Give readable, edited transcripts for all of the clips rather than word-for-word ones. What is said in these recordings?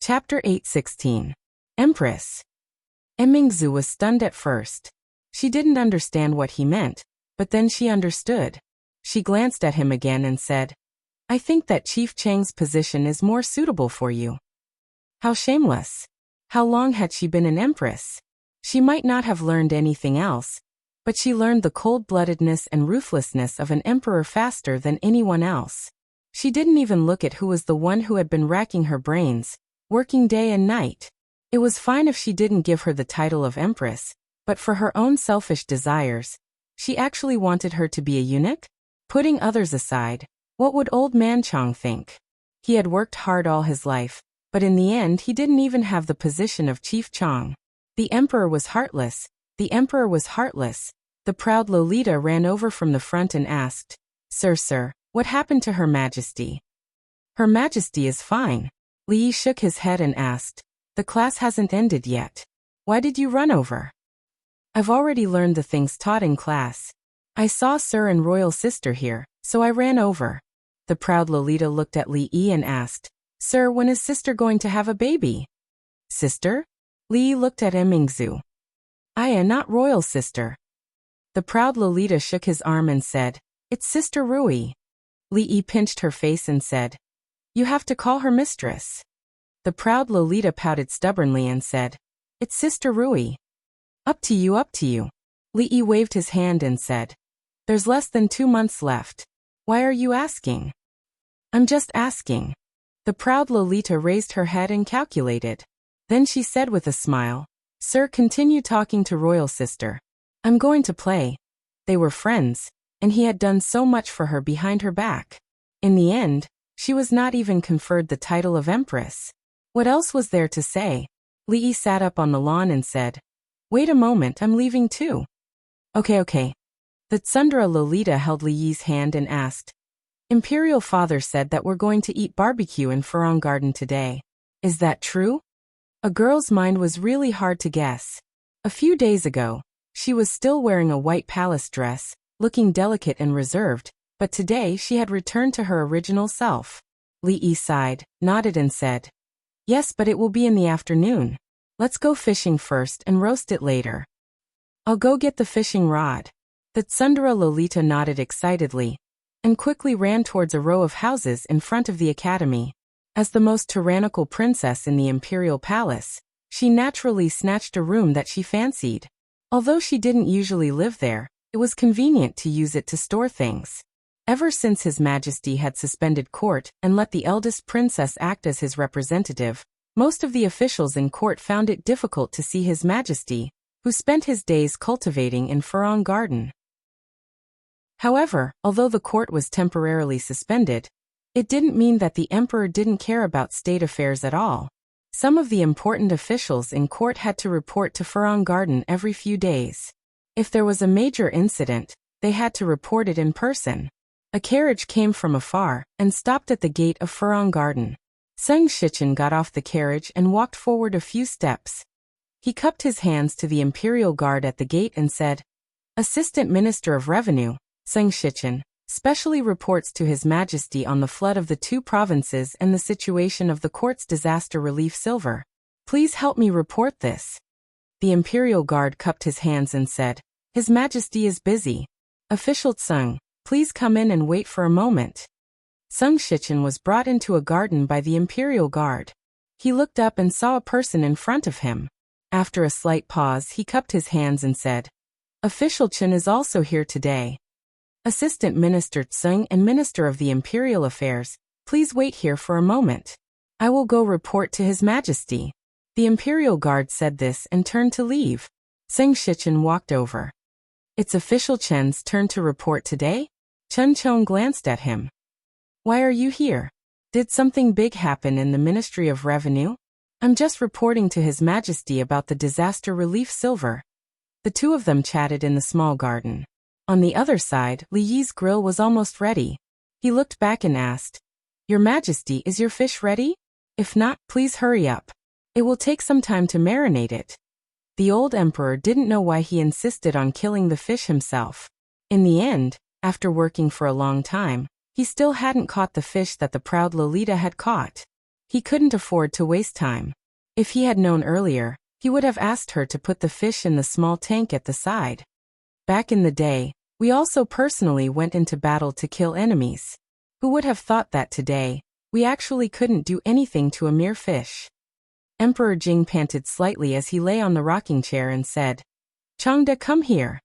Chapter 8:16. Empress. Emingzu was stunned at first. She didn't understand what he meant, but then she understood. She glanced at him again and said, I think that Chief Chang's position is more suitable for you. How shameless. How long had she been an empress? She might not have learned anything else, but she learned the cold-bloodedness and ruthlessness of an emperor faster than anyone else. She didn't even look at who was the one who had been racking her brains, working day and night. It was fine if she didn't give her the title of empress, but for her own selfish desires, she actually wanted her to be a eunuch? Putting others aside, what would old man Chang think? He had worked hard all his life, but in the end he didn't even have the position of Chief Chang. The emperor was heartless. The emperor was heartless. The proud Lolita ran over from the front and asked, Sir, what happened to Her Majesty? Her Majesty is fine. Li Yi shook his head and asked, the class hasn't ended yet. Why did you run over? I've already learned the things taught in class. I saw Sir and Royal Sister here, so I ran over. The proud Lolita looked at Li Yi and asked, Sir, when is Sister going to have a baby? Sister? Li Yi looked at Emingzu. I am not Royal Sister. The proud Lolita shook his arm and said, It's Sister Rui. Li Yi pinched her face and said, You have to call her mistress. The proud Lolita pouted stubbornly and said, It's Sister Rui. Up to you, up to you. Li Yi waved his hand and said, There's less than 2 months left. Why are you asking? I'm just asking. The proud Lolita raised her head and calculated. Then she said with a smile, Sir, continue talking to Royal Sister. I'm going to play. They were friends, and he had done so much for her behind her back. In the end, she was not even conferred the title of Empress. What else was there to say? Li Yi sat up on the lawn and said, Wait a moment, I'm leaving too. Okay. The Tsundere Lolita held Li Yi's hand and asked, Imperial Father said that we're going to eat barbecue in Furong Garden today. Is that true? A girl's mind was really hard to guess. A few days ago, she was still wearing a white palace dress, looking delicate and reserved, but today she had returned to her original self. Li Yi sighed, nodded and said, Yes, but it will be in the afternoon. Let's go fishing first and roast it later. I'll go get the fishing rod. The Tsundere Lolita nodded excitedly, and quickly ran towards a row of houses in front of the academy. As the most tyrannical princess in the imperial palace, she naturally snatched a room that she fancied. Although she didn't usually live there, it was convenient to use it to store things. Ever since His Majesty had suspended court and let the eldest princess act as his representative, most of the officials in court found it difficult to see His Majesty, who spent his days cultivating in Furong Garden. However, although the court was temporarily suspended, it didn't mean that the emperor didn't care about state affairs at all. Some of the important officials in court had to report to Furong Garden every few days. If there was a major incident, they had to report it in person. A carriage came from afar and stopped at the gate of Furong Garden. Seng Shichen got off the carriage and walked forward a few steps. He cupped his hands to the imperial guard at the gate and said, Assistant Minister of Revenue, Seng Shichen, specially reports to His Majesty on the flood of the 2 provinces and the situation of the court's disaster relief silver. Please help me report this. The imperial guard cupped his hands and said, His Majesty is busy. Official Tseng, please come in and wait for a moment. Seng Shichen was brought into a garden by the imperial guard. He looked up and saw a person in front of him. After a slight pause, he cupped his hands and said, Official Chen is also here today. Assistant Minister Tseng and Minister of the Imperial Affairs, please wait here for a moment. I will go report to His Majesty. The Imperial Guard said this and turned to leave. Seng Shichen walked over. It's Official Chen's turn to report today? Chen Chong glanced at him. Why are you here? Did something big happen in the Ministry of Revenue? I'm just reporting to His Majesty about the disaster relief silver. The two of them chatted in the small garden. On the other side, Li Yi's grill was almost ready. He looked back and asked, Your Majesty, is your fish ready? If not, please hurry up. It will take some time to marinate it. The old emperor didn't know why he insisted on killing the fish himself. In the end, after working for a long time, he still hadn't caught the fish that the proud Lolita had caught. He couldn't afford to waste time. If he had known earlier, he would have asked her to put the fish in the small tank at the side. Back in the day, we also personally went into battle to kill enemies. Who would have thought that today, we actually couldn't do anything to a mere fish? Emperor Jing panted slightly as he lay on the rocking chair and said, "Changde, come here."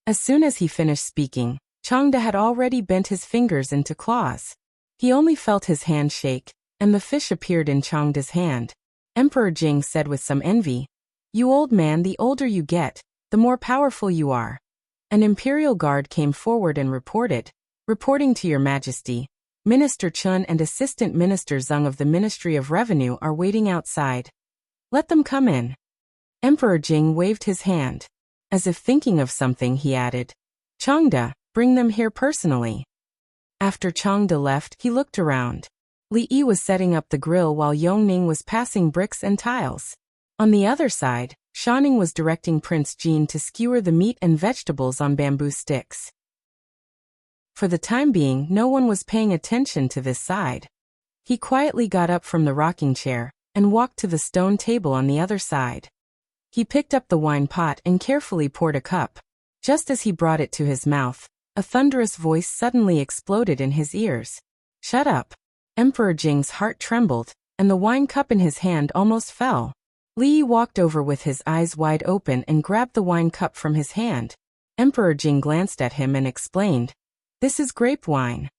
As soon as he finished speaking, Changde had already bent his fingers into claws. He only felt his hand shake, and the fish appeared in Changde's hand. Emperor Jing said with some envy, "You old man, the older you get, the more powerful you are." An imperial guard came forward and reporting to your majesty, Minister Chun and Assistant Minister Zeng of the Ministry of Revenue are waiting outside. Let them come in. Emperor Jing waved his hand. As if thinking of something, he added, "Changde, bring them here personally." After Changde left, he looked around. Li Yi was setting up the grill while Yongning was passing bricks and tiles. On the other side, Shanning was directing Prince Jean to skewer the meat and vegetables on bamboo sticks. For the time being, no one was paying attention to this side. He quietly got up from the rocking chair and walked to the stone table on the other side. He picked up the wine pot and carefully poured a cup. Just as he brought it to his mouth, a thunderous voice suddenly exploded in his ears. "Shut up." Emperor Jing's heart trembled, and the wine cup in his hand almost fell. Li Yi walked over with his eyes wide open and grabbed the wine cup from his hand. Emperor Jing glanced at him and explained, "This is grape wine."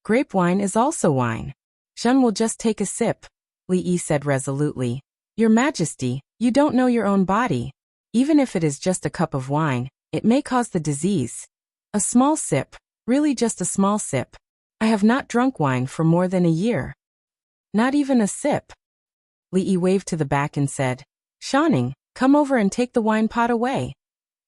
"Grape wine is also wine. Zhen will just take a sip," Li Yi said resolutely. "Your Majesty, you don't know your own body. Even if it is just a cup of wine, it may cause the disease. A small sip, really just a small sip. I have not drunk wine for more than a year." "Not even a sip?" Li Yi waved to the back and said, "Shanning, come over and take the wine pot away."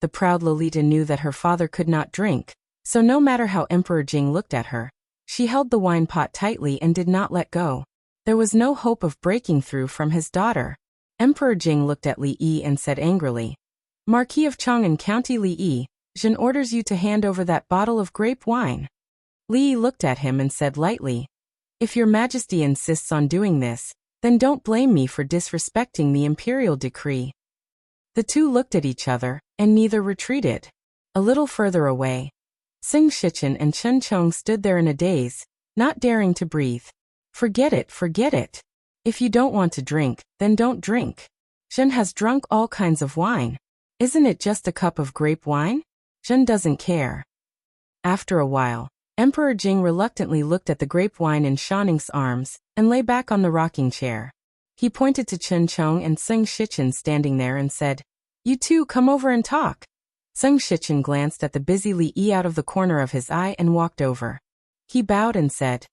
The proud Lolita knew that her father could not drink, so no matter how Emperor Jing looked at her, she held the wine pot tightly and did not let go. There was no hope of breaking through from his daughter. Emperor Jing looked at Li Yi and said angrily, "Marquis of Chang'an County Li Yi, Zhen orders you to hand over that bottle of grape wine." Li Yi looked at him and said lightly, "If your Majesty insists on doing this, then don't blame me for disrespecting the imperial decree." The two looked at each other, and neither retreated. A little further away, Sing Shichen and Chen Chong stood there in a daze, not daring to breathe. Forget it, forget it. If you don't want to drink, then don't drink. Zhen has drunk all kinds of wine. Isn't it just a cup of grape wine? Zhen doesn't care. After a while, Emperor Jing reluctantly looked at the grape wine in Shanning's arms and lay back on the rocking chair. He pointed to Chen Chong and Seng Shichen standing there and said, "You two come over and talk." Seng Shichen glanced at the busy Li Yi out of the corner of his eye and walked over. He bowed and said,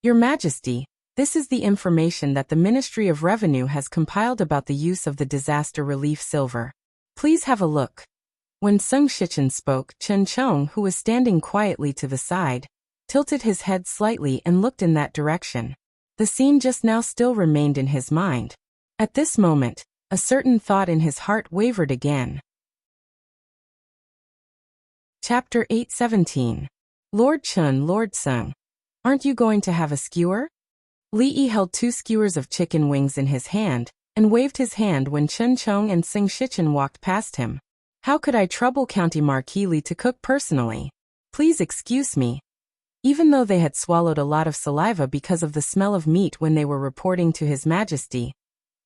"Your Majesty, this is the information that the Ministry of Revenue has compiled about the use of the disaster relief silver. Please have a look." When Seng Shichen spoke, Chen Chong, who was standing quietly to the side, tilted his head slightly and looked in that direction. The scene just now still remained in his mind. At this moment, a certain thought in his heart wavered again. Chapter 8:17. Lord Chun, Lord Sung. Aren't you going to have a skewer? Li Yi held 2 skewers of chicken wings in his hand, and waved his hand when Chen Chong and Sing Shichen walked past him. How could I trouble County Marquis Li to cook personally? Please excuse me. Even though they had swallowed a lot of saliva because of the smell of meat when they were reporting to His Majesty,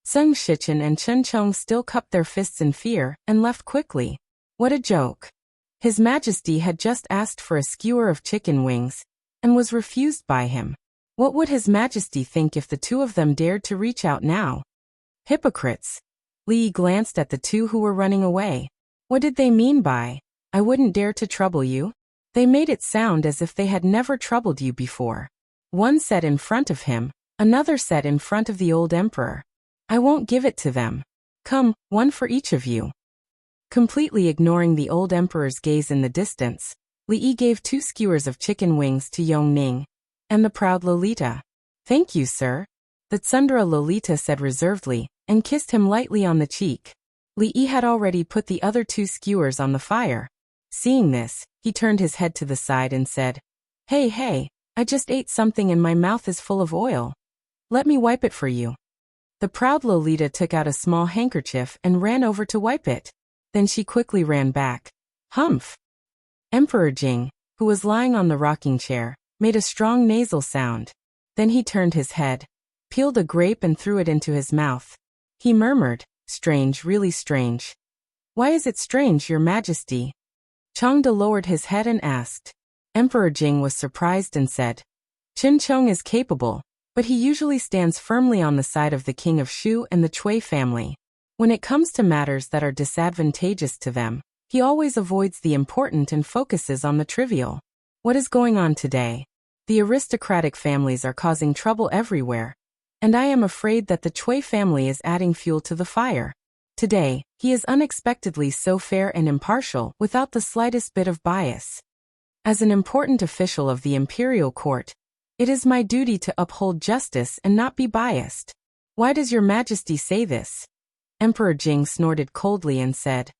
Sung Shichen and Chen Chong still cupped their fists in fear and left quickly. What a joke. His Majesty had just asked for a skewer of chicken wings, and was refused by him. What would His Majesty think if the two of them dared to reach out now? Hypocrites. Li Yi glanced at the two who were running away. What did they mean by, "I wouldn't dare to trouble you"? They made it sound as if they had never troubled you before. One said in front of him, another said in front of the old emperor. I won't give it to them. Come, one for each of you. Completely ignoring the old emperor's gaze in the distance, Li Yi gave 2 skewers of chicken wings to Yongning and the proud Lolita. Thank you, sir, the Tsundere Lolita said reservedly, and kissed him lightly on the cheek. Li Yi had already put the other 2 skewers on the fire. Seeing this, he turned his head to the side and said, Hey, I just ate something and my mouth is full of oil. Let me wipe it for you. The proud Lolita took out a small handkerchief and ran over to wipe it. Then she quickly ran back. Humph! Emperor Jing, who was lying on the rocking chair, made a strong nasal sound. Then he turned his head, peeled a grape and threw it into his mouth. He murmured, "Strange, really strange." "Why is it strange, Your Majesty?" Changde lowered his head and asked. Emperor Jing was surprised and said, "Chen Chong is capable, but he usually stands firmly on the side of the king of Shu and the Cui family. When it comes to matters that are disadvantageous to them, he always avoids the important and focuses on the trivial. What is going on today? The aristocratic families are causing trouble everywhere, and I am afraid that the Cui family is adding fuel to the fire. Today, he is unexpectedly so fair and impartial without the slightest bit of bias. As an important official of the imperial court, it is my duty to uphold justice and not be biased. Why does Your Majesty say this?" Emperor Jing snorted coldly and said,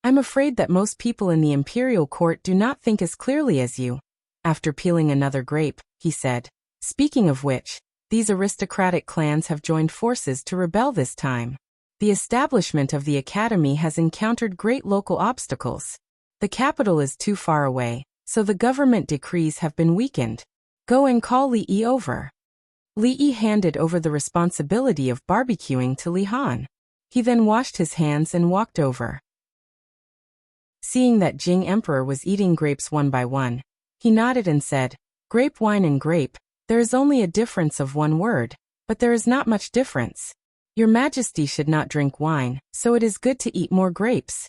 "I'm afraid that most people in the imperial court do not think as clearly as you." After peeling another grape, he said, "Speaking of which, these aristocratic clans have joined forces to rebel this time. The establishment of the academy has encountered great local obstacles. The capital is too far away, so the government decrees have been weakened. Go and call Li Yi over." Li Yi handed over the responsibility of barbecuing to Li Han. He then washed his hands and walked over. Seeing that Jing Emperor was eating grapes one by one, he nodded and said, "Grape wine and grape, there is only a difference of one word, but there is not much difference. Your Majesty should not drink wine, so it is good to eat more grapes."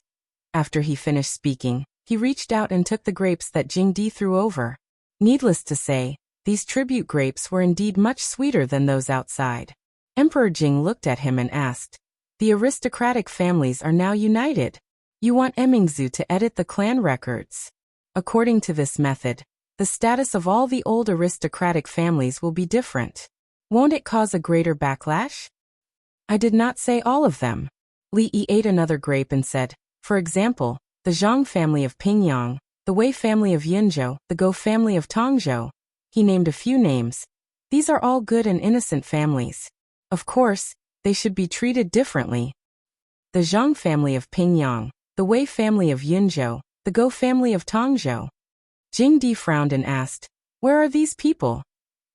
After he finished speaking, he reached out and took the grapes that Jing Di threw over. Needless to say, these tribute grapes were indeed much sweeter than those outside. Emperor Jing looked at him and asked, "The aristocratic families are now united. You want Emingzu to edit the clan records. According to this method, the status of all the old aristocratic families will be different. Won't it cause a greater backlash?" "I did not say all of them." Li Yi ate another grape and said, "For example, the Zhang family of Pingyang, the Wei family of Yinzhou, the Go family of Tongzhou." He named a few names. "These are all good and innocent families. Of course, they should be treated differently. The Zhang family of Pingyang, the Wei family of Yinzhou, the Go family of Tongzhou." Jing Di frowned and asked, "Where are these people?"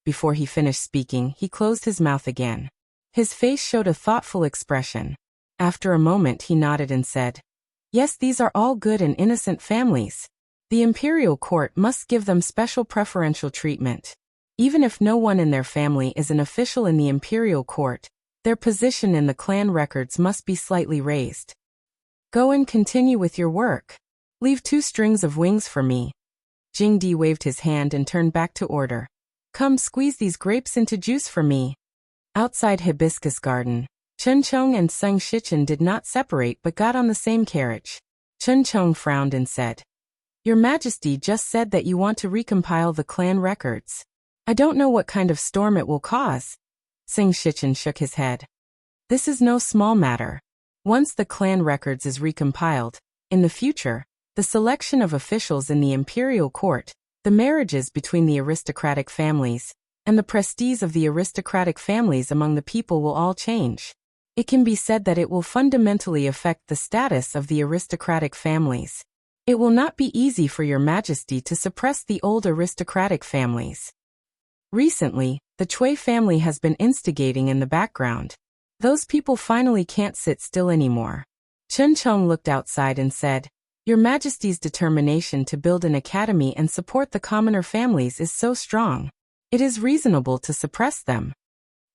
Before he finished speaking, he closed his mouth again. His face showed a thoughtful expression. After a moment he nodded and said, "Yes, these are all good and innocent families. The imperial court must give them special preferential treatment. Even if no one in their family is an official in the imperial court, their position in the clan records must be slightly raised. Go and continue with your work. Leave 2 strings of wings for me." Jing Di waved his hand and turned back to order. "Come squeeze these grapes into juice for me." Outside Hibiscus Garden, Chen Chong and Sung Shichen did not separate but got on the same carriage. Chen Chong frowned and said, "Your Majesty just said that you want to recompile the clan records. I don't know what kind of storm it will cause." Sung Shichen shook his head. "This is no small matter. Once the clan records is recompiled, in the future, the selection of officials in the imperial court, the marriages between the aristocratic families, and the prestige of the aristocratic families among the people will all change. It can be said that it will fundamentally affect the status of the aristocratic families. It will not be easy for Your Majesty to suppress the old aristocratic families. Recently, the Cui family has been instigating in the background. Those people finally can't sit still anymore." Chen Chong looked outside and said, "Your Majesty's determination to build an academy and support the commoner families is so strong. It is reasonable to suppress them.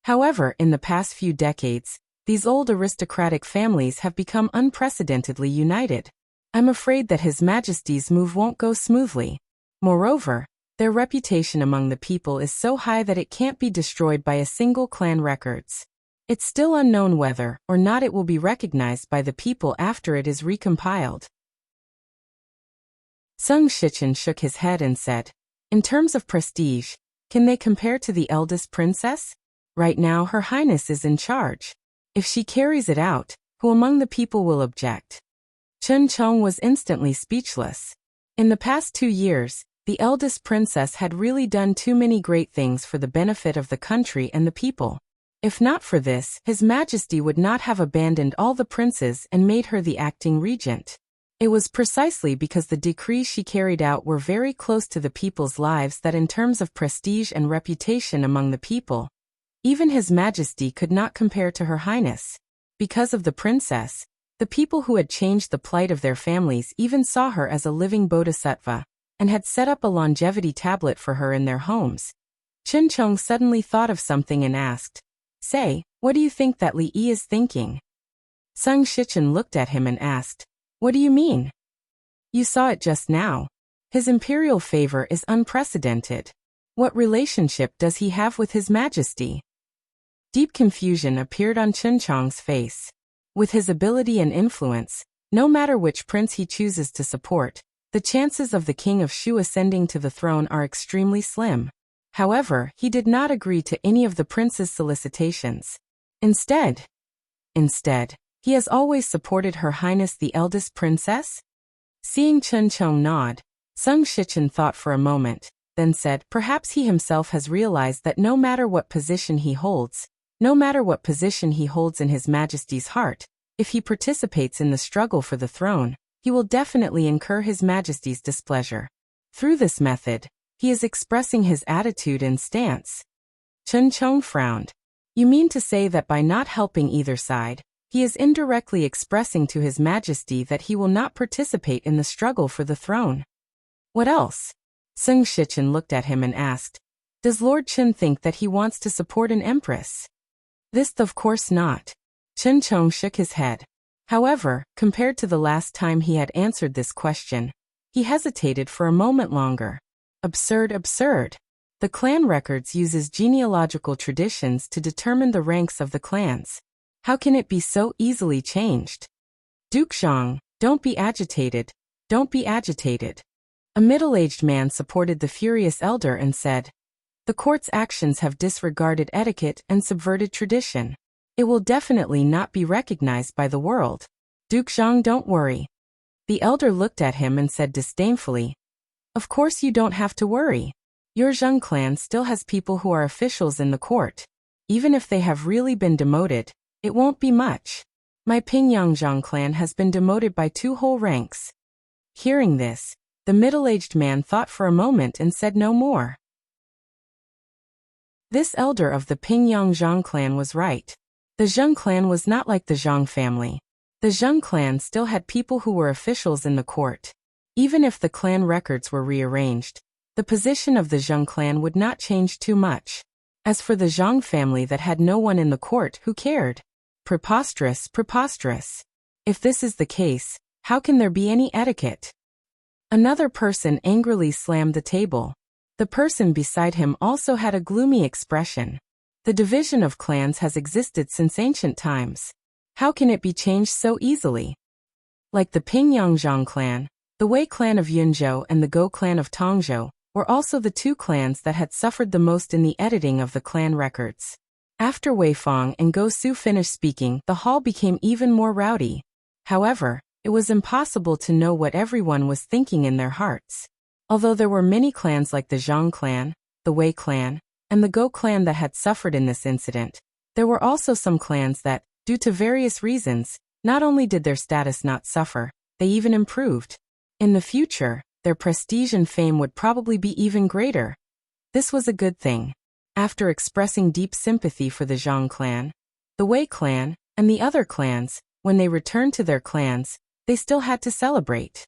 However, in the past few decades, these old aristocratic families have become unprecedentedly united. I'm afraid that His Majesty's move won't go smoothly. Moreover, their reputation among the people is so high that it can't be destroyed by a single clan records. It's still unknown whether or not it will be recognized by the people after it is recompiled." Sung Shichen shook his head and said, "In terms of prestige, can they compare to the eldest princess? Right now Her Highness is in charge. If she carries it out, who among the people will object?" Chen Chong was instantly speechless. In the past 2 years, the eldest princess had really done too many great things for the benefit of the country and the people. If not for this, His Majesty would not have abandoned all the princes and made her the acting regent. It was precisely because the decrees she carried out were very close to the people's lives that in terms of prestige and reputation among the people, even His Majesty could not compare to Her Highness. Because of the princess, the people who had changed the plight of their families even saw her as a living bodhisattva, and had set up a longevity tablet for her in their homes. Chen Chong suddenly thought of something and asked, "Say, what do you think that Li Yi is thinking?" Sung Shichen looked at him and asked, "What do you mean?" "You saw it just now. His imperial favor is unprecedented. What relationship does he have with His Majesty?" Deep confusion appeared on Chen Chong's face. With his ability and influence, no matter which prince he chooses to support, the chances of the King of Shu ascending to the throne are extremely slim. However, he did not agree to any of the prince's solicitations. Instead, he has always supported Her Highness the eldest princess? Seeing Chen Chong nod, Sung Shichen thought for a moment, then said, "Perhaps he himself has realized that no matter what position he holds in His Majesty's heart, if he participates in the struggle for the throne, he will definitely incur His Majesty's displeasure. Through this method, he is expressing his attitude and stance." Chen Chong frowned. "You mean to say that by not helping either side, he is indirectly expressing to His Majesty that he will not participate in the struggle for the throne?" "What else?" Sung Shichen looked at him and asked, "Does Lord Chen think that he wants to support an empress?" "This of course not." Chen Chong shook his head. However, compared to the last time he had answered this question, he hesitated for a moment longer. Absurd. The clan records uses genealogical traditions to determine the ranks of the clans. How can it be so easily changed? "Duke Zhang, don't be agitated. A middle-aged man supported the furious elder and said, "The court's actions have disregarded etiquette and subverted tradition. It will definitely not be recognized by the world. Duke Zhang, don't worry." The elder looked at him and said disdainfully, "Of course you don't have to worry. Your Zhang clan still has people who are officials in the court. Even if they have really been demoted, it won't be much. My Pingyang Zhang clan has been demoted by 2 whole ranks." Hearing this, the middle-aged man thought for a moment and said no more. This elder of the Pingyang Zhang clan was right. The Zhang clan was not like the Zhang family. The Zhang clan still had people who were officials in the court. Even if the clan records were rearranged, the position of the Zhang clan would not change too much. As for the Zhang family that had no one in the court, who cared? Preposterous. If this is the case, how can there be any etiquette? Another person angrily slammed the table. The person beside him also had a gloomy expression. The division of clans has existed since ancient times. How can it be changed so easily? Like the Pingyang Zhang clan, the Wei clan of Yunzhou and the Go clan of Tongzhou were also the 2 clans that had suffered the most in the editing of the clan records. After Wei Fang and Go Su finished speaking, the hall became even more rowdy. However, it was impossible to know what everyone was thinking in their hearts. Although there were many clans like the Zhang clan, the Wei clan, and the Go clan that had suffered in this incident, there were also some clans that, due to various reasons, not only did their status not suffer, they even improved. In the future, their prestige and fame would probably be even greater. This was a good thing. After expressing deep sympathy for the Zhang clan, the Wei clan, and the other clans, when they returned to their clans, they still had to celebrate.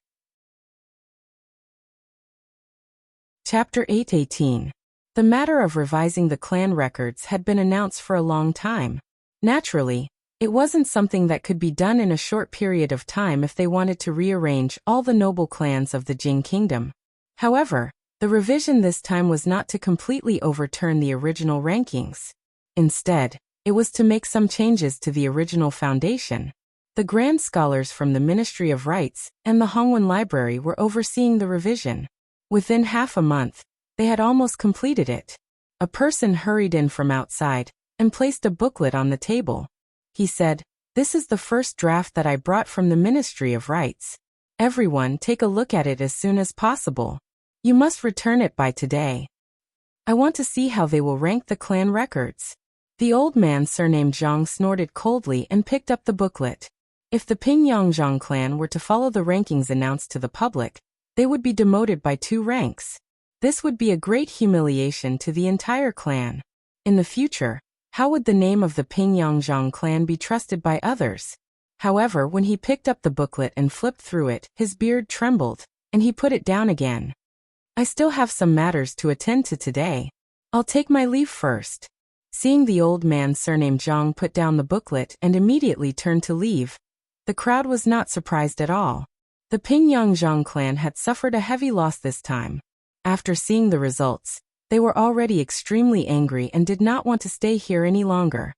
Chapter 8:18. The matter of revising the clan records had been announced for a long time. Naturally, it wasn't something that could be done in a short period of time if they wanted to rearrange all the noble clans of the Jing kingdom. However, the revision this time was not to completely overturn the original rankings. Instead, it was to make some changes to the original foundation. The grand scholars from the Ministry of Rites and the Hongwen Library were overseeing the revision. Within half a month, they had almost completed it. A person hurried in from outside and placed a booklet on the table. He said, "This is the first draft that I brought from the Ministry of Rites. Everyone take a look at it as soon as possible. You must return it by today. I want to see how they will rank the clan records." The old man surnamed Zhang snorted coldly and picked up the booklet. If the Pingyang Zhang clan were to follow the rankings announced to the public, they would be demoted by 2 ranks. This would be a great humiliation to the entire clan. In the future, how would the name of the Pingyang Zhang clan be trusted by others? However, when he picked up the booklet and flipped through it, his beard trembled, and he put it down again. I still have some matters to attend to today. I'll take my leave first. Seeing the old man surnamed Zhang put down the booklet and immediately turned to leave, the crowd was not surprised at all. The Pingyang Zhang clan had suffered a heavy loss this time. After seeing the results, they were already extremely angry and did not want to stay here any longer.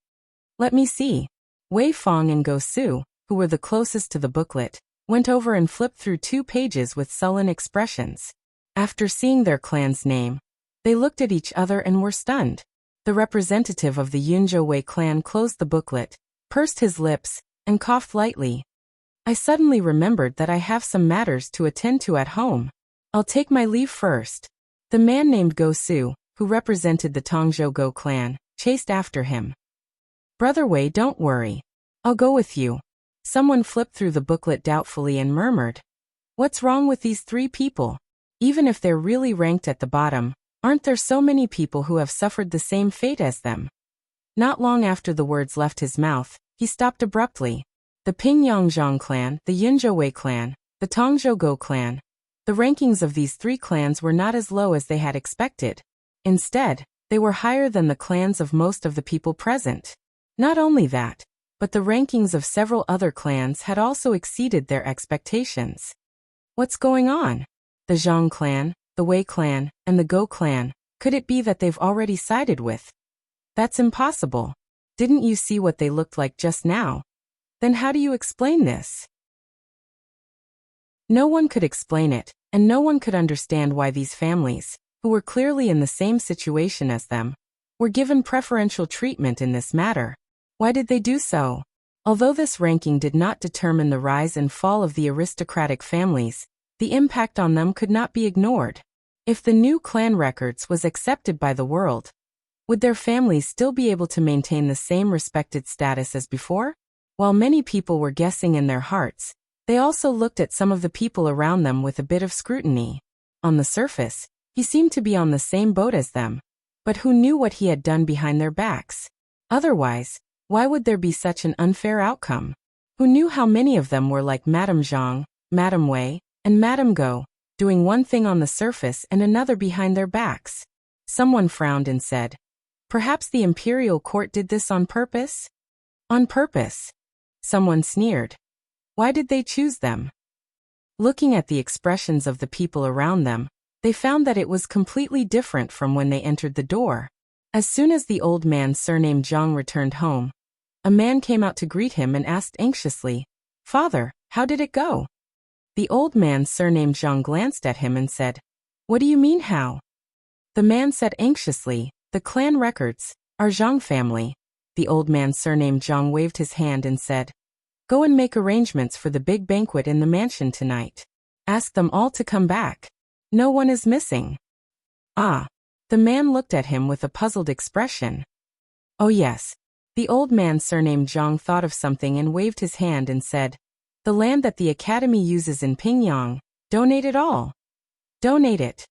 Let me see. Wei Fong and Go Su, who were the closest to the booklet, went over and flipped through 2 pages with sullen expressions. After seeing their clan's name, they looked at each other and were stunned. The representative of the Yunzhou Wei clan closed the booklet, pursed his lips, and coughed lightly. I suddenly remembered that I have some matters to attend to at home. I'll take my leave first. The man named Go Su, who represented the Tongzhou Go clan, chased after him. Brother Wei, don't worry. I'll go with you. Someone flipped through the booklet doubtfully and murmured. What's wrong with these 3 people? Even if they're really ranked at the bottom, aren't there so many people who have suffered the same fate as them? Not long after the words left his mouth, he stopped abruptly. The Pingyang Zhang clan, the Yunzhou Wei clan, the Tongzhou Go clan. The rankings of these 3 clans were not as low as they had expected. Instead, they were higher than the clans of most of the people present. Not only that, but the rankings of several other clans had also exceeded their expectations. What's going on? The Zhang clan, the Wei clan, and the Go clan, could it be that they've already sided with? That's impossible. Didn't you see what they looked like just now? Then how do you explain this? No one could explain it, and no one could understand why these families, who were clearly in the same situation as them, were given preferential treatment in this matter. Why did they do so? Although this ranking did not determine the rise and fall of the aristocratic families, the impact on them could not be ignored. If the new clan records was accepted by the world, would their families still be able to maintain the same respected status as before? While many people were guessing in their hearts, they also looked at some of the people around them with a bit of scrutiny. On the surface, he seemed to be on the same boat as them. But who knew what he had done behind their backs? Otherwise, why would there be such an unfair outcome? Who knew how many of them were like Madame Zhang, Madame Wei, and Madame Go, doing one thing on the surface and another behind their backs? Someone frowned and said, "Perhaps the imperial court did this on purpose?" On purpose? Someone sneered. Why did they choose them? Looking at the expressions of the people around them, they found that it was completely different from when they entered the door. As soon as the old man surnamed Zhang returned home, a man came out to greet him and asked anxiously, "Father, how did it go?" The old man surnamed Zhang glanced at him and said, "What do you mean how?" The man said anxiously, "The clan records, our Zhang family." The old man surnamed Zhang waved his hand and said, "Go and make arrangements for the big banquet in the mansion tonight. Ask them all to come back. No one is missing." Ah. The man looked at him with a puzzled expression. Oh yes. The old man surnamed Zhang thought of something and waved his hand and said, "The land that the academy uses in Pingyang, donate it all." Donate it.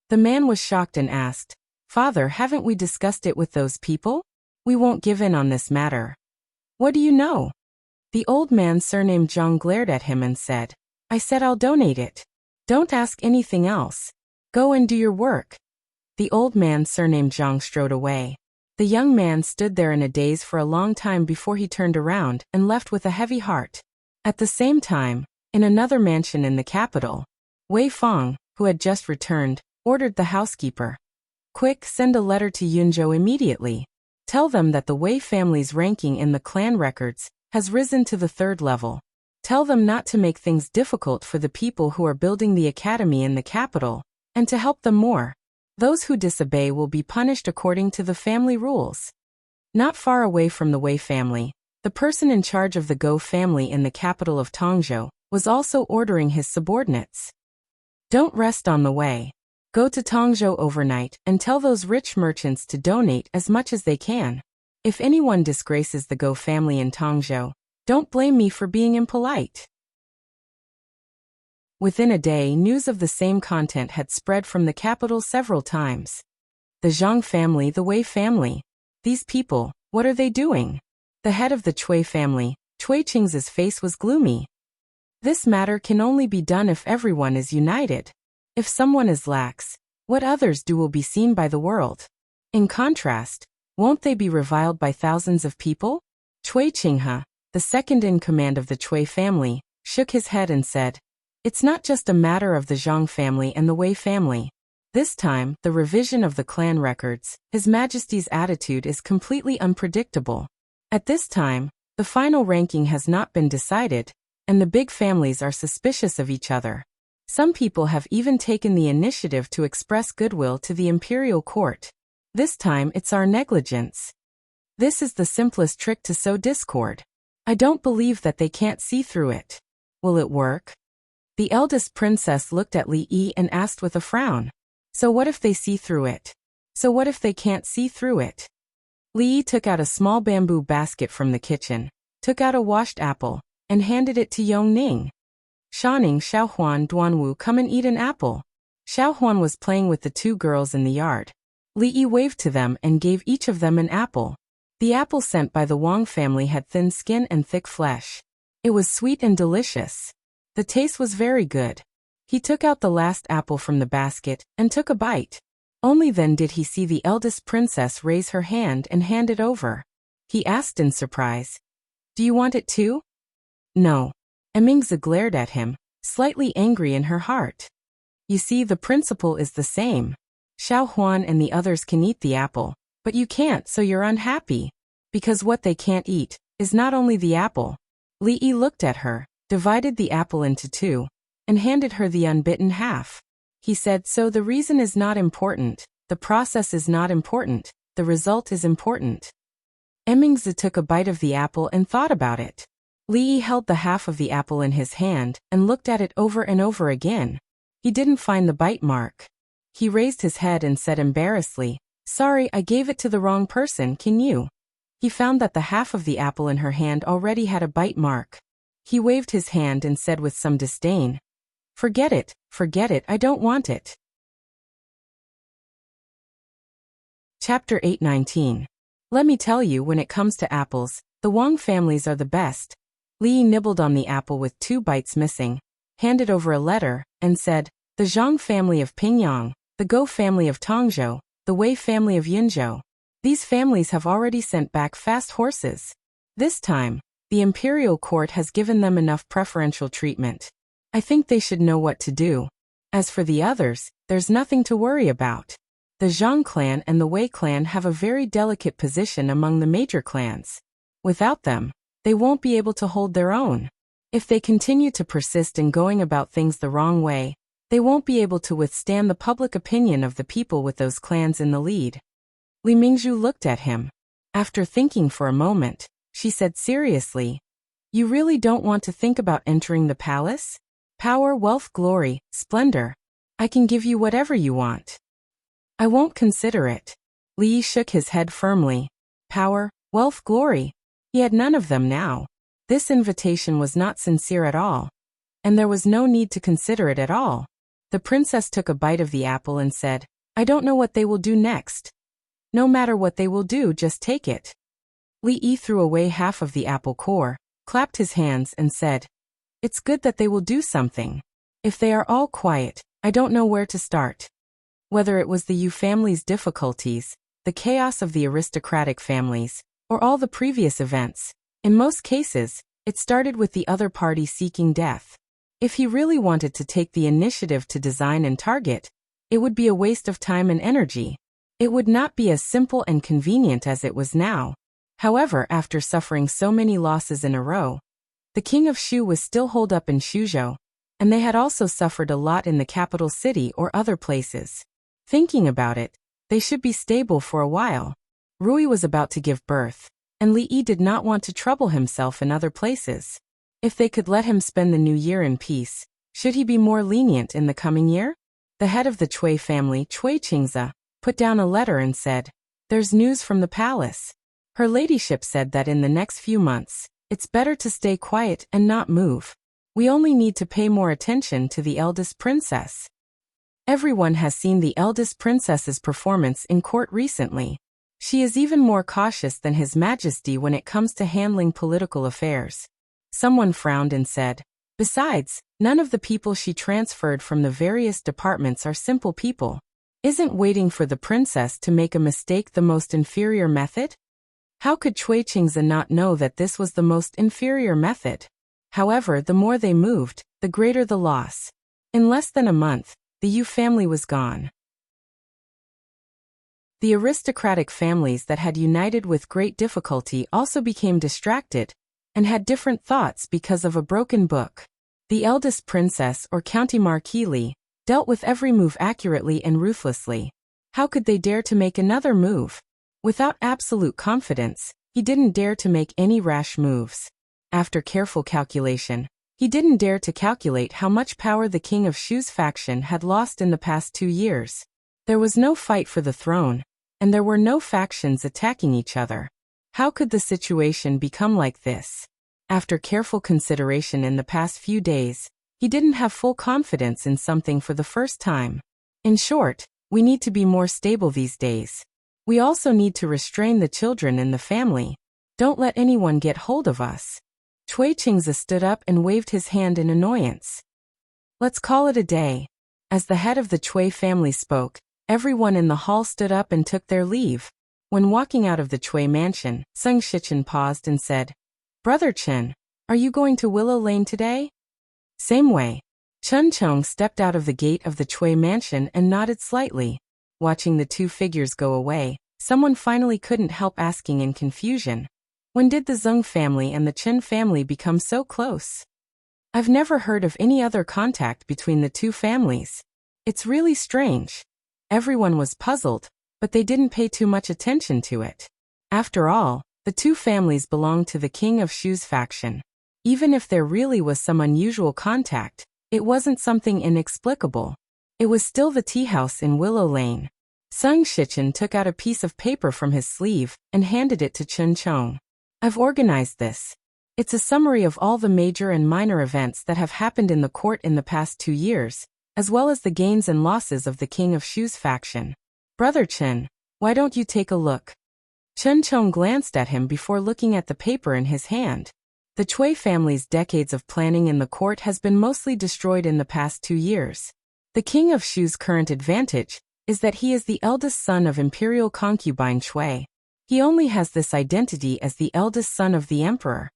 The man was shocked and asked, "Father, haven't we discussed it with those people? We won't give in on this matter." "What do you know?" The old man surnamed Zhang glared at him and said, "I said I'll donate it. Don't ask anything else. Go and do your work." The old man surnamed Zhang strode away. The young man stood there in a daze for a long time before he turned around and left with a heavy heart. At the same time, in another mansion in the capital, Wei Fong, who had just returned, ordered the housekeeper, "Quick, send a letter to Yunzhou immediately. Tell them that the Wei family's ranking in the clan records has risen to the 3rd level. Tell them not to make things difficult for the people who are building the academy in the capital, and to help them more. Those who disobey will be punished according to the family rules." Not far away from the Wei family, the person in charge of the Go family in the capital of Tongzhou was also ordering his subordinates. "Don't rest on the way. Go to Tongzhou overnight and tell those rich merchants to donate as much as they can. If anyone disgraces the Go family in Tongzhou, don't blame me for being impolite. Within a day, news of the same content had spread from the capital several times. The Zhang family, the Wei family. These people, what are they doing? The head of the Cui family, Cui Qing's face was gloomy. This matter can only be done if everyone is united. If someone is lax, what others do will be seen by the world. In contrast, won't they be reviled by thousands of people? Cui Qinghe, the second in command of the Cui family, shook his head and said, "It's not just a matter of the Zhang family and the Wei family. This time, the revision of the clan records, His Majesty's attitude is completely unpredictable. At this time, the final ranking has not been decided, and the big families are suspicious of each other. Some people have even taken the initiative to express goodwill to the imperial court. This time it's our negligence. This is the simplest trick to sow discord. I don't believe that they can't see through it. Will it work?" The eldest princess looked at Li Yi and asked with a frown. "So what if they see through it? So what if they can't see through it?" Li Yi took out a small bamboo basket from the kitchen, took out a washed apple, and handed it to Yong Ning. "Shaning, Xiaohuan, Duanwu, come and eat an apple." Xiaohuan was playing with the two girls in the yard. Li Yi waved to them and gave each of them an apple. The apple sent by the Wang family had thin skin and thick flesh. It was sweet and delicious. The taste was very good. He took out the last apple from the basket and took a bite. Only then did he see the eldest princess raise her hand and hand it over. He asked in surprise, "Do you want it too?" "No." Emingzi glared at him, slightly angry in her heart. "You see, the principle is the same. Xiaohuan and the others can eat the apple, but you can't, so you're unhappy. Because what they can't eat is not only the apple." Li Yi looked at her, divided the apple into two, and handed her the unbitten half. He said, "So the reason is not important, the process is not important, the result is important." Emingzi took a bite of the apple and thought about it. Li Yi held the half of the apple in his hand and looked at it over and over again. He didn't find the bite mark. He raised his head and said embarrassedly, "Sorry, I gave it to the wrong person, can you?" He found that the half of the apple in her hand already had a bite mark. He waved his hand and said with some disdain, forget it, I don't want it." Chapter 819. Let me tell you, when it comes to apples, the Wang families are the best. Li Yi nibbled on the apple with 2 bites missing, handed over a letter, and said, "The Zhang family of Pingyang, the Go family of Tongzhou, the Wei family of Yinzhou. These families have already sent back fast horses. This time, the imperial court has given them enough preferential treatment. I think they should know what to do. As for the others, there's nothing to worry about. The Zhang clan and the Wei clan have a very delicate position among the major clans. Without them, they won't be able to hold their own. If they continue to persist in going about things the wrong way, they won't be able to withstand the public opinion of the people with those clans in the lead." Li Mingzhu looked at him. After thinking for a moment, she said seriously, "You really don't want to think about entering the palace? Power, wealth, glory, splendor. I can give you whatever you want." "I won't consider it." Li Yi shook his head firmly. Power, wealth, glory. He had none of them now. This invitation was not sincere at all. And there was no need to consider it at all. The princess took a bite of the apple and said, "I don't know what they will do next." "No matter what they will do, just take it." Li Yi threw away half of the apple core, clapped his hands and said, "It's good that they will do something. If they are all quiet, I don't know where to start." Whether it was the Yu family's difficulties, the chaos of the aristocratic families, or all the previous events, in most cases, it started with the other party seeking death. If he really wanted to take the initiative to design and target, it would be a waste of time and energy. It would not be as simple and convenient as it was now. However, after suffering so many losses in a row, the king of Shu was still holed up in Shuzhou, and they had also suffered a lot in the capital city or other places. Thinking about it, they should be stable for a while. Rui was about to give birth, and Li Yi did not want to trouble himself in other places. If they could let him spend the new year in peace, should he be more lenient in the coming year? The head of the Cui family, Cui Qingze, put down a letter and said, "There's news from the palace." Her ladyship said that in the next few months, it's better to stay quiet and not move. We only need to pay more attention to the eldest princess. Everyone has seen the eldest princess's performance in court recently. She is even more cautious than His Majesty when it comes to handling political affairs. Someone frowned and said, besides, none of the people she transferred from the various departments are simple people. Isn't waiting for the princess to make a mistake the most inferior method? How could Cui Qingzi not know that this was the most inferior method? However, the more they moved, the greater the loss. In less than a month, the Yu family was gone. The aristocratic families that had united with great difficulty also became distracted and had different thoughts because of a broken book. The eldest princess or County Marquis Li dealt with every move accurately and ruthlessly. How could they dare to make another move? Without absolute confidence, he didn't dare to make any rash moves. After careful calculation, he didn't dare to calculate how much power the King of Shu's faction had lost in the past 2 years. There was no fight for the throne, and there were no factions attacking each other. How could the situation become like this? After careful consideration in the past few days, he didn't have full confidence in something for the first time. In short, we need to be more stable these days. We also need to restrain the children in the family. Don't let anyone get hold of us. Cui Qingzi stood up and waved his hand in annoyance. Let's call it a day. As the head of the Cui family spoke, everyone in the hall stood up and took their leave. When walking out of the Cui mansion, Sung Shichen paused and said, Brother Chen, are you going to Willow Lane today? Same way. Chun Chong stepped out of the gate of the Cui mansion and nodded slightly. Watching the two figures go away, someone finally couldn't help asking in confusion. When did the Zeng family and the Chen family become so close? I've never heard of any other contact between the two families. It's really strange. Everyone was puzzled, but they didn't pay too much attention to it. After all, the two families belonged to the King of Shu's faction. Even if there really was some unusual contact, it wasn't something inexplicable. It was still the tea house in Willow Lane. Sung Shichen took out a piece of paper from his sleeve and handed it to Chun Chong. I've organized this. It's a summary of all the major and minor events that have happened in the court in the past 2 years, as well as the gains and losses of the King of Shu's faction. Brother Chen, why don't you take a look? Chun Chong glanced at him before looking at the paper in his hand. The Cui family's decades of planning in the court has been mostly destroyed in the past 2 years. The King of Shu's current advantage is that he is the eldest son of imperial concubine Cui. He only has this identity as the eldest son of the emperor.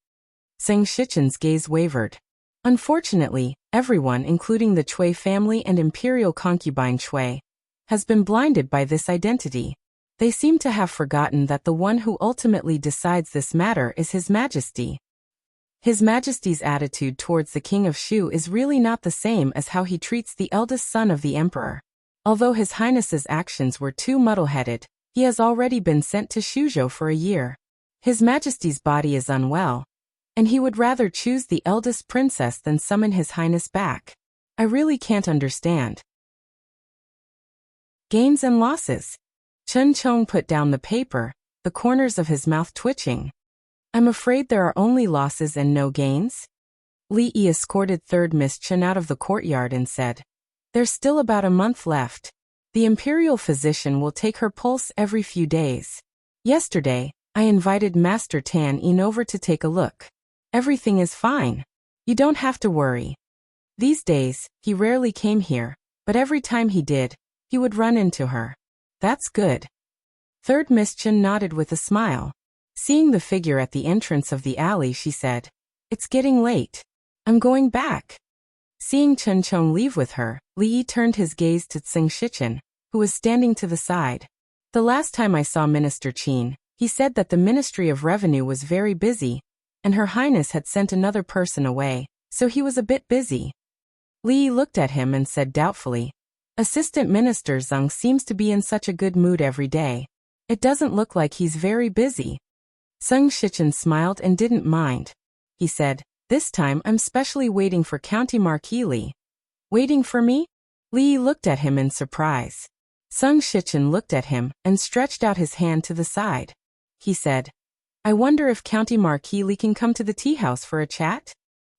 Sung Shichen's gaze wavered. Unfortunately, everyone, including the Cui family and imperial concubine Cui, has been blinded by this identity. They seem to have forgotten that the one who ultimately decides this matter is His Majesty. His Majesty's attitude towards the King of Shu is really not the same as how he treats the eldest son of the emperor. Although His Highness's actions were too muddle-headed, he has already been sent to Shuzhou for a year. His Majesty's body is unwell, and he would rather choose the eldest princess than summon His Highness back. I really can't understand. Gains and losses. Chun Chong put down the paper, the corners of his mouth twitching. I'm afraid there are only losses and no gains. Li Yi escorted 3rd Miss Chen out of the courtyard and said, There's still about a month left. The imperial physician will take her pulse every few days. Yesterday, I invited Master Tan Yin over to take a look. Everything is fine. You don't have to worry. These days, he rarely came here, but every time he did, he would run into her. That's good. 3rd Miss Chen nodded with a smile. Seeing the figure at the entrance of the alley, she said, It's getting late. I'm going back. Seeing Chun Chong leave with her, Li Yi turned his gaze to Sung Shichen, who was standing to the side. The last time I saw Minister Qin, he said that the Ministry of Revenue was very busy, and Her Highness had sent another person away, so he was a bit busy. Li Yi looked at him and said doubtfully, Assistant Minister Zeng seems to be in such a good mood every day. It doesn't look like he's very busy. Sung Shichen smiled and didn't mind. He said, This time I'm specially waiting for County Marquis Li. Waiting for me? Li Yi looked at him in surprise. Sung Shichen looked at him and stretched out his hand to the side. He said, I wonder if County Marquis Li can come to the tea house for a chat?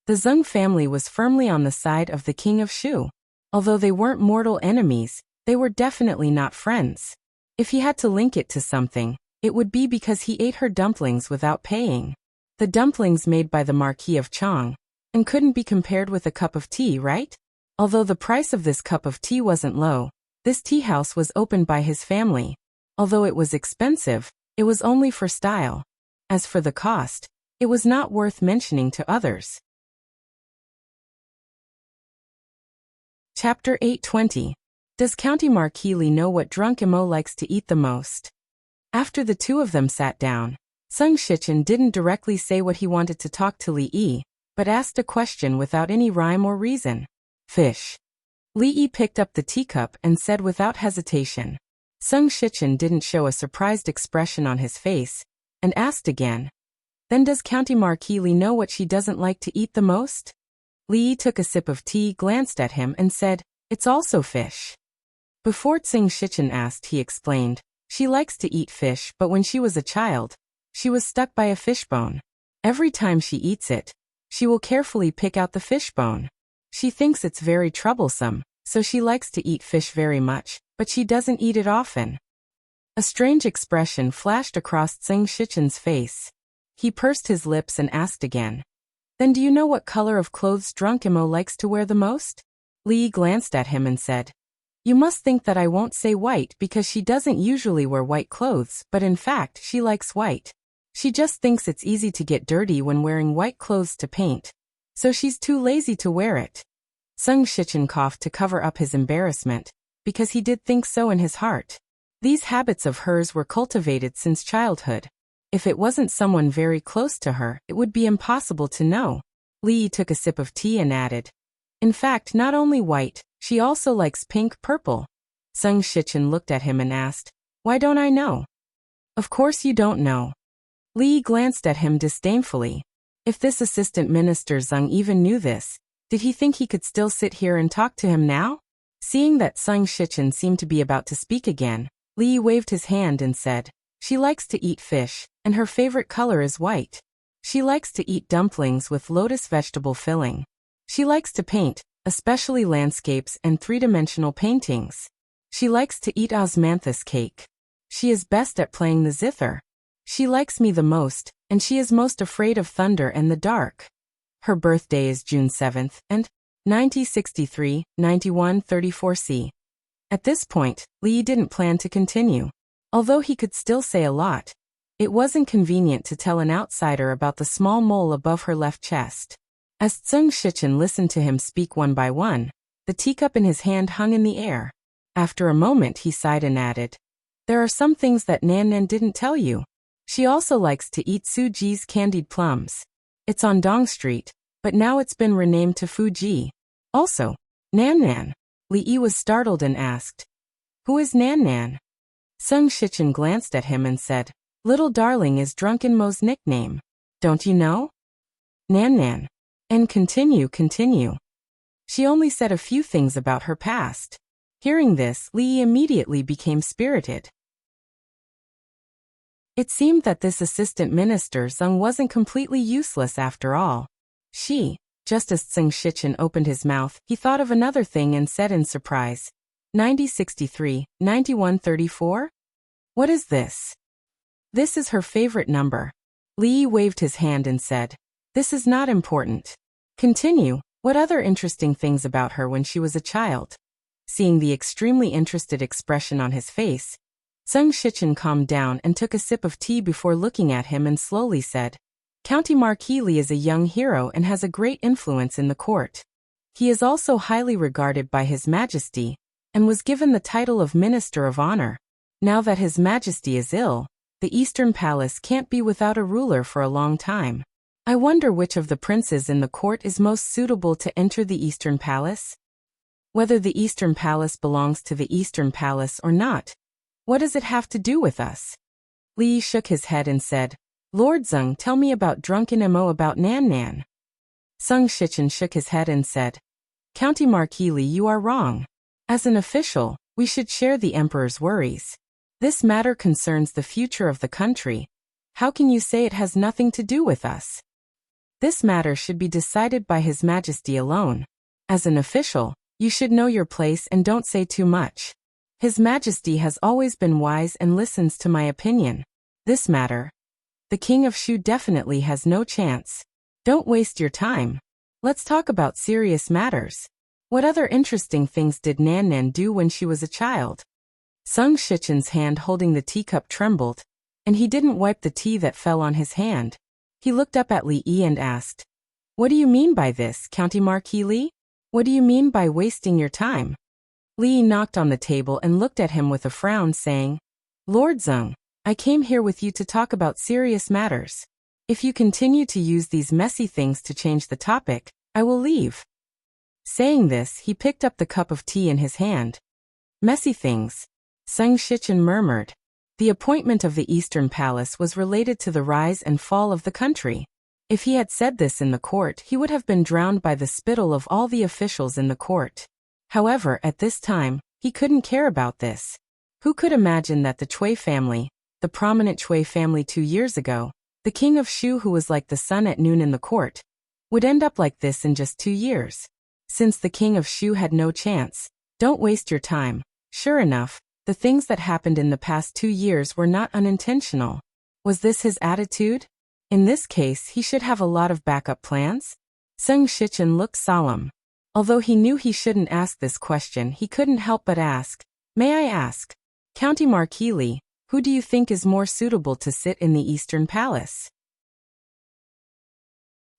The Zeng family was firmly on the side of the King of Shu. Although they weren't mortal enemies, they were definitely not friends. If he had to link it to something, it would be because he ate her dumplings without paying. The dumplings made by the Marquis of Chang, and couldn't be compared with a cup of tea, right? Although the price of this cup of tea wasn't low, this tea house was opened by his family. Although it was expensive, it was only for style. As for the cost, it was not worth mentioning to others. Chapter 820. Does County Marquis Li know what drunk Imo likes to eat the most? After the two of them sat down, Sung Shichen didn't directly say what he wanted to talk to Li Yi, but asked a question without any rhyme or reason. Fish. Li Yi picked up the teacup and said without hesitation. Sung Shichen didn't show a surprised expression on his face, and asked again. Then does County Marquis Li know what she doesn't like to eat the most? Li Yi took a sip of tea, glanced at him and said, it's also fish. Before Sung Shichen asked, he explained, she likes to eat fish, but when she was a child, she was stuck by a fishbone. Every time she eats it, she will carefully pick out the fishbone. She thinks it's very troublesome, so she likes to eat fish very much, but she doesn't eat it often. A strange expression flashed across Sung Shichen's face. He pursed his lips and asked again. Then do you know what color of clothes drunk Imo likes to wear the most? Li Yi glanced at him and said, you must think that I won't say white because she doesn't usually wear white clothes, but in fact she likes white. She just thinks it's easy to get dirty when wearing white clothes to paint. So she's too lazy to wear it. Sung Shichen coughed to cover up his embarrassment, because he did think so in his heart. These habits of hers were cultivated since childhood. If it wasn't someone very close to her, it would be impossible to know. Li Yi took a sip of tea and added, in fact, not only white, she also likes pink, purple. Sung Shichen looked at him and asked, why don't I know? Of course you don't know. Li Yi glanced at him disdainfully. If this assistant minister Zeng even knew this, did he think he could still sit here and talk to him now? Seeing that Sung Shichen seemed to be about to speak again, Li Yi waved his hand and said, she likes to eat fish, and her favorite color is white. She likes to eat dumplings with lotus vegetable filling. She likes to paint, especially landscapes and three-dimensional paintings. She likes to eat osmanthus cake. She is best at playing the zither. She likes me the most, and she is most afraid of thunder and the dark. Her birthday is June 7th, and 9063, 9134C. At this point, Li Yi didn't plan to continue. Although he could still say a lot, it wasn't convenient to tell an outsider about the small mole above her left chest. As Sung Shichen listened to him speak one by one, the teacup in his hand hung in the air. After a moment he sighed and added, there are some things that Nan Nan didn't tell you. She also likes to eat Suji's candied plums. It's on Dong Street, but now it's been renamed to Fuji. Also, Nan Nan. Li Yi was startled and asked, who is Nan Nan? Sung Shichen glanced at him and said, little darling is Drunken Mo's nickname. Don't you know? Nan Nan. And continue. She only said a few things about her past. Hearing this, Li Yi immediately became spirited. It seemed that this assistant minister Zeng wasn't completely useless after all. Just as Sung Shichen opened his mouth, he thought of another thing and said in surprise, 9063, 9134? What is this? This is her favorite number. Li Yi waved his hand and said, this is not important. Continue, what other interesting things about her when she was a child? Seeing the extremely interested expression on his face, Sung Shichen calmed down and took a sip of tea before looking at him and slowly said, County Marquis Li is a young hero and has a great influence in the court. He is also highly regarded by His Majesty, and was given the title of Minister of Honor. Now that His Majesty is ill, the Eastern Palace can't be without a ruler for a long time. I wonder which of the princes in the court is most suitable to enter the Eastern Palace? Whether the Eastern Palace belongs to the Eastern Palace or not, what does it have to do with us? Li Yi shook his head and said, Lord Zeng, tell me about Drunken Mo about Nan Nan. Sung Shichen shook his head and said, County Marquis Li, you are wrong. As an official, we should share the emperor's worries. This matter concerns the future of the country. How can you say it has nothing to do with us? This matter should be decided by His Majesty alone. As an official, you should know your place and don't say too much. His Majesty has always been wise and listens to my opinion. This matter, the King of Shu definitely has no chance. Don't waste your time. Let's talk about serious matters. What other interesting things did Nan Nan do when she was a child? Sung Shichen's hand holding the teacup trembled, and he didn't wipe the tea that fell on his hand. He looked up at Li Yi and asked, "What do you mean by this, County Marquis Li? What do you mean by wasting your time?" Li Yi knocked on the table and looked at him with a frown, saying, "Lord Zeng, I came here with you to talk about serious matters. If you continue to use these messy things to change the topic, I will leave." Saying this, he picked up the cup of tea in his hand. "Messy things," Sung Shichen murmured. The appointment of the Eastern Palace was related to the rise and fall of the country. If he had said this in the court, he would have been drowned by the spittle of all the officials in the court. However, at this time, he couldn't care about this. Who could imagine that the Chui family, the prominent Chui family 2 years ago, the King of Shu who was like the sun at noon in the court, would end up like this in just 2 years? Since the King of Shu had no chance, don't waste your time. Sure enough, the things that happened in the past 2 years were not unintentional. Was this his attitude? In this case, he should have a lot of backup plans? Sung Shichen looked solemn. Although he knew he shouldn't ask this question, he couldn't help but ask, "May I ask, County Marquis Li, who do you think is more suitable to sit in the Eastern Palace?"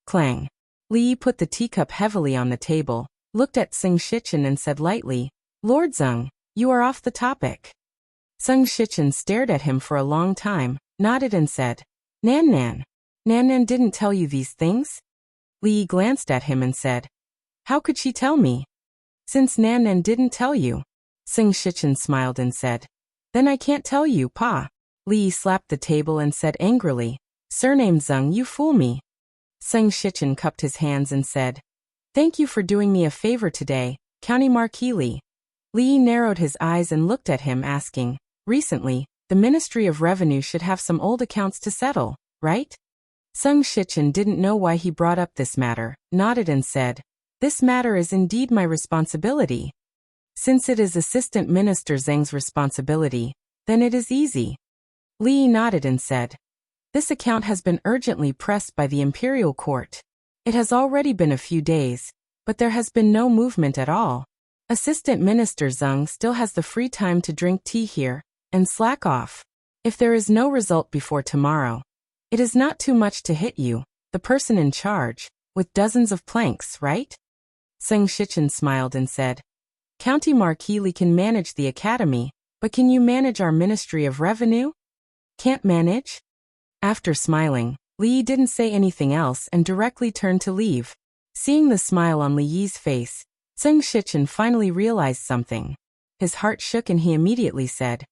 Clang. Li Yi put the teacup heavily on the table, looked at Sung Shichen and said lightly, "Lord Zeng, you are off the topic." Sung Shichen stared at him for a long time, nodded and said, Nan Nan didn't tell you these things?" Li Yi glanced at him and said, "How could she tell me?" "Since Nan Nan didn't tell you," Sung Shichen smiled and said, "then I can't tell you, Pa." Li Yi slapped the table and said angrily, "Surname Zeng, you fool me." Sung Shichen cupped his hands and said, "Thank you for doing me a favor today, County Marquis Li." Li Yi narrowed his eyes and looked at him asking, "Recently, the Ministry of Revenue should have some old accounts to settle, right?" Sung Shichen didn't know why he brought up this matter, nodded and said, "This matter is indeed my responsibility." Since it is Assistant Minister Zheng's responsibility, then it is easy. Li Yi nodded and said, "This account has been urgently pressed by the Imperial Court. It has already been a few days, but there has been no movement at all. Assistant Minister Zheng still has the free time to drink tea here and slack off. If there is no result before tomorrow, it is not too much to hit you, the person in charge, with dozens of planks, right?" Sung Shichen smiled and said, "County Marquis Li can manage the academy, but can you manage our Ministry of Revenue?" "Can't manage?" After smiling, Li Yi didn't say anything else and directly turned to leave. Seeing the smile on Li Yi's face, Sung Shichen finally realized something. His heart shook and he immediately said,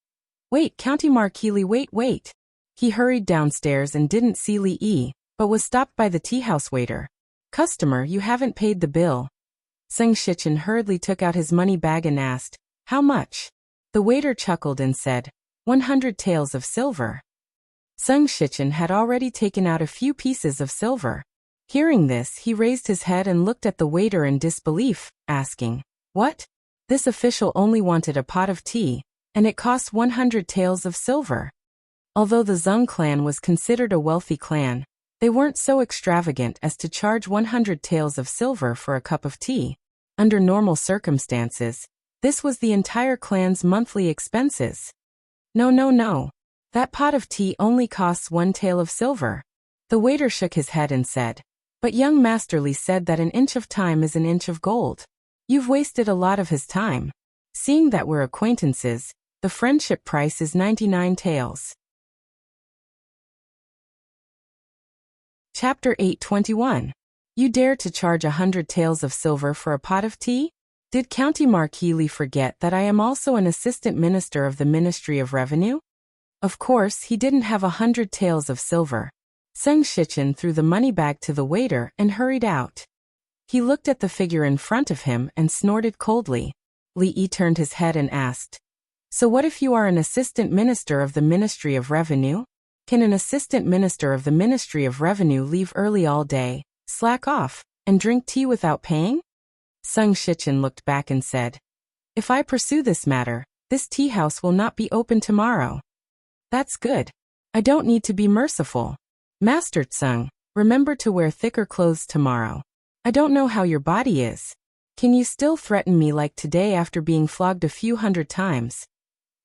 "Wait, County Marquis Li, wait." He hurried downstairs and didn't see Li Yi, but was stopped by the teahouse waiter. "Customer, you haven't paid the bill." Sung Shichen hurriedly took out his money bag and asked, "How much?" The waiter chuckled and said, 100 taels of silver. Sung Shichen had already taken out a few pieces of silver. Hearing this, he raised his head and looked at the waiter in disbelief, asking, "What?" This official only wanted a pot of tea, and it cost 100 taels of silver. Although the Zeng clan was considered a wealthy clan, they weren't so extravagant as to charge 100 taels of silver for a cup of tea. Under normal circumstances, this was the entire clan's monthly expenses. No. That pot of tea only costs 1 tael of silver." The waiter shook his head and said, "But young Master Li said that an inch of time is an inch of gold. You've wasted a lot of his time. Seeing that we're acquaintances, the friendship price is 99 taels. Chapter 821. You dare to charge 100 taels of silver for a pot of tea? Did County Marquis Li forget that I am also an assistant minister of the Ministry of Revenue? Of course, he didn't have 100 taels of silver. Sung Shichen threw the money bag to the waiter and hurried out. He looked at the figure in front of him and snorted coldly. Li Yi turned his head and asked, "So what if you are an assistant minister of the Ministry of Revenue? Can an assistant minister of the Ministry of Revenue leave early all day, slack off, and drink tea without paying? Sung Shichen looked back and said, if I pursue this matter, this tea house will not be open tomorrow. That's good. I don't need to be merciful. Master Tsung, remember to wear thicker clothes tomorrow. I don't know how your body is. Can you still threaten me like today after being flogged a few hundred times?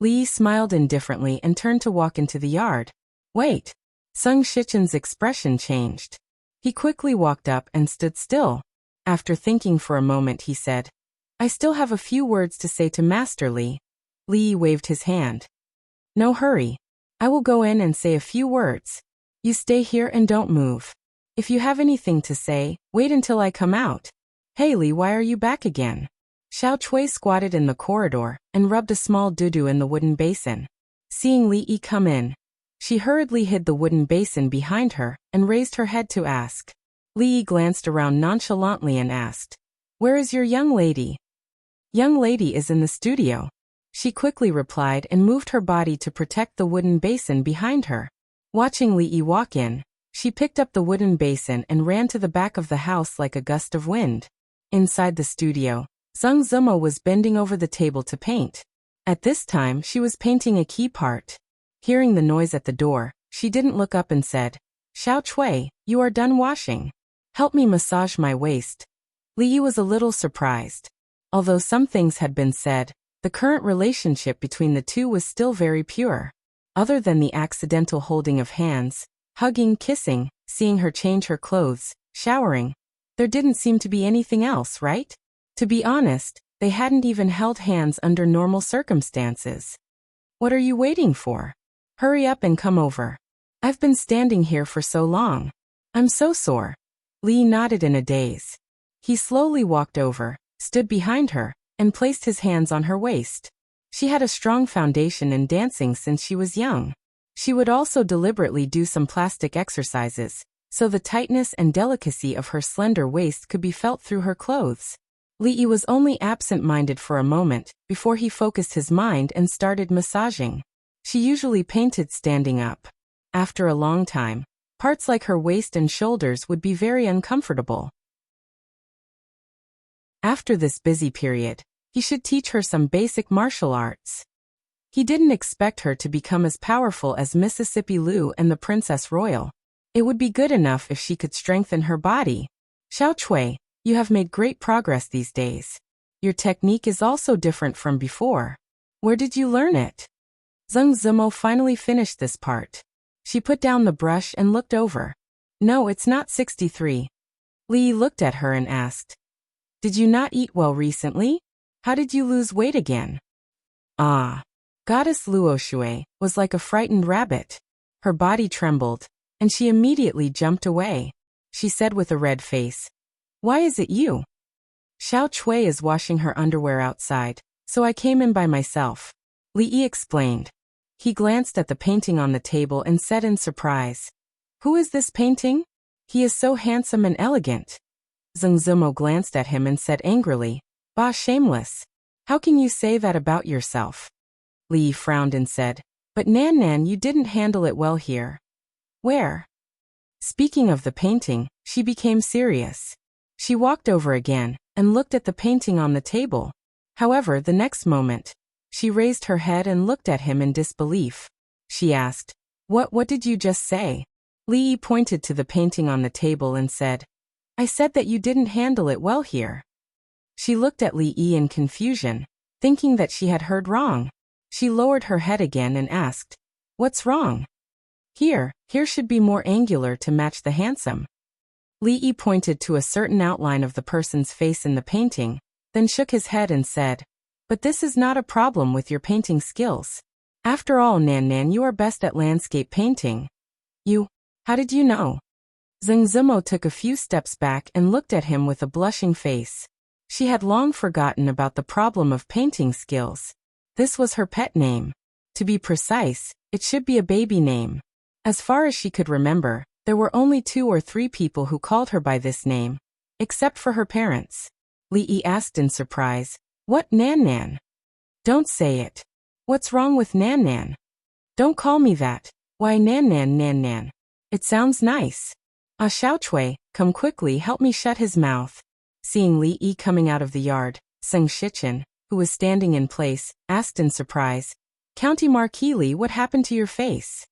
Li smiled indifferently and turned to walk into the yard. Wait. Sung Shichen's expression changed. He quickly walked up and stood still. After thinking for a moment he said, I still have a few words to say to Master Li. Li waved his hand. No hurry. I will go in and say a few words. You stay here and don't move. If you have anything to say, wait until I come out. Hey Li, why are you back again? Xiao Chui squatted in the corridor and rubbed a small doo-doo in the wooden basin. Seeing Li Yi come in, she hurriedly hid the wooden basin behind her and raised her head to ask. Li Yi glanced around nonchalantly and asked, where is your young lady? Young lady is in the studio. She quickly replied and moved her body to protect the wooden basin behind her. Watching Li Yi walk in, she picked up the wooden basin and ran to the back of the house like a gust of wind. Inside the studio, Zheng Zimo was bending over the table to paint. At this time she was painting a key part. Hearing the noise at the door, she didn't look up and said, Xiao Chui, you are done washing. Help me massage my waist. Li Yi was a little surprised. Although some things had been said, the current relationship between the two was still very pure. Other than the accidental holding of hands, hugging, kissing, seeing her change her clothes, showering, there didn't seem to be anything else, right? To be honest, they hadn't even held hands under normal circumstances. What are you waiting for? Hurry up and come over. I've been standing here for so long. I'm so sore. Li nodded in a daze. He slowly walked over, stood behind her, and placed his hands on her waist. She had a strong foundation in dancing since she was young. She would also deliberately do some plastic exercises, so the tightness and delicacy of her slender waist could be felt through her clothes. Li Yi was only absent-minded for a moment before he focused his mind and started massaging. She usually painted standing up. After a long time, parts like her waist and shoulders would be very uncomfortable. After this busy period, he should teach her some basic martial arts. He didn't expect her to become as powerful as Mississippi Lu and the Princess Royal. It would be good enough if she could strengthen her body. Xiao Chui, you have made great progress these days. Your technique is also different from before. Where did you learn it? Zheng Zimo finally finished this part. She put down the brush and looked over. No, it's not 63. Li looked at her and asked, did you not eat well recently? How did you lose weight again? Ah. Goddess Luoshui was like a frightened rabbit. Her body trembled, and she immediately jumped away. She said with a red face, why is it you? Xiao Chui is washing her underwear outside, so I came in by myself. Li Yi explained. He glanced at the painting on the table and said in surprise, who is this painting? He is so handsome and elegant. Zheng Zimo glanced at him and said angrily, bah, shameless. How can you say that about yourself? Li frowned and said, but Nan Nan, you didn't handle it well here. Where? Speaking of the painting, she became serious. She walked over again and looked at the painting on the table. However, the next moment, she raised her head and looked at him in disbelief. She asked, What did you just say? Li pointed to the painting on the table and said, I said that you didn't handle it well here. She looked at Li Yi in confusion, thinking that she had heard wrong. She lowered her head again and asked, what's wrong? Here should be more angular to match the handsome. Li Yi pointed to a certain outline of the person's face in the painting, then shook his head and said, but this is not a problem with your painting skills. After all, Nan Nan, you are best at landscape painting. How did you know? Zheng Zimo took a few steps back and looked at him with a blushing face. She had long forgotten about the problem of painting skills. This was her pet name. To be precise, it should be a baby name. As far as she could remember, there were only 2 or 3 people who called her by this name, except for her parents. Li Yi asked in surprise, what, Nan Nan? Don't say it. What's wrong with Nan Nan? Don't call me that. Why nan nan nan nan. It sounds nice. Ah Xiao Chui, come quickly help me shut his mouth. Seeing Li Yi coming out of the yard, Seng Shichen, who was standing in place, asked in surprise, County Marquis Li, what happened to your face?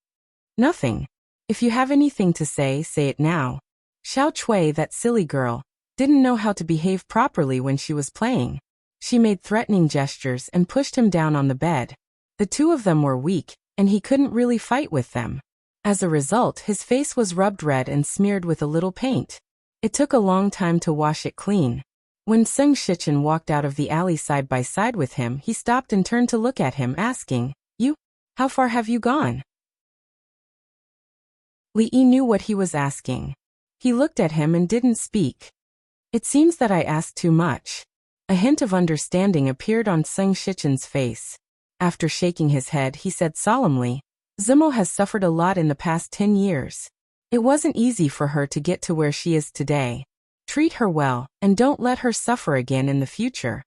Nothing. If you have anything to say it now. Xiao Chui, that silly girl, didn't know how to behave properly when she was playing. She made threatening gestures and pushed him down on the bed. The two of them were weak, and he couldn't really fight with them. As a result, his face was rubbed red and smeared with a little paint. It took a long time to wash it clean. When Seng Shichen walked out of the alley side by side with him, he stopped and turned to look at him, asking, You? How far have you gone? Li Yi knew what he was asking. He looked at him and didn't speak. It seems that I asked too much. A hint of understanding appeared on Seng Shichen's face. After shaking his head, he said solemnly, Zimo has suffered a lot in the past 10 years. It wasn't easy for her to get to where she is today. Treat her well, and don't let her suffer again in the future.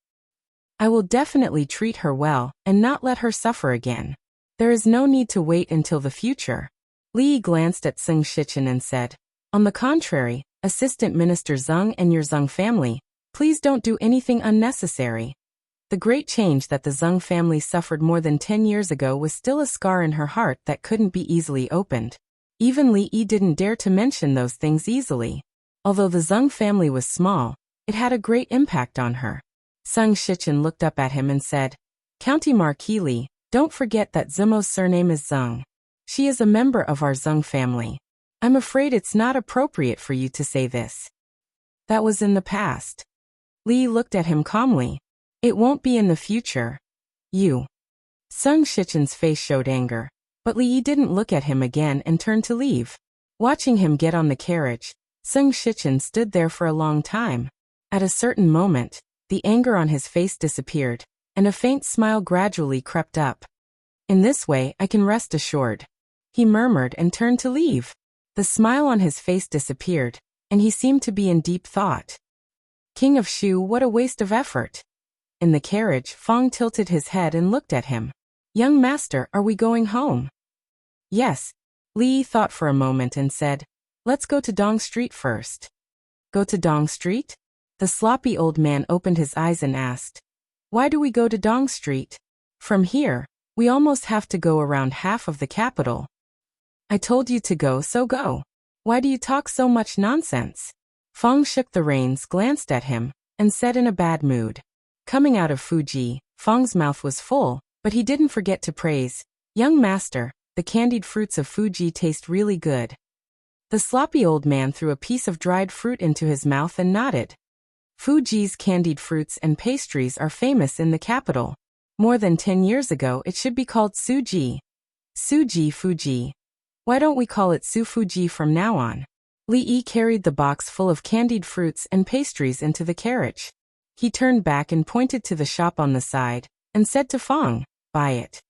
I will definitely treat her well, and not let her suffer again. There is no need to wait until the future. Li Yi glanced at Seng Shichen and said, On the contrary, Assistant Minister Zeng and your Zeng family, please don't do anything unnecessary. The great change that the Zeng family suffered more than 10 years ago was still a scar in her heart that couldn't be easily opened. Even Li Yi didn't dare to mention those things easily. Although the Zeng family was small, it had a great impact on her. Seng Shichen looked up at him and said, County Marquis Li, don't forget that Zimo's surname is Zeng. She is a member of our Zeng family. I'm afraid it's not appropriate for you to say this. That was in the past. Li looked at him calmly. It won't be in the future. You. Seng Shichen's face showed anger, but Li Yi didn't look at him again and turned to leave. Watching him get on the carriage, Seng Shichen stood there for a long time. At a certain moment, the anger on his face disappeared, and a faint smile gradually crept up. In this way I can rest assured. He murmured and turned to leave. The smile on his face disappeared, and he seemed to be in deep thought. King of Shu, what a waste of effort. In the carriage, Fong tilted his head and looked at him. Young master, are we going home? Yes. Li thought for a moment and said, Let's go to Dong Street first. Go to Dong Street? The sloppy old man opened his eyes and asked, Why do we go to Dong Street? From here, we almost have to go around half of the capital. I told you to go, so go. Why do you talk so much nonsense? Fong shook the reins, glanced at him, and said in a bad mood. Coming out of Fuji, Fong's mouth was full, but he didn't forget to praise, Young master, the candied fruits of Fuji taste really good. The sloppy old man threw a piece of dried fruit into his mouth and nodded. Fuji's candied fruits and pastries are famous in the capital. More than 10 years ago it should be called Suji. Suji Fuji. Why don't we call it Su Fuji from now on? Li Yi carried the box full of candied fruits and pastries into the carriage. He turned back and pointed to the shop on the side, and said to Fong, Buy it.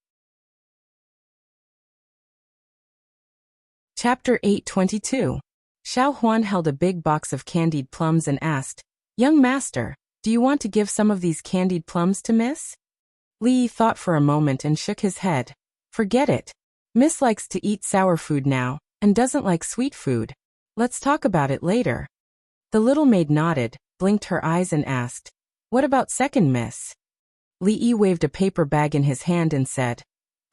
Chapter 822. Xiao Huan held a big box of candied plums and asked, Young master, do you want to give some of these candied plums to Miss? Li thought for a moment and shook his head. Forget it. Miss likes to eat sour food now, and doesn't like sweet food. Let's talk about it later. The little maid nodded, blinked her eyes and asked, What about second Miss? Li Yi waved a paper bag in his hand and said,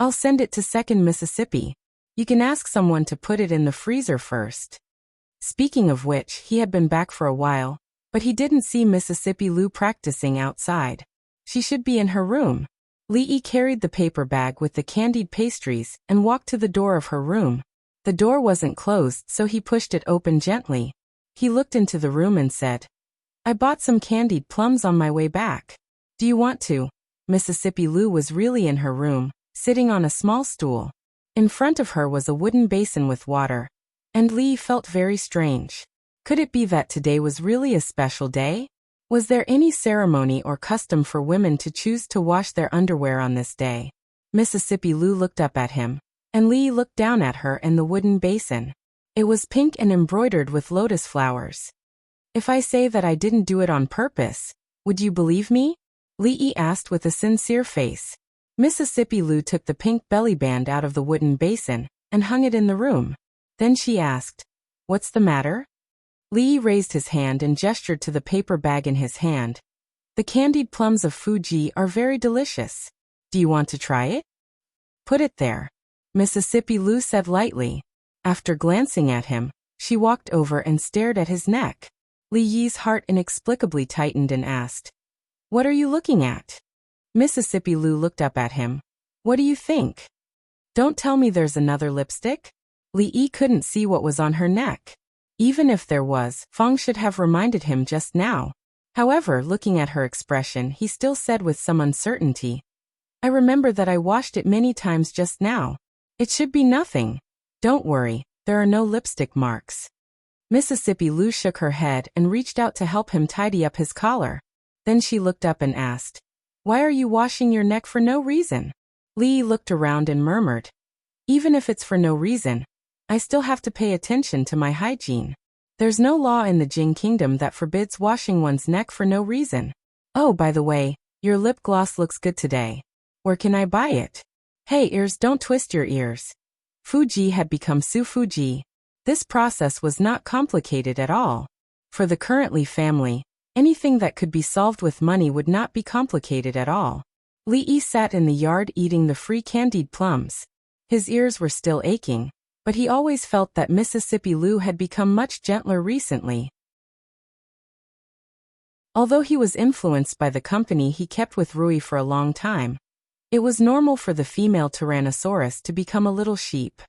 I'll send it to second Mississippi. You can ask someone to put it in the freezer first. Speaking of which, he had been back for a while, but he didn't see Mississippi Lu practicing outside. She should be in her room. Li Yi carried the paper bag with the candied pastries and walked to the door of her room. The door wasn't closed, so he pushed it open gently. He looked into the room and said, I bought some candied plums on my way back. Do you want to? Mississippi Lu was really in her room, sitting on a small stool. In front of her was a wooden basin with water. And Li felt very strange. Could it be that today was really a special day? Was there any ceremony or custom for women to choose to wash their underwear on this day? Mississippi Lu looked up at him, and Li looked down at her and the wooden basin. It was pink and embroidered with lotus flowers. If I say that I didn't do it on purpose, would you believe me? Li asked with a sincere face. Mississippi Lu took the pink belly band out of the wooden basin and hung it in the room. Then she asked, "What's the matter?" Li raised his hand and gestured to the paper bag in his hand. "The candied plums of Fuji are very delicious. Do you want to try it?" "Put it there," Mississippi Lu said lightly. After glancing at him, she walked over and stared at his neck. Li Yi's heart inexplicably tightened and asked, "What are you looking at?" Mississippi Lu looked up at him. "What do you think?" "Don't tell me there's another lipstick?" Li Yi couldn't see what was on her neck. Even if there was, Fong should have reminded him just now. However, looking at her expression, he still said with some uncertainty, "I remember that I washed it many times just now. It should be nothing. Don't worry, there are no lipstick marks." Mississippi Lu shook her head and reached out to help him tidy up his collar. Then she looked up and asked, "Why are you washing your neck for no reason?" Li looked around and murmured, "Even if it's for no reason, I still have to pay attention to my hygiene. There's no law in the Jing Kingdom that forbids washing one's neck for no reason. Oh, by the way, your lip gloss looks good today. Where can I buy it?" "Hey ears, don't twist your ears." Fuji had become Su Fuji. This process was not complicated at all. For the Currently family, anything that could be solved with money would not be complicated at all. Li Yi sat in the yard eating the free candied plums. His ears were still aching, but he always felt that Mississippi Lu had become much gentler recently. Although he was influenced by the company he kept with Rui for a long time, it was normal for the female Tyrannosaurus to become a little sheep.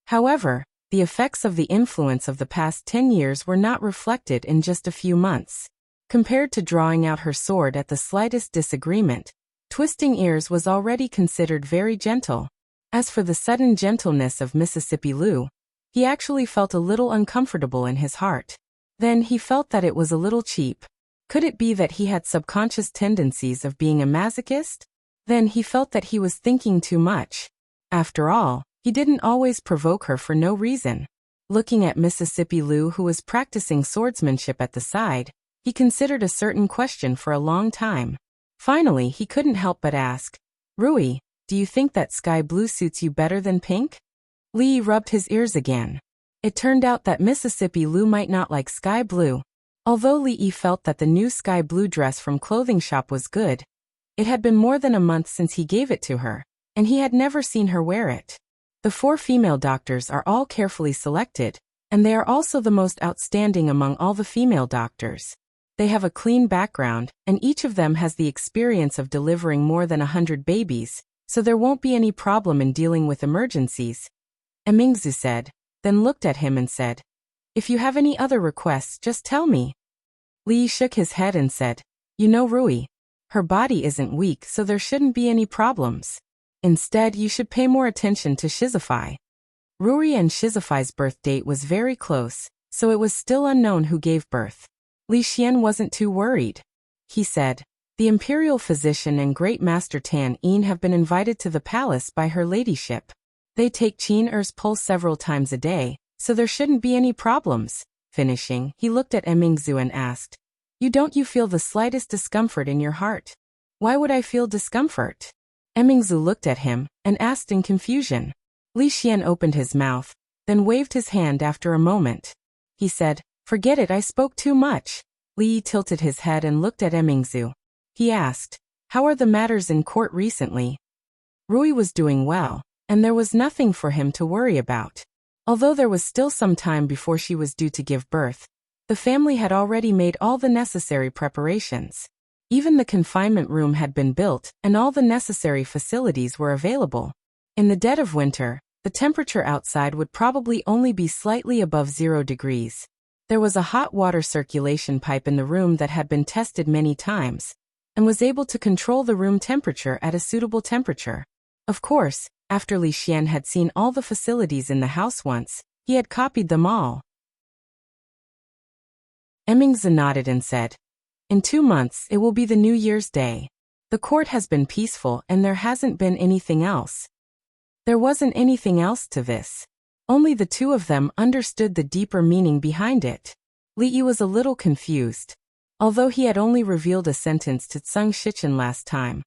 However, the effects of the influence of the past 10 years were not reflected in just a few months. Compared to drawing out her sword at the slightest disagreement, twisting ears was already considered very gentle. As for the sudden gentleness of Mississippi Lu, he actually felt a little uncomfortable in his heart. Then he felt that it was a little cheap. Could it be that he had subconscious tendencies of being a masochist? Then he felt that he was thinking too much. After all, he didn't always provoke her for no reason. Looking at Mississippi Lu, who was practicing swordsmanship at the side, he considered a certain question for a long time. Finally, he couldn't help but ask, "Rui, do you think that sky blue suits you better than pink?" Li rubbed his ears again. It turned out that Mississippi Lu might not like sky blue. Although Li felt that the new sky blue dress from clothing shop was good, it had been more than a month since he gave it to her, and he had never seen her wear it. The 4 female doctors are all carefully selected, and they are also the most outstanding among all the female doctors. They have a clean background, and each of them has the experience of delivering more than 100 babies, so there won't be any problem in dealing with emergencies. Emingzu said, then looked at him and said, "If you have any other requests, just tell me." Li shook his head and said, "You know Rui. Her body isn't weak, so there shouldn't be any problems. Instead, you should pay more attention to Shizafai." Rui and Shizafai's birth date was very close, so it was still unknown who gave birth. Li Xian wasn't too worried. He said, "The imperial physician and great master Tan Yin have been invited to the palace by her ladyship. They take Qin Er's pulse several times a day, so there shouldn't be any problems." Finishing, he looked at Emingzu and asked, Don't you feel the slightest discomfort in your heart?" "Why would I feel discomfort?" Emingzu looked at him and asked in confusion. Li Xian opened his mouth, then waved his hand after a moment. He said, "Forget it, I spoke too much." Li tilted his head and looked at Emingzu. He asked, "How are the matters in court recently?" Rui was doing well, and there was nothing for him to worry about. Although there was still some time before she was due to give birth, the family had already made all the necessary preparations. Even the confinement room had been built, and all the necessary facilities were available. In the dead of winter, the temperature outside would probably only be slightly above 0 degrees. There was a hot water circulation pipe in the room that had been tested many times, and was able to control the room temperature at a suitable temperature. Of course, after Li Xian had seen all the facilities in the house once, he had copied them all. Emingzu nodded and said, "In 2 months it will be the New Year's Day. The court has been peaceful and there hasn't been anything else." There wasn't anything else to this. Only the two of them understood the deeper meaning behind it. Li Yi was a little confused. Although he had only revealed a sentence to Tseng Shichen last time,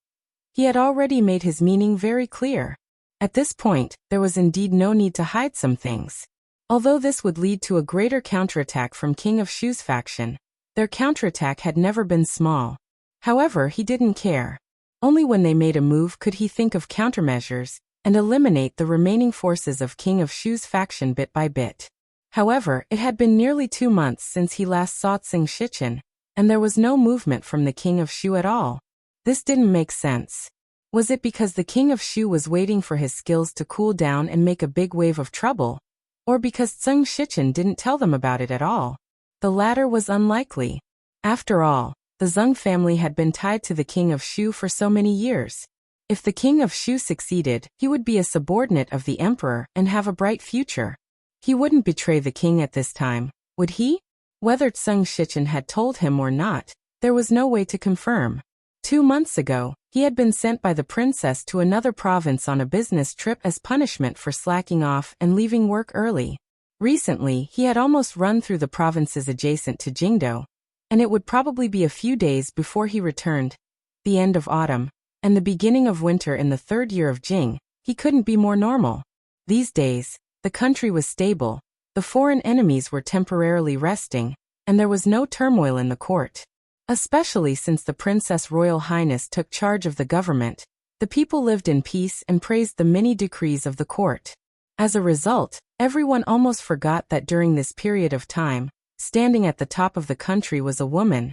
he had already made his meaning very clear. At this point, there was indeed no need to hide some things. Although this would lead to a greater counterattack from King of Shu's faction, their counterattack had never been small. However, he didn't care. Only when they made a move could he think of countermeasures and eliminate the remaining forces of King of Shu's faction bit by bit. However, it had been nearly 2 months since he last saw Tsing Shichen, and there was no movement from the King of Shu at all. This didn't make sense. Was it because the King of Shu was waiting for his skills to cool down and make a big wave of trouble? Or because Tsing Shichen didn't tell them about it at all? The latter was unlikely. After all, the Zeng family had been tied to the King of Shu for so many years. If the King of Shu succeeded, he would be a subordinate of the emperor and have a bright future. He wouldn't betray the king at this time, would he? Whether Tsing Shichen had told him or not, there was no way to confirm. 2 months ago, he had been sent by the princess to another province on a business trip as punishment for slacking off and leaving work early. Recently, he had almost run through the provinces adjacent to Jingdo, and it would probably be a few days before he returned. The end of autumn, and the beginning of winter in the 3rd year of Jing, he couldn't be more normal. These days, the country was stable, the foreign enemies were temporarily resting, and there was no turmoil in the court. Especially since the Princess Royal Highness took charge of the government, the people lived in peace and praised the many decrees of the court. As a result, everyone almost forgot that during this period of time, standing at the top of the country was a woman.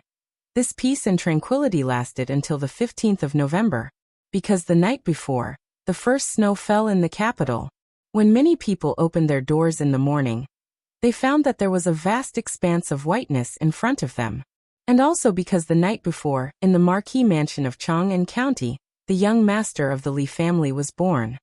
This peace and tranquility lasted until the 15th of November, because the night before, the first snow fell in the capital. When many people opened their doors in the morning, they found that there was a vast expanse of whiteness in front of them. And also because the night before, in the Marquis Mansion of Chang'an County, the young master of the Li family was born.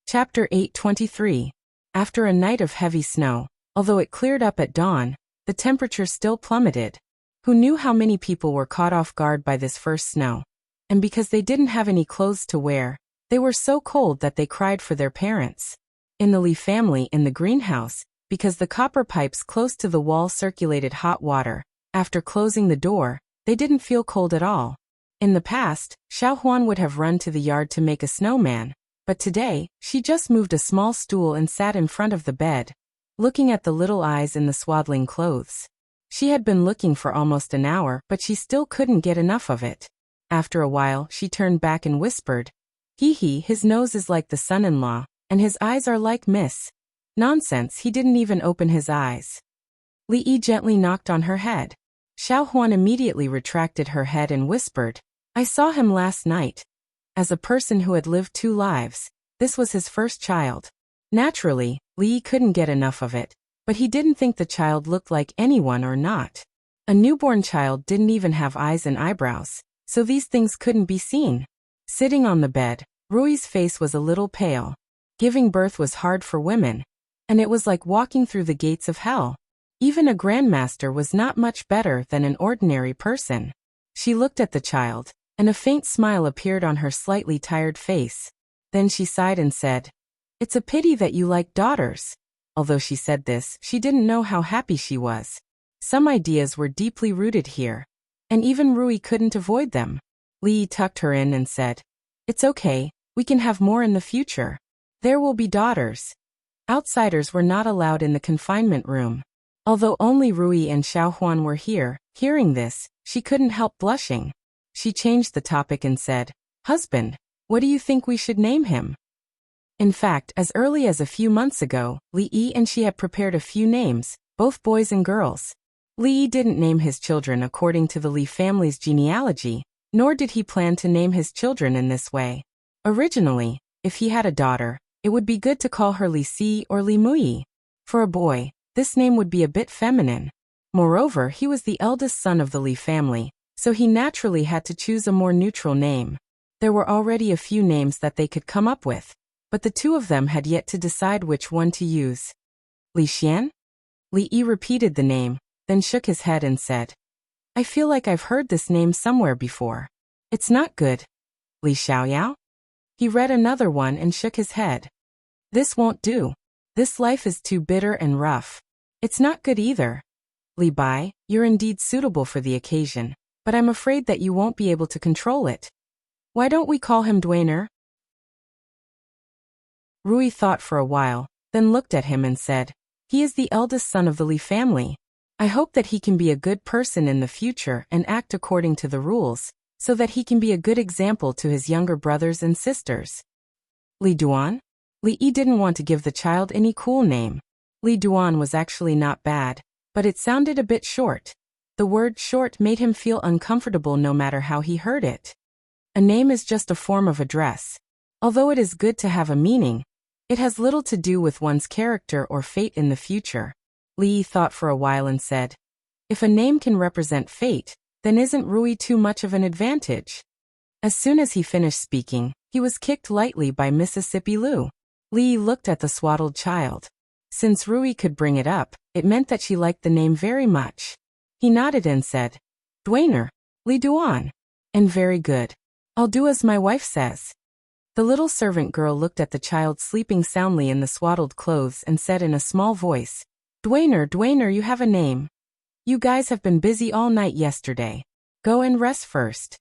Chapter 823. After a night of heavy snow, although it cleared up at dawn, the temperature still plummeted. Who knew how many people were caught off guard by this first snow? And because they didn't have any clothes to wear, they were so cold that they cried for their parents. In the Li family in the greenhouse, because the copper pipes close to the wall circulated hot water, after closing the door, they didn't feel cold at all. In the past, Xiaohuan would have run to the yard to make a snowman, but today, she just moved a small stool and sat in front of the bed, looking at the little eyes in the swaddling clothes. She had been looking for almost an hour, but she still couldn't get enough of it. After a while, she turned back and whispered, "Hee, his nose is like the son-in-law, and his eyes are like Miss." Nonsense, he didn't even open his eyes. Li Yi gently knocked on her head. Xiaohuan immediately retracted her head and whispered, "I saw him last night." As a person who had lived 2 lives, this was his first child. Naturally, Li Yi couldn't get enough of it, but he didn't think the child looked like anyone or not. A newborn child didn't even have eyes and eyebrows, so these things couldn't be seen. Sitting on the bed, Rui's face was a little pale. Giving birth was hard for women, and it was like walking through the gates of hell. Even a grandmaster was not much better than an ordinary person. She looked at the child, and a faint smile appeared on her slightly tired face. Then she sighed and said, "It's a pity that you like daughters." Although she said this, she didn't know how happy she was. Some ideas were deeply rooted here, and even Rui couldn't avoid them. Li Yi tucked her in and said, "It's okay, we can have more in the future. There will be daughters." Outsiders were not allowed in the confinement room. Although only Rui and Xiaohuan were here, hearing this, she couldn't help blushing. She changed the topic and said, "Husband, what do you think we should name him?" In fact, as early as a few months ago, Li Yi and she had prepared a few names, both boys and girls. Li Yi didn't name his children according to the Li family's genealogy, nor did he plan to name his children in this way. Originally, if he had a daughter, it would be good to call her Li Si or Li Muyi. For a boy, this name would be a bit feminine. Moreover, he was the eldest son of the Li family, so he naturally had to choose a more neutral name. There were already a few names that they could come up with, but the 2 of them had yet to decide which one to use. Li Xian? Li Yi repeated the name, then shook his head and said, "I feel like I've heard this name somewhere before. It's not good." Li Xiaoyao? He read another one and shook his head. "This won't do. This life is too bitter and rough. It's not good either. Li Bai, you're indeed suitable for the occasion, but I'm afraid that you won't be able to control it." Why don't we call him Dwainer? Rui thought for a while, then looked at him and said, he is the eldest son of the Li family. I hope that he can be a good person in the future and act according to the rules, so that he can be a good example to his younger brothers and sisters. Li Duan? Li Yi didn't want to give the child any cool name. Li Duan was actually not bad, but it sounded a bit short. The word short made him feel uncomfortable no matter how he heard it. A name is just a form of address. Although it is good to have a meaning, it has little to do with one's character or fate in the future. Li Yi thought for a while and said, if a name can represent fate, then isn't Rui too much of an advantage? As soon as he finished speaking, he was kicked lightly by Mississippi Lu. Li Yi looked at the swaddled child. Since Rui could bring it up, it meant that she liked the name very much. He nodded and said, Dwainer, Li Duan. And very good. I'll do as my wife says. The little servant girl looked at the child sleeping soundly in the swaddled clothes and said in a small voice, Dwainer, Dwainer, you have a name. You guys have been busy all night yesterday. Go and rest first.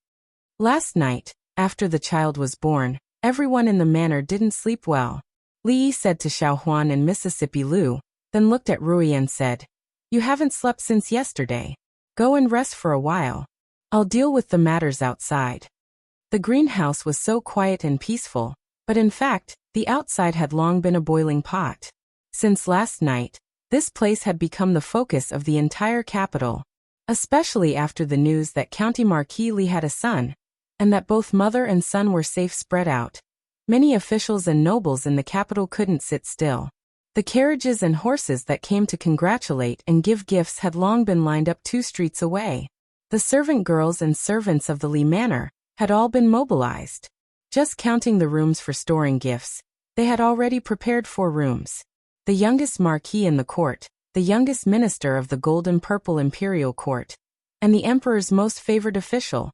Last night, after the child was born, everyone in the manor didn't sleep well. Li Yi said to Xiao Huan and Mississippi Lu, then looked at Rui and said, you haven't slept since yesterday. Go and rest for a while. I'll deal with the matters outside. The greenhouse was so quiet and peaceful, but in fact, the outside had long been a boiling pot. Since last night, this place had become the focus of the entire capital, especially after the news that County Marquis Li had a son, and that both mother and son were safe spread out. Many officials and nobles in the capital couldn't sit still. The carriages and horses that came to congratulate and give gifts had long been lined up 2 streets away. The servant girls and servants of the Li Manor had all been mobilized. Just counting the rooms for storing gifts, they had already prepared 4 rooms. The youngest marquis in the court, the youngest minister of the golden-purple imperial court, and the emperor's most favored official.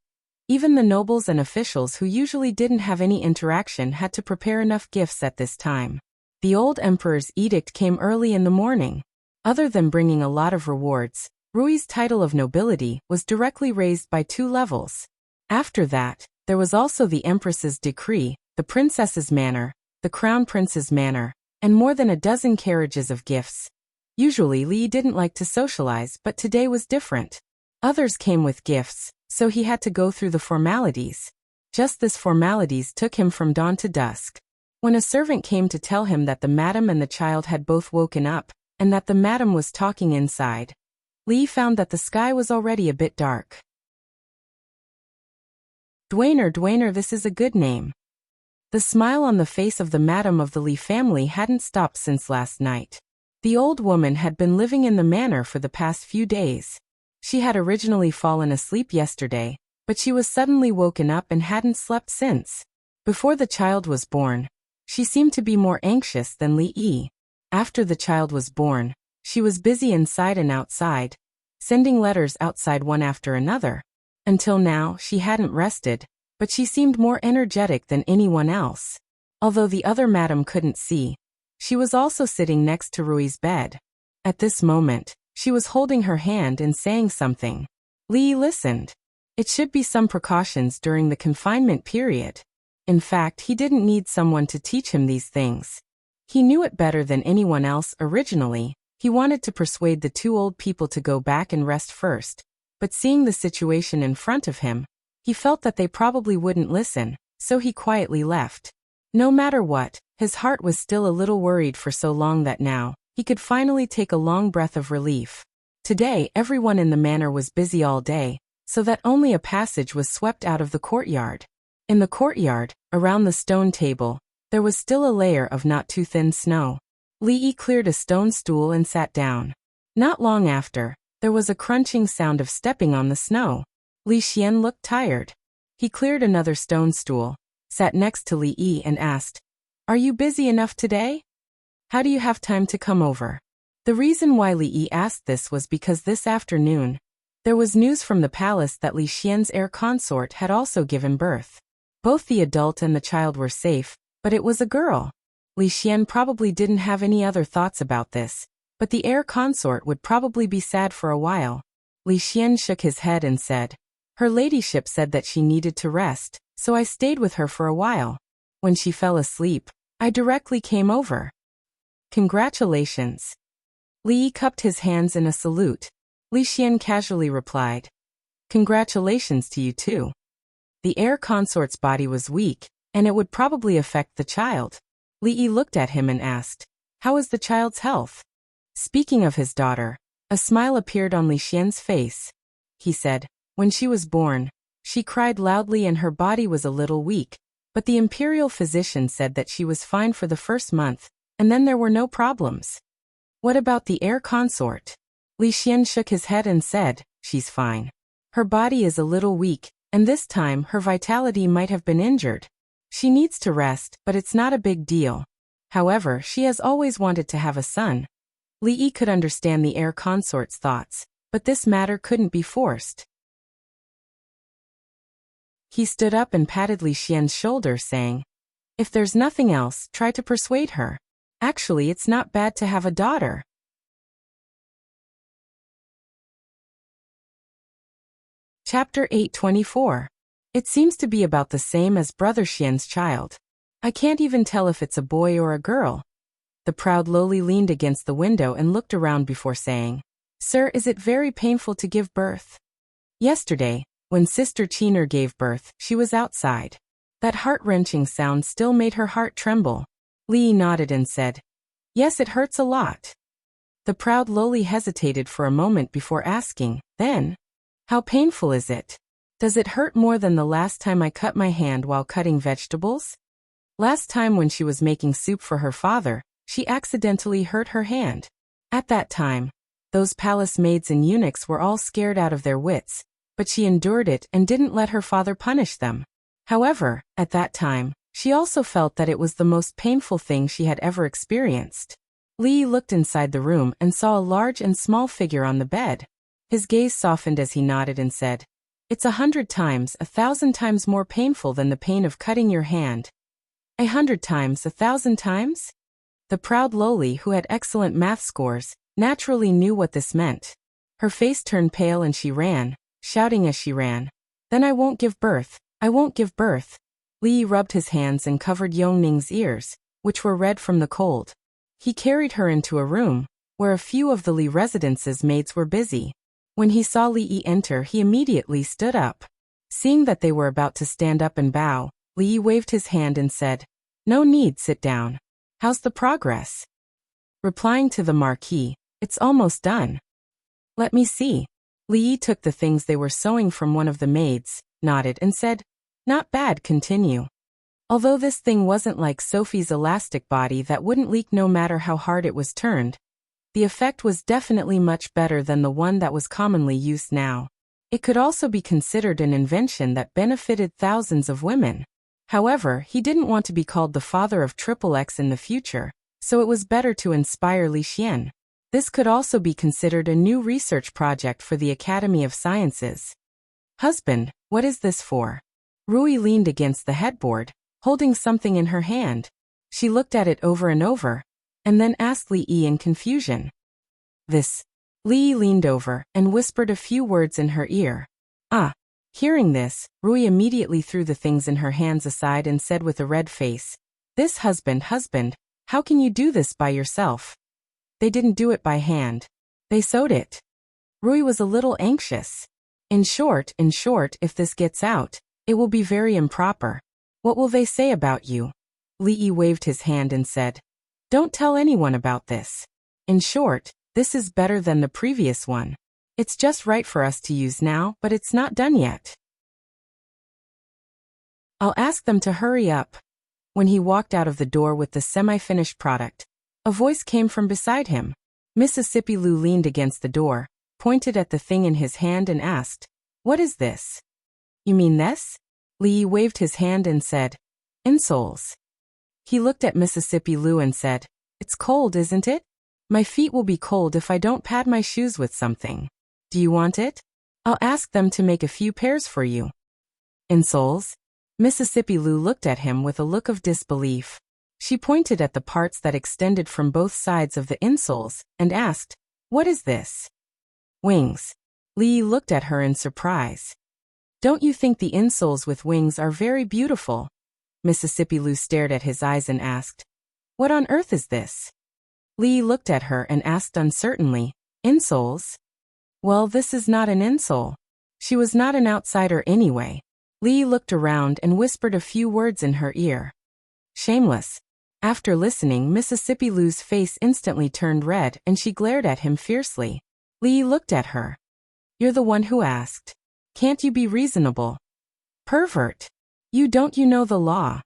Even the nobles and officials who usually didn't have any interaction had to prepare enough gifts at this time. The old emperor's edict came early in the morning. Other than bringing a lot of rewards, Rui's title of nobility was directly raised by 2 levels. After that, there was also the empress's decree, the princess's manor, the crown prince's manor, and more than a dozen carriages of gifts. Usually Li didn't like to socialize, but today was different. Others came with gifts, so he had to go through the formalities. Just this formalities took him from dawn to dusk. When a servant came to tell him that the madam and the child had both woken up, and that the madam was talking inside, Li found that the sky was already a bit dark. Dwainer, Dwainer, this is a good name. The smile on the face of the madam of the Li family hadn't stopped since last night. The old woman had been living in the manor for the past few days. She had originally fallen asleep yesterday, but she was suddenly woken up and hadn't slept since. Before the child was born, she seemed to be more anxious than Li Yi. After the child was born, she was busy inside and outside, sending letters outside one after another. Until now, she hadn't rested, but she seemed more energetic than anyone else. Although the other madam couldn't see, she was also sitting next to Rui's bed. At this moment, she was holding her hand and saying something. Li listened. It should be some precautions during the confinement period. In fact, he didn't need someone to teach him these things. He knew it better than anyone else originally. He wanted to persuade the 2 old people to go back and rest first, but seeing the situation in front of him, he felt that they probably wouldn't listen, so he quietly left. No matter what, his heart was still a little worried for so long that now, he could finally take a long breath of relief. Today, everyone in the manor was busy all day, so that only a passage was swept out of the courtyard. In the courtyard, around the stone table, there was still a layer of not too thin snow. Li Yi cleared a stone stool and sat down. Not long after, there was a crunching sound of stepping on the snow. Li Xian looked tired. He cleared another stone stool, sat next to Li Yi and asked, "Are you busy enough today? How do you have time to come over?" The reason why Li Yi asked this was because this afternoon, there was news from the palace that Li Xian's heir consort had also given birth. Both the adult and the child were safe, but it was a girl. Li Xian probably didn't have any other thoughts about this, but the heir consort would probably be sad for a while. Li Xian shook his head and said, "Her ladyship said that she needed to rest, so I stayed with her for a while. When she fell asleep, I directly came over. Congratulations. Li cupped his hands in a salute. Li Xian casually replied. Congratulations to you too. The heir consort's body was weak, and it would probably affect the child. Li Yi looked at him and asked, how is the child's health? Speaking of his daughter, a smile appeared on Li Xian's face. He said, when she was born, she cried loudly and her body was a little weak, but the imperial physician said that she was fine for the first month, and then there were no problems. What about the heir consort? Li Xian shook his head and said, she's fine. Her body is a little weak, and this time her vitality might have been injured. She needs to rest, but it's not a big deal. However, she has always wanted to have a son. Li Yi could understand the heir consort's thoughts, but this matter couldn't be forced. He stood up and patted Li Xian's shoulder, saying, if there's nothing else, try to persuade her. Actually, it's not bad to have a daughter. Chapter 824. It seems to be about the same as Brother Xian's child. I can't even tell if it's a boy or a girl. The proud lowly leaned against the window and looked around before saying, Sir, is it very painful to give birth? Yesterday, when Sister Cheener gave birth, she was outside. That heart-wrenching sound still made her heart tremble. Li nodded and said, yes, it hurts a lot. The proud lowly hesitated for a moment before asking, then, how painful is it? Does it hurt more than the last time I cut my hand while cutting vegetables? Last time when she was making soup for her father, she accidentally hurt her hand. At that time, those palace maids and eunuchs were all scared out of their wits, but she endured it and didn't let her father punish them. However, at that time, she also felt that it was the most painful thing she had ever experienced. Li looked inside the room and saw a large and small figure on the bed. His gaze softened as he nodded and said, it's 100 times, 1,000 times more painful than the pain of cutting your hand. 100 times, 1,000 times? The proud lowly, who had excellent math scores, naturally knew what this meant. Her face turned pale and she ran, shouting as she ran, then I won't give birth, I won't give birth. Li rubbed his hands and covered Yongning's ears, which were red from the cold. He carried her into a room, where a few of the Li residence's maids were busy. When he saw Li Yi enter, he immediately stood up. Seeing that they were about to stand up and bow, Li Yi waved his hand and said, no need, sit down. How's the progress? Replying to the marquis, it's almost done. Let me see. Li Yi took the things they were sewing from one of the maids, nodded and said, not bad, continue. Although this thing wasn't like Sophie's elastic body that wouldn't leak no matter how hard it was turned, the effect was definitely much better than the one that was commonly used now. It could also be considered an invention that benefited thousands of women. However, he didn't want to be called the father of XXX in the future, so it was better to inspire Li Xian. This could also be considered a new research project for the Academy of Sciences. Husband, what is this for? Rui leaned against the headboard, holding something in her hand. She looked at it over and over, and then asked Li Yi in confusion. This. Li Yi leaned over and whispered a few words in her ear. Ah. Hearing this, Rui immediately threw the things in her hands aside and said with a red face, this husband, how can you do this by yourself? They didn't do it by hand. They sewed it. Rui was a little anxious. In short, if this gets out, it will be very improper. What will they say about you? Li Yi waved his hand and said, don't tell anyone about this. In short, this is better than the previous one. It's just right for us to use now, but it's not done yet. I'll ask them to hurry up. When he walked out of the door with the semi-finished product, a voice came from beside him. Mississippi Lu leaned against the door, pointed at the thing in his hand and asked, what is this? You mean this? Li waved his hand and said, insoles. He looked at Mississippi Lu and said, it's cold, isn't it? My feet will be cold if I don't pad my shoes with something. Do you want it? I'll ask them to make a few pairs for you. Insoles? Mississippi Lu looked at him with a look of disbelief. She pointed at the parts that extended from both sides of the insoles and asked, what is this? Wings. Li looked at her in surprise. Don't you think the insoles with wings are very beautiful? Mississippi Lou stared at his eyes and asked, What on earth is this? Li looked at her and asked uncertainly, Insoles? Well, this is not an insole. She was not an outsider anyway. Li looked around and whispered a few words in her ear. Shameless. After listening, Mississippi Lou's face instantly turned red and she glared at him fiercely. Li looked at her. You're the one who asked. Can't you be reasonable? Pervert. You know the law.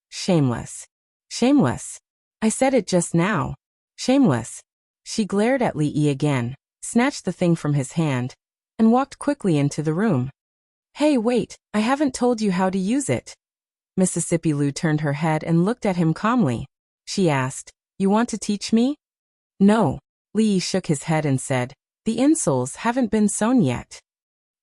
Shameless. Shameless. I said it just now. Shameless. She glared at Li again, snatched the thing from his hand, and walked quickly into the room. Hey, wait, I haven't told you how to use it. Mississippi Lou turned her head and looked at him calmly. She asked, You want to teach me? No. Li shook his head and said, The insoles haven't been sewn yet.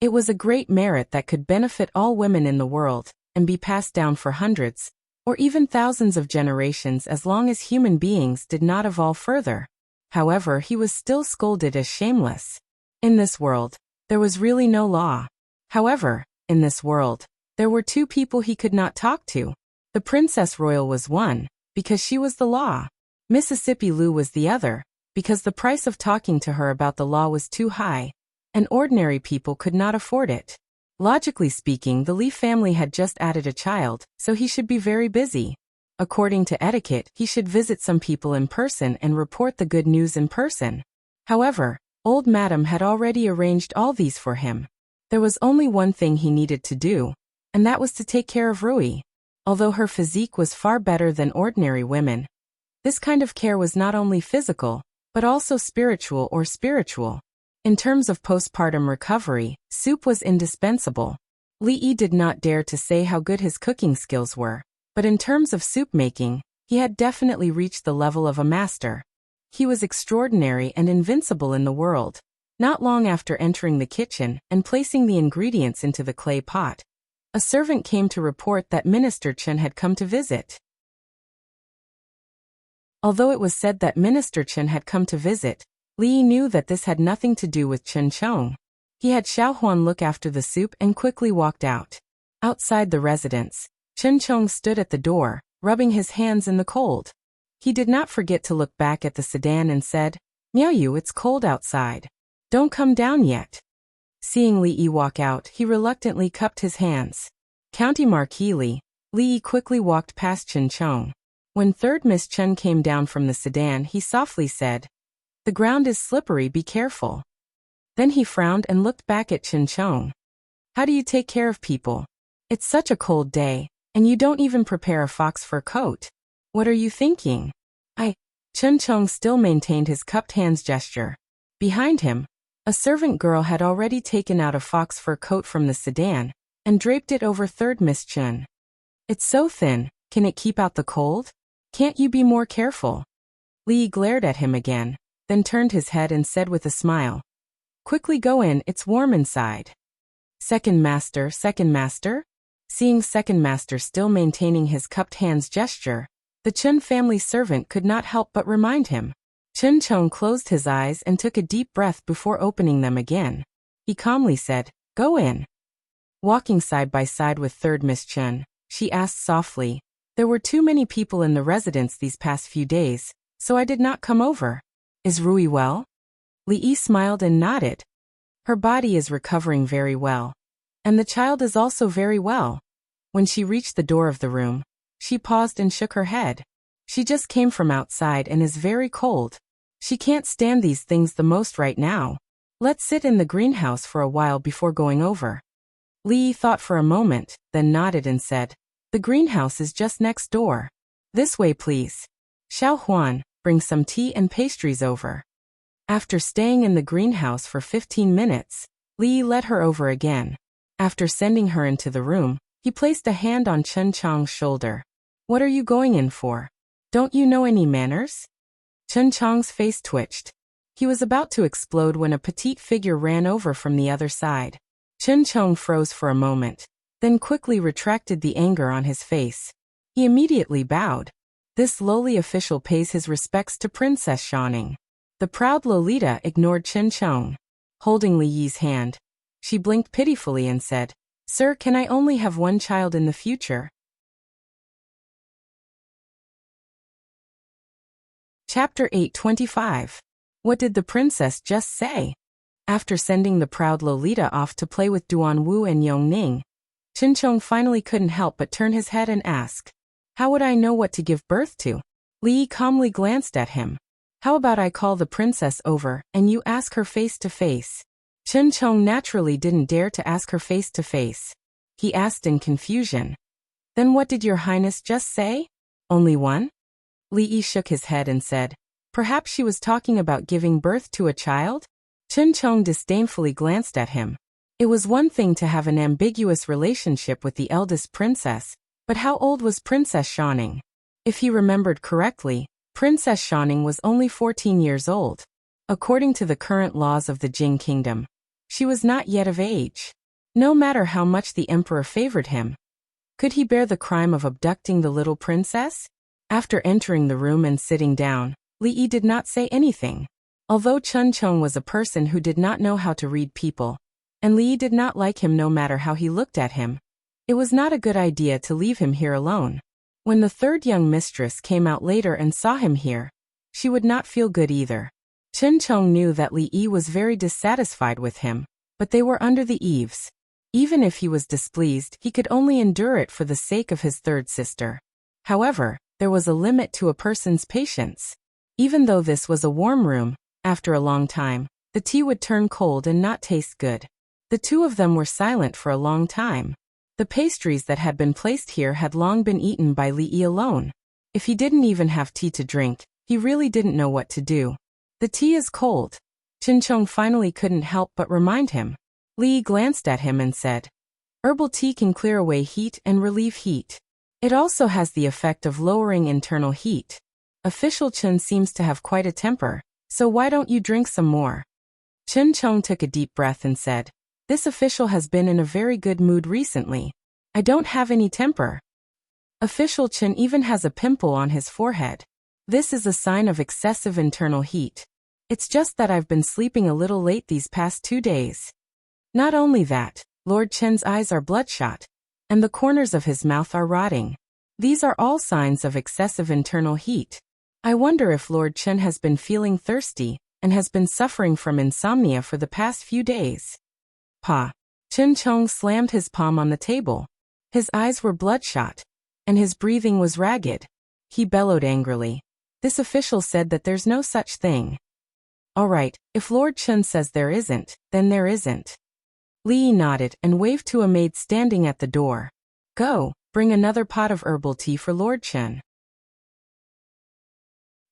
It was a great merit that could benefit all women in the world, and be passed down for hundreds, or even thousands of generations as long as human beings did not evolve further. However, he was still scolded as shameless. In this world, there was really no law. However, in this world, there were two people he could not talk to. The Princess Royal was one, because she was the law. Mississippi Lou was the other, because the price of talking to her about the law was too high, and ordinary people could not afford it. Logically speaking, the Lee family had just added a child, so he should be very busy. According to etiquette, he should visit some people in person and report the good news in person. However, old Madam had already arranged all these for him. There was only one thing he needed to do, and that was to take care of Rui. Although her physique was far better than ordinary women, this kind of care was not only physical, but also spiritual. In terms of postpartum recovery, soup was indispensable. Li did not dare to say how good his cooking skills were, but in terms of soup making, he had definitely reached the level of a master. He was extraordinary and invincible in the world. Not long after entering the kitchen and placing the ingredients into the clay pot, a servant came to report that Minister Chen had come to visit. Although it was said that Minister Chen had come to visit, Li knew that this had nothing to do with Chen Chong. He had Xiao Huan look after the soup and quickly walked out. Outside the residence, Chen Chong stood at the door, rubbing his hands in the cold. He did not forget to look back at the sedan and said, Miao Yu, it's cold outside. Don't come down yet. Seeing Li walk out, he reluctantly cupped his hands. County Marquis Li quickly walked past Chen Chong. When third Miss Chen came down from the sedan, he softly said, The ground is slippery, be careful. Then he frowned and looked back at Chen Chong. How do you take care of people? It's such a cold day, and you don't even prepare a fox fur coat. What are you thinking? Chen Chong still maintained his cupped hands gesture. Behind him, a servant girl had already taken out a fox fur coat from the sedan and draped it over third Miss Chen. It's so thin, can it keep out the cold? Can't you be more careful? Li glared at him again, then turned his head and said with a smile, Quickly go in, it's warm inside. Second master. Seeing second master still maintaining his cupped hands gesture, the Chen family servant could not help but remind him. Chen Chong closed his eyes and took a deep breath before opening them again. He calmly said, Go in. Walking side by side with third Miss Chen, she asked softly, There were too many people in the residence these past few days, so I did not come over. Is Rui well? Li smiled and nodded. Her body is recovering very well. And the child is also very well. When she reached the door of the room, she paused and shook her head. She just came from outside and is very cold. She can't stand these things the most right now. Let's sit in the greenhouse for a while before going over. Li thought for a moment, then nodded and said, The greenhouse is just next door. This way, please. Xiao Huan, bring some tea and pastries over. After staying in the greenhouse for 15 minutes, Li led her over again. After sending her into the room, he placed a hand on Chen Chong's shoulder. What are you going in for? Don't you know any manners? Chen Chong's face twitched. He was about to explode when a petite figure ran over from the other side. Chen Chong froze for a moment, then quickly retracted the anger on his face. He immediately bowed. This lowly official pays his respects to Princess Shaning. The proud Lolita ignored Chen Chong. Holding Li Yi's hand, she blinked pitifully and said, Sir, can I only have one child in the future? Chapter 825. What did the princess just say? After sending the proud Lolita off to play with Duan Wu and Yong Ning, Ching finally couldn't help but turn his head and ask, "How would I know what to give birth to?" Li calmly glanced at him. "How about I call the princess over, and you ask her face to face?" Ching naturally didn't dare to ask her face to face. He asked in confusion, "Then what did your highness just say? Only one?" Li shook his head and said, "Perhaps she was talking about giving birth to a child?" Ching disdainfully glanced at him. It was one thing to have an ambiguous relationship with the eldest princess, but how old was Princess Shining? If he remembered correctly, Princess Shining was only 14 years old. According to the current laws of the Jing Kingdom, she was not yet of age. No matter how much the emperor favored him, could he bear the crime of abducting the little princess? After entering the room and sitting down, Li did not say anything. Although Ching was a person who did not know how to read people, and Li did not like him no matter how he looked at him, it was not a good idea to leave him here alone. When the third young mistress came out later and saw him here, she would not feel good either. Ching knew that Li was very dissatisfied with him, but they were under the eaves. Even if he was displeased, he could only endure it for the sake of his third sister. However, there was a limit to a person's patience. Even though this was a warm room, after a long time, the tea would turn cold and not taste good. The two of them were silent for a long time. The pastries that had been placed here had long been eaten by Li alone. If he didn't even have tea to drink, he really didn't know what to do. "The tea is cold." Ching finally couldn't help but remind him. Li glanced at him and said, "Herbal tea can clear away heat and relieve heat. It also has the effect of lowering internal heat. Official Chen seems to have quite a temper, so why don't you drink some more?" Ching took a deep breath and said, "This official has been in a very good mood recently. I don't have any temper." Official Chen even has a pimple on his forehead. This is a sign of excessive internal heat. It's just that I've been sleeping a little late these past 2 days. Not only that, Lord Chen's eyes are bloodshot, and the corners of his mouth are rotting. These are all signs of excessive internal heat. I wonder if Lord Chen has been feeling thirsty, and has been suffering from insomnia for the past few days. Pa. Ching slammed his palm on the table. His eyes were bloodshot, and his breathing was ragged. He bellowed angrily. This official said that there's no such thing. All right, if Lord Chen says there isn't, then there isn't. Li nodded and waved to a maid standing at the door. Go, bring another pot of herbal tea for Lord Chen.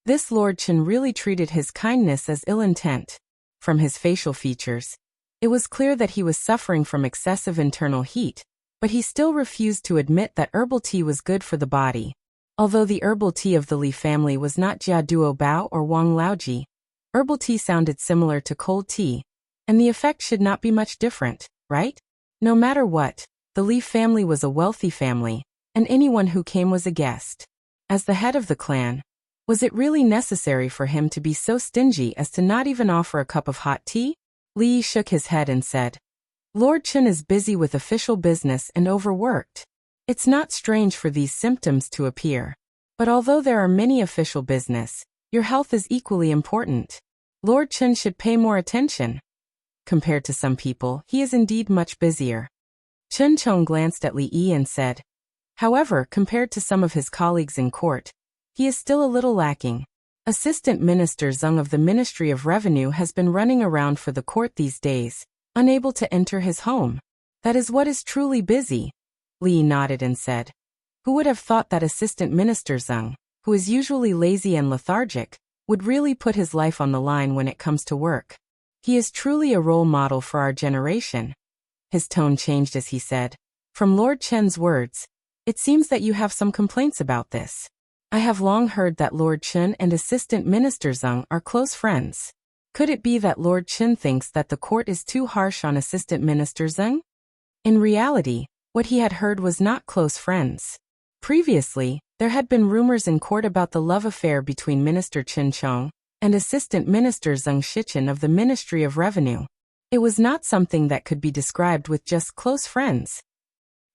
This Lord Chen really treated his kindness as ill intent. From his facial features, it was clear that he was suffering from excessive internal heat, but he still refused to admit that herbal tea was good for the body. Although the herbal tea of the Li family was not Jia Duo Bao or Wang Laoji, herbal tea sounded similar to cold tea, and the effect should not be much different, right? No matter what, the Li family was a wealthy family, and anyone who came was a guest. As the head of the clan, was it really necessary for him to be so stingy as to not even offer a cup of hot tea? Li shook his head and said, Lord Chen is busy with official business and overworked. It's not strange for these symptoms to appear. But although there are many official business, your health is equally important. Lord Chen should pay more attention. Compared to some people, he is indeed much busier. Chen Chong glanced at Li Yi and said, however, compared to some of his colleagues in court, he is still a little lacking. Assistant Minister Zeng of the Ministry of Revenue has been running around for the court these days, unable to enter his home. That is what is truly busy. Li nodded and said, who would have thought that Assistant Minister Zeng, who is usually lazy and lethargic, would really put his life on the line when it comes to work. He is truly a role model for our generation. His tone changed as he said, from Lord Chen's words, it seems that you have some complaints about this. I have long heard that Lord Chen and Assistant Minister Zeng are close friends. Could it be that Lord Chen thinks that the court is too harsh on Assistant Minister Zeng? In reality, what he had heard was not close friends. Previously, there had been rumors in court about the love affair between Minister Chen Chong and Assistant Minister Zeng Shichen of the Ministry of Revenue. It was not something that could be described with just close friends.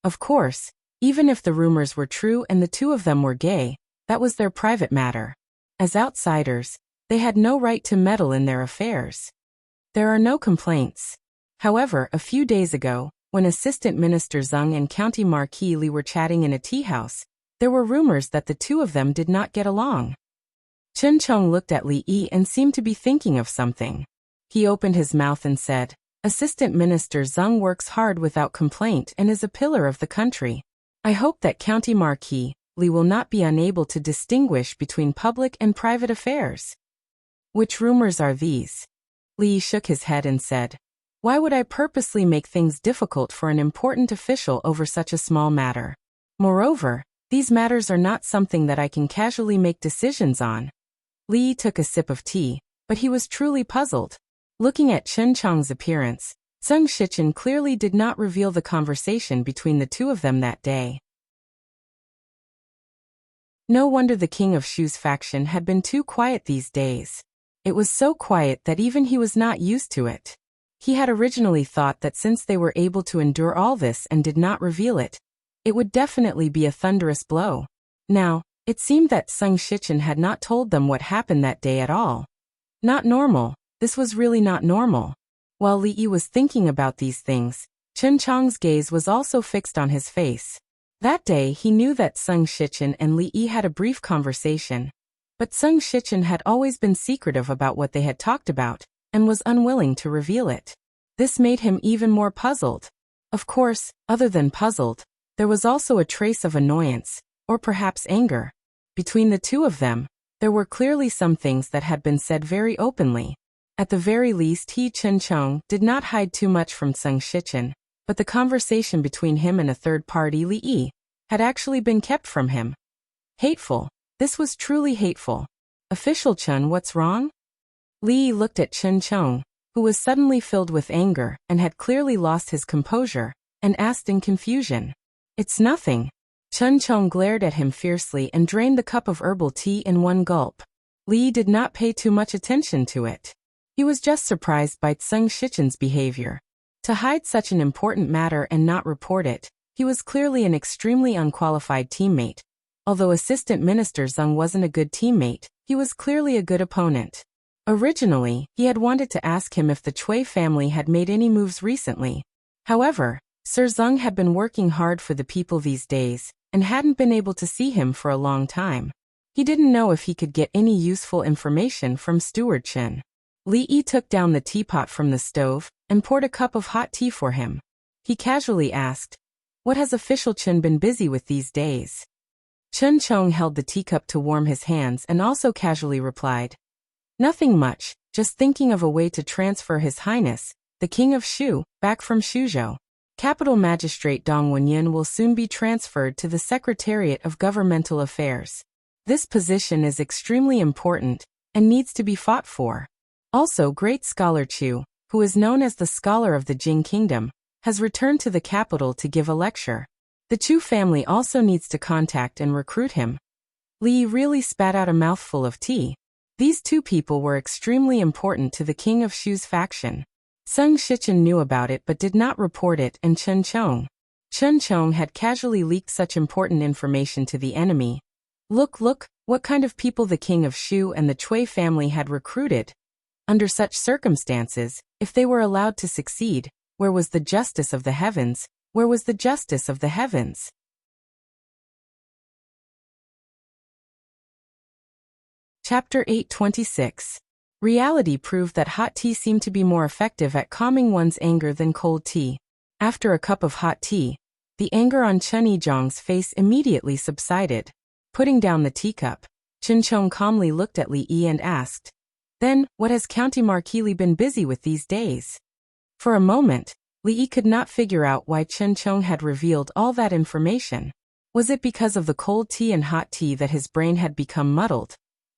Of course, even if the rumors were true and the two of them were gay, that was their private matter. As outsiders, they had no right to meddle in their affairs. There are no complaints. However, a few days ago, when Assistant Minister Zeng and County Marquis Li were chatting in a tea house, there were rumors that the two of them did not get along. Chen Chong looked at Li Yi and seemed to be thinking of something. He opened his mouth and said, Assistant Minister Zeng works hard without complaint and is a pillar of the country. I hope that County Marquis Li will not be unable to distinguish between public and private affairs. Which rumors are these? Li shook his head and said, Why would I purposely make things difficult for an important official over such a small matter? Moreover, these matters are not something that I can casually make decisions on. Li took a sip of tea, but he was truly puzzled. Looking at Chen Chong's appearance, Zeng Shichen clearly did not reveal the conversation between the two of them that day. No wonder the King of Shu's faction had been too quiet these days. It was so quiet that even he was not used to it. He had originally thought that since they were able to endure all this and did not reveal it, it would definitely be a thunderous blow. Now, it seemed that Zeng Shichen had not told them what happened that day at all. Not normal, this was really not normal. While Li Yi was thinking about these things, Chen Chong's gaze was also fixed on his face. That day he knew that Zeng Shichen and Li Yi had a brief conversation. But Zeng Shichen had always been secretive about what they had talked about, and was unwilling to reveal it. This made him even more puzzled. Of course, other than puzzled, there was also a trace of annoyance, or perhaps anger. Between the two of them, there were clearly some things that had been said very openly. At the very least Chen Chong did not hide too much from Zeng Shichen, but the conversation between him and a third party, Li Yi, had actually been kept from him. Hateful. This was truly hateful. Official Chen, what's wrong? Li Yi looked at Chen Chong, who was suddenly filled with anger and had clearly lost his composure, and asked in confusion. It's nothing. Chen Chong glared at him fiercely and drained the cup of herbal tea in one gulp. Li Yi did not pay too much attention to it. He was just surprised by Zeng Shichen's behavior. To hide such an important matter and not report it, he was clearly an extremely unqualified teammate. Although Assistant Minister Zeng wasn't a good teammate, he was clearly a good opponent. Originally, he had wanted to ask him if the Cui family had made any moves recently. However, Sir Zeng had been working hard for the people these days, and hadn't been able to see him for a long time. He didn't know if he could get any useful information from Steward Chen. Li Yi took down the teapot from the stove, and poured a cup of hot tea for him. He casually asked, What has Official Chen been busy with these days? Chen Chong held the teacup to warm his hands and also casually replied, Nothing much, just thinking of a way to transfer His Highness, the King of Shu, back from Shuzhou. Capital Magistrate Dong Wenyan will soon be transferred to the Secretariat of Governmental Affairs. This position is extremely important, and needs to be fought for. Also, Great Scholar Chu, who is known as the Scholar of the Jing Kingdom, has returned to the capital to give a lecture. The Chu family also needs to contact and recruit him. Li really spat out a mouthful of tea. These two people were extremely important to the King of Shu's faction. Zeng Shichen knew about it but did not report it, and Chen Chong had casually leaked such important information to the enemy. Look, what kind of people the King of Shu and the Cui family had recruited. Under such circumstances, if they were allowed to succeed, where was the justice of the heavens? Where was the justice of the heavens? Chapter 826. Reality proved that hot tea seemed to be more effective at calming one's anger than cold tea. After a cup of hot tea, the anger on Chen Yizhang's face immediately subsided. Putting down the teacup, Chen Chong calmly looked at Li Yi and asked, Then, what has County Marquis Li been busy with these days? For a moment, Li Yi could not figure out why Chen Chong had revealed all that information. Was it because of the cold tea and hot tea that his brain had become muddled?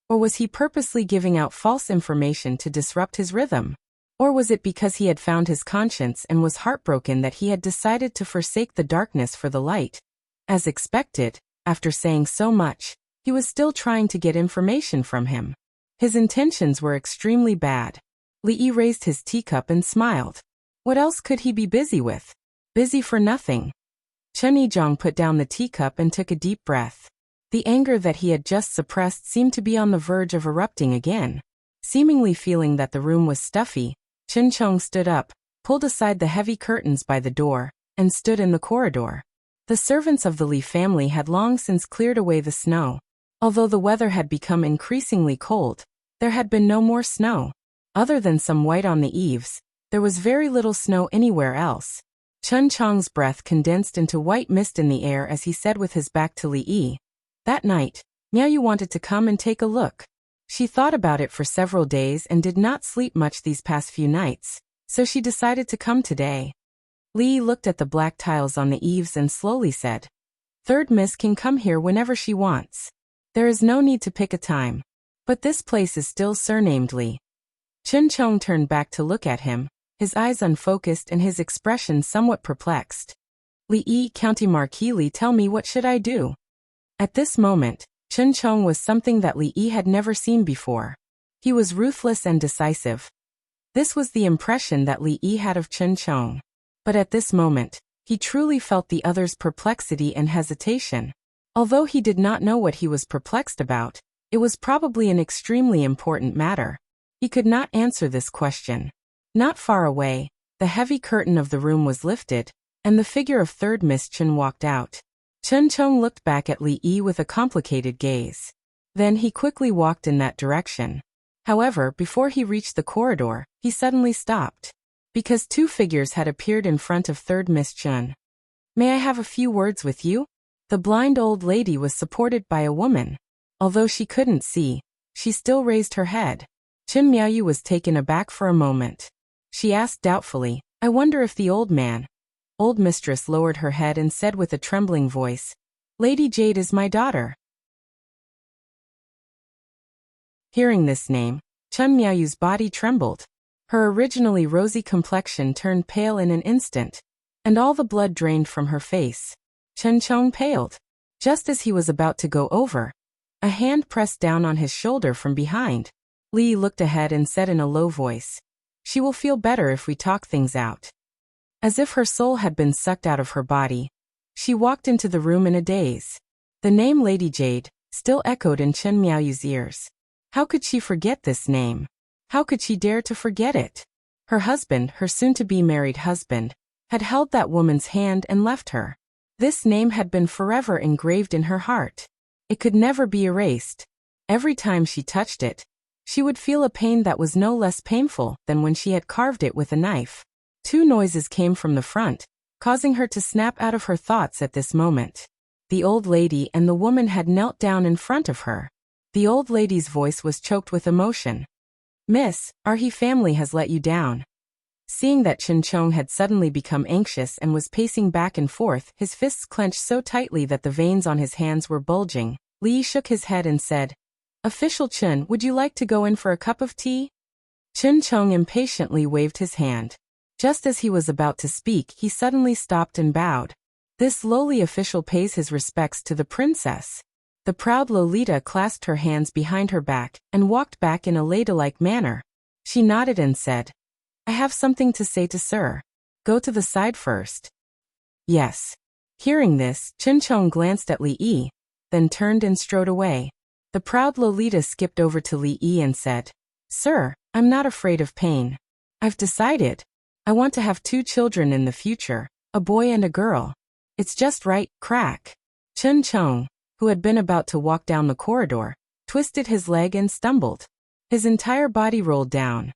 Or was he purposely giving out false information to disrupt his rhythm? Or was it because he had found his conscience and was heartbroken that he had decided to forsake the darkness for the light? As expected, after saying so much, he was still trying to get information from him. His intentions were extremely bad. Li Yi raised his teacup and smiled. What else could he be busy with? Busy for nothing. Chen Yizhong put down the teacup and took a deep breath. The anger that he had just suppressed seemed to be on the verge of erupting again. Seemingly feeling that the room was stuffy, Chen Chong stood up, pulled aside the heavy curtains by the door, and stood in the corridor. The servants of the Li family had long since cleared away the snow. Although the weather had become increasingly cold, there had been no more snow. Other than some white on the eaves, there was very little snow anywhere else. Chen Chong's breath condensed into white mist in the air as he said with his back to Li Yi. That night, Miao Yu wanted to come and take a look. She thought about it for several days and did not sleep much these past few nights, so she decided to come today. Li Yi looked at the black tiles on the eaves and slowly said, "Third Miss can come here whenever she wants. There is no need to pick a time. But this place is still surnamed Li." Chen Chong turned back to look at him, his eyes unfocused and his expression somewhat perplexed. "Li Yi, County Marquis Li, tell me, what should I do?" At this moment, Chen Chong was something that Li Yi had never seen before. He was ruthless and decisive. This was the impression that Li Yi had of Chen Chong. But at this moment, he truly felt the other's perplexity and hesitation. Although he did not know what he was perplexed about, it was probably an extremely important matter. He could not answer this question. Not far away, the heavy curtain of the room was lifted, and the figure of Third Miss Chen walked out. Chen Chong looked back at Li Yi with a complicated gaze. Then he quickly walked in that direction. However, before he reached the corridor, he suddenly stopped. Because two figures had appeared in front of Third Miss Chen. "May I have a few words with you?" The blind old lady was supported by a woman. Although she couldn't see, she still raised her head. Chen Miaoyu was taken aback for a moment. She asked doubtfully, "I wonder if the old man..." Old mistress lowered her head and said with a trembling voice, "Lady Jade is my daughter." Hearing this name, Chen Miaoyu's body trembled. Her originally rosy complexion turned pale in an instant, and all the blood drained from her face. Chen Chong paled. Just as he was about to go over, a hand pressed down on his shoulder from behind. Li looked ahead and said in a low voice, "She will feel better if we talk things out." As if her soul had been sucked out of her body, she walked into the room in a daze. The name Lady Jade still echoed in Chen Miaoyu's ears. How could she forget this name? How could she dare to forget it? Her husband, her soon-to-be married husband, had held that woman's hand and left her. This name had been forever engraved in her heart. It could never be erased. Every time she touched it, she would feel a pain that was no less painful than when she had carved it with a knife. Two noises came from the front, causing her to snap out of her thoughts at this moment. The old lady and the woman had knelt down in front of her. The old lady's voice was choked with emotion. "Miss, our He family has let you down." Seeing that Chen Chong had suddenly become anxious and was pacing back and forth, his fists clenched so tightly that the veins on his hands were bulging, Li shook his head and said, "Official Chen, would you like to go in for a cup of tea?" Chen Chong impatiently waved his hand. Just as he was about to speak, he suddenly stopped and bowed. This lowly official pays his respects to the princess. The proud Lolita clasped her hands behind her back and walked back in a ladylike manner. She nodded and said, "I have something to say to Sir. Go to the side first." "Yes." Hearing this, Chen Chong glanced at Li Yi, then turned and strode away. The proud Lolita skipped over to Li Yi and said, "Sir, I'm not afraid of pain. I've decided. I want to have 2 children in the future, a boy and a girl. It's just right." Crack. Chen Chong, who had been about to walk down the corridor, twisted his leg and stumbled. His entire body rolled down.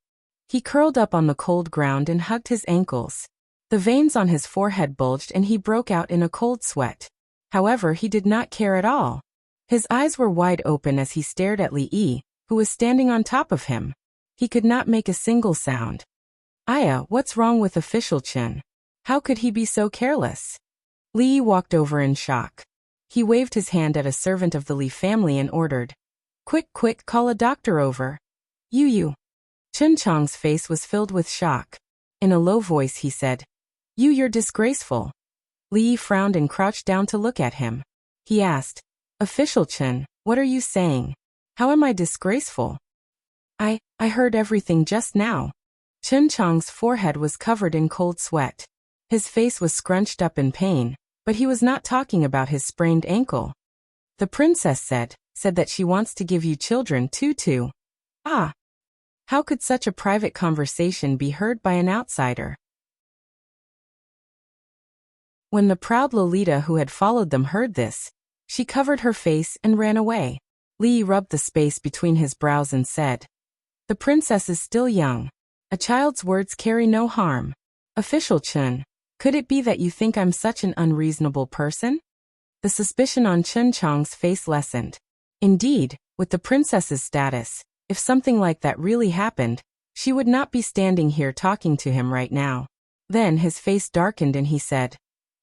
He curled up on the cold ground and hugged his ankles. The veins on his forehead bulged and he broke out in a cold sweat. However, he did not care at all. His eyes were wide open as he stared at Li Yi, who was standing on top of him. He could not make a single sound. "Aya, what's wrong with Official Chen? How could he be so careless?" Li walked over in shock. He waved his hand at a servant of the Li family and ordered, Quick, call a doctor over." You. Chen Chong's face was filled with shock. In a low voice he said, You're disgraceful." Li frowned and crouched down to look at him. He asked, "Official Chen, what are you saying? How am I disgraceful?" I heard everything just now." Chen Chong's forehead was covered in cold sweat. His face was scrunched up in pain, But he was not talking about his sprained ankle. The princess said that she wants to give you children too. Ah! How could such a private conversation be heard by an outsider? When the proud Lolita who had followed them heard this, she covered her face and ran away. Li rubbed the space between his brows and said, "The princess is still young. A child's words carry no harm. Official Chun, could it be that you think I'm such an unreasonable person?" The suspicion on Chun Chong's face lessened. Indeed, with the princess's status, if something like that really happened, she would not be standing here talking to him right now. Then his face darkened and he said,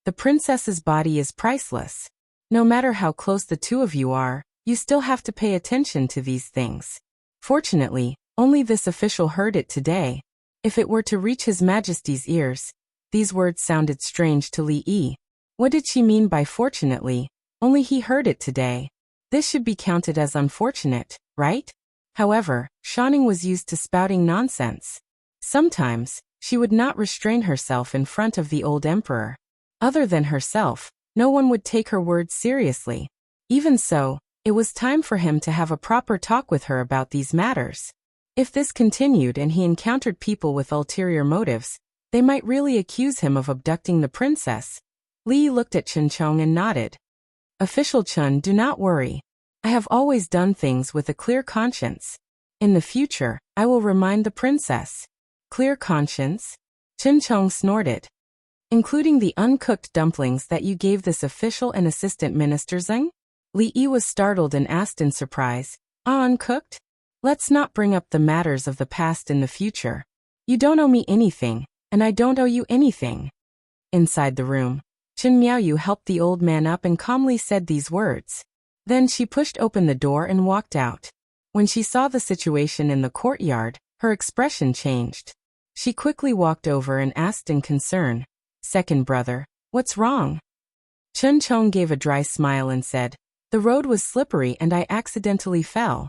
"The princess's body is priceless. No matter how close the two of you are, you still have to pay attention to these things." Fortunately, only this official heard it today. If it were to reach His Majesty's ears, these words sounded strange to Li Yi. What did she mean by fortunately? Only he heard it today. This should be counted as unfortunate, right? However, Shanning was used to spouting nonsense. Sometimes, she would not restrain herself in front of the old emperor. Other than herself, no one would take her words seriously. Even so, it was time for him to have a proper talk with her about these matters. If this continued and he encountered people with ulterior motives, they might really accuse him of abducting the princess. Li looked at Chun Chong and nodded. "Official Chun, do not worry. I have always done things with a clear conscience. In the future, I will remind the princess." "Clear conscience?" Chun Chong snorted. "Including the uncooked dumplings that you gave this official and assistant minister Zeng?" Li Yi was startled and asked in surprise, "Ah, uncooked? Let's not bring up the matters of the past in the future. You don't owe me anything, and I don't owe you anything." Inside the room, Chen Miaoyu helped the old man up and calmly said these words. Then she pushed open the door and walked out. When she saw the situation in the courtyard, her expression changed. She quickly walked over and asked in concern, "Second brother, what's wrong?" Chun Chong gave a dry smile and said, "The road was slippery and I accidentally fell."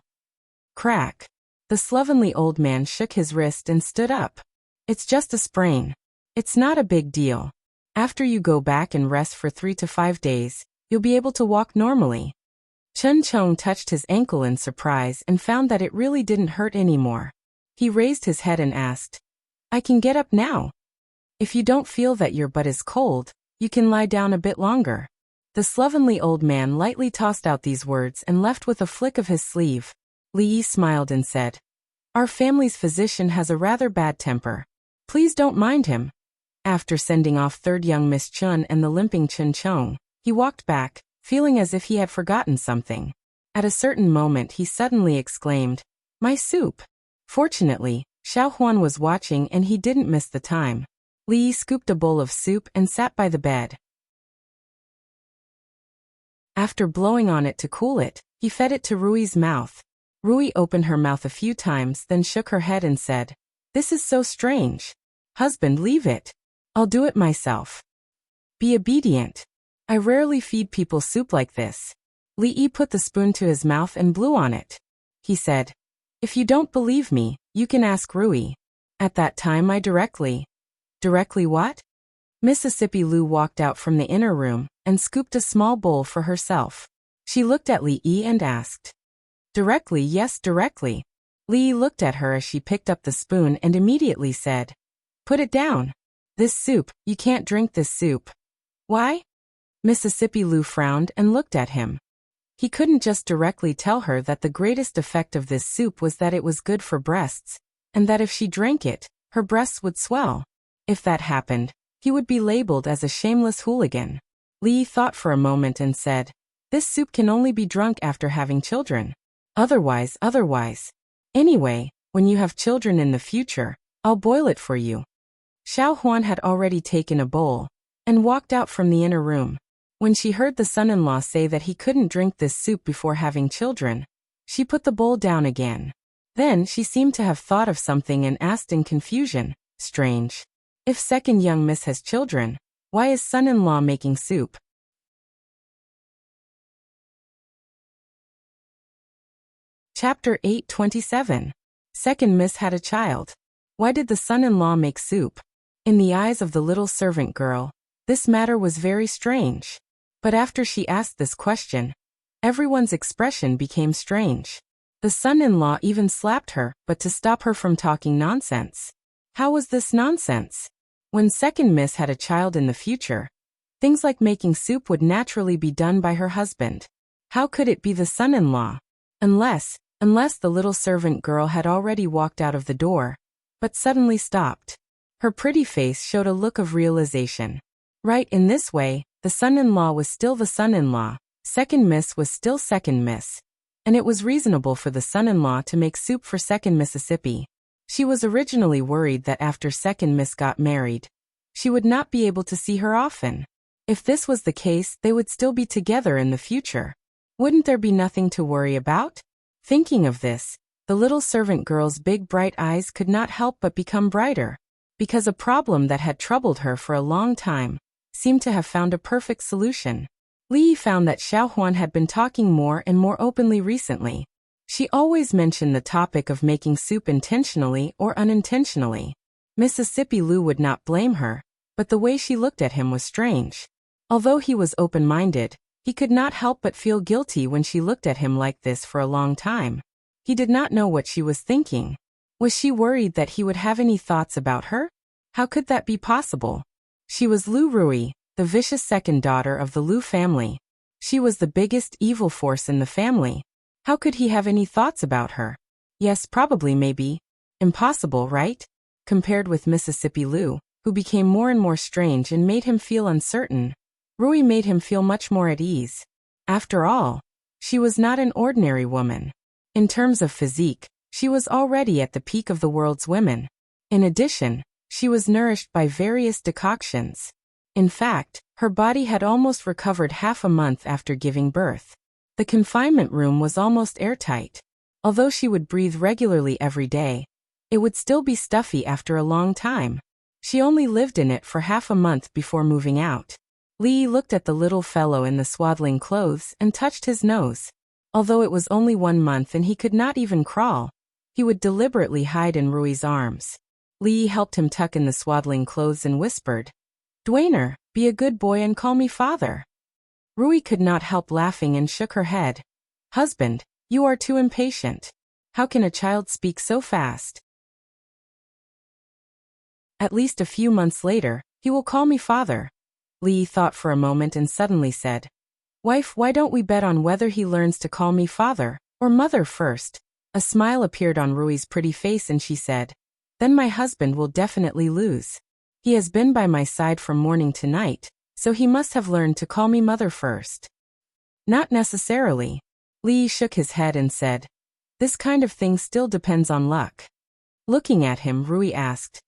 Crack. The slovenly old man shook his wrist and stood up. "It's just a sprain. It's not a big deal. After you go back and rest for 3 to 5 days, you'll be able to walk normally." Chun Chong touched his ankle in surprise and found that it really didn't hurt anymore. He raised his head and asked, "I can get up now. If you don't feel that your butt is cold, you can lie down a bit longer." The slovenly old man lightly tossed out these words and left with a flick of his sleeve. Li Yi smiled and said, "Our family's physician has a rather bad temper. Please don't mind him." After sending off third young Miss Chun and the limping Chun Chong, he walked back, feeling as if he had forgotten something. At a certain moment he suddenly exclaimed, "My soup!" Fortunately, Xiao Huan was watching and he didn't miss the time. Li Yi scooped a bowl of soup and sat by the bed. After blowing on it to cool it, he fed it to Rui's mouth. Rui opened her mouth a few times, then shook her head and said, "This is so strange. Husband, leave it. I'll do it myself. Be obedient. I rarely feed people soup like this." Li Yi put the spoon to his mouth and blew on it. He said, "If you don't believe me, you can ask Rui. At that time I directly what?" Mississippi Lu walked out from the inner room and scooped a small bowl for herself. She looked at Li Yi and asked, "Directly, yes, directly." Li Yi looked at her as she picked up the spoon and immediately said, "Put it down. This soup, you can't drink this soup." "Why?" Mississippi Lu frowned and looked at him. He couldn't just directly tell her that the greatest effect of this soup was that it was good for breasts, and that if she drank it, her breasts would swell. If that happened, he would be labeled as a shameless hooligan. Li Yi thought for a moment and said, "This soup can only be drunk after having children. Otherwise. Anyway, when you have children in the future, I'll boil it for you." Xiao Huan had already taken a bowl and walked out from the inner room. When she heard the son-in-law say that he couldn't drink this soup before having children, she put the bowl down again. Then she seemed to have thought of something and asked in confusion, "Strange. If second young miss has children, why is son-in-law making soup?" Chapter 827. Second miss had a child. Why did the son-in-law make soup? In the eyes of the little servant girl, This matter was very strange. But after she asked this question, everyone's expression became strange. The son-in-law even slapped her, but to stop her from talking nonsense. How was this nonsense? When second miss had a child in the future, things like making soup would naturally be done by her husband. How could it be the son-in-law? Unless the little servant girl had already walked out of the door, but suddenly stopped. Her pretty face showed a look of realization. Right, in this way, the son-in-law was still the son-in-law, second miss was still second miss, and it was reasonable for the son-in-law to make soup for second Mississippi. She was originally worried that after second miss got married, she would not be able to see her often. If this was the case, they would still be together in the future. Wouldn't there be nothing to worry about? Thinking of this, the little servant girl's big bright eyes could not help but become brighter, because a problem that had troubled her for a long time seemed to have found a perfect solution. Li found that Xiaohuan had been talking more and more openly recently. She always mentioned the topic of making soup intentionally or unintentionally. Mississippi Lu would not blame her, but the way she looked at him was strange. Although he was open-minded, he could not help but feel guilty when she looked at him like this for a long time. He did not know what she was thinking. Was she worried that he would have any thoughts about her? How could that be possible? She was Lu Rui, the vicious second daughter of the Lu family. She was the biggest evil force in the family. How could he have any thoughts about her? Yes, probably, maybe. Impossible, right? Compared with Mississippi Lu, who became more and more strange and made him feel uncertain, Rui made him feel much more at ease. After all, she was not an ordinary woman. In terms of physique, she was already at the peak of the world's women. In addition, she was nourished by various decoctions. In fact, her body had almost recovered half a month after giving birth. The confinement room was almost airtight. Although she would breathe regularly every day, it would still be stuffy after a long time. She only lived in it for half a month before moving out. Li looked at the little fellow in the swaddling clothes and touched his nose. Although it was only 1 month and he could not even crawl, he would deliberately hide in Rui's arms. Li helped him tuck in the swaddling clothes and whispered, "Dwainer, be a good boy and call me father." Rui could not help laughing and shook her head. "Husband, you are too impatient. How can a child speak so fast?" At least a few months later, he will call me father. Li thought for a moment and suddenly said, "Wife, why don't we bet on whether he learns to call me father or mother first?" A smile appeared on Rui's pretty face and she said, "Then my husband will definitely lose. He has been by my side from morning to night, so he must have learned to call me mother first." "Not necessarily." Li shook his head and said, "This kind of thing still depends on luck." Looking at him, Rui asked,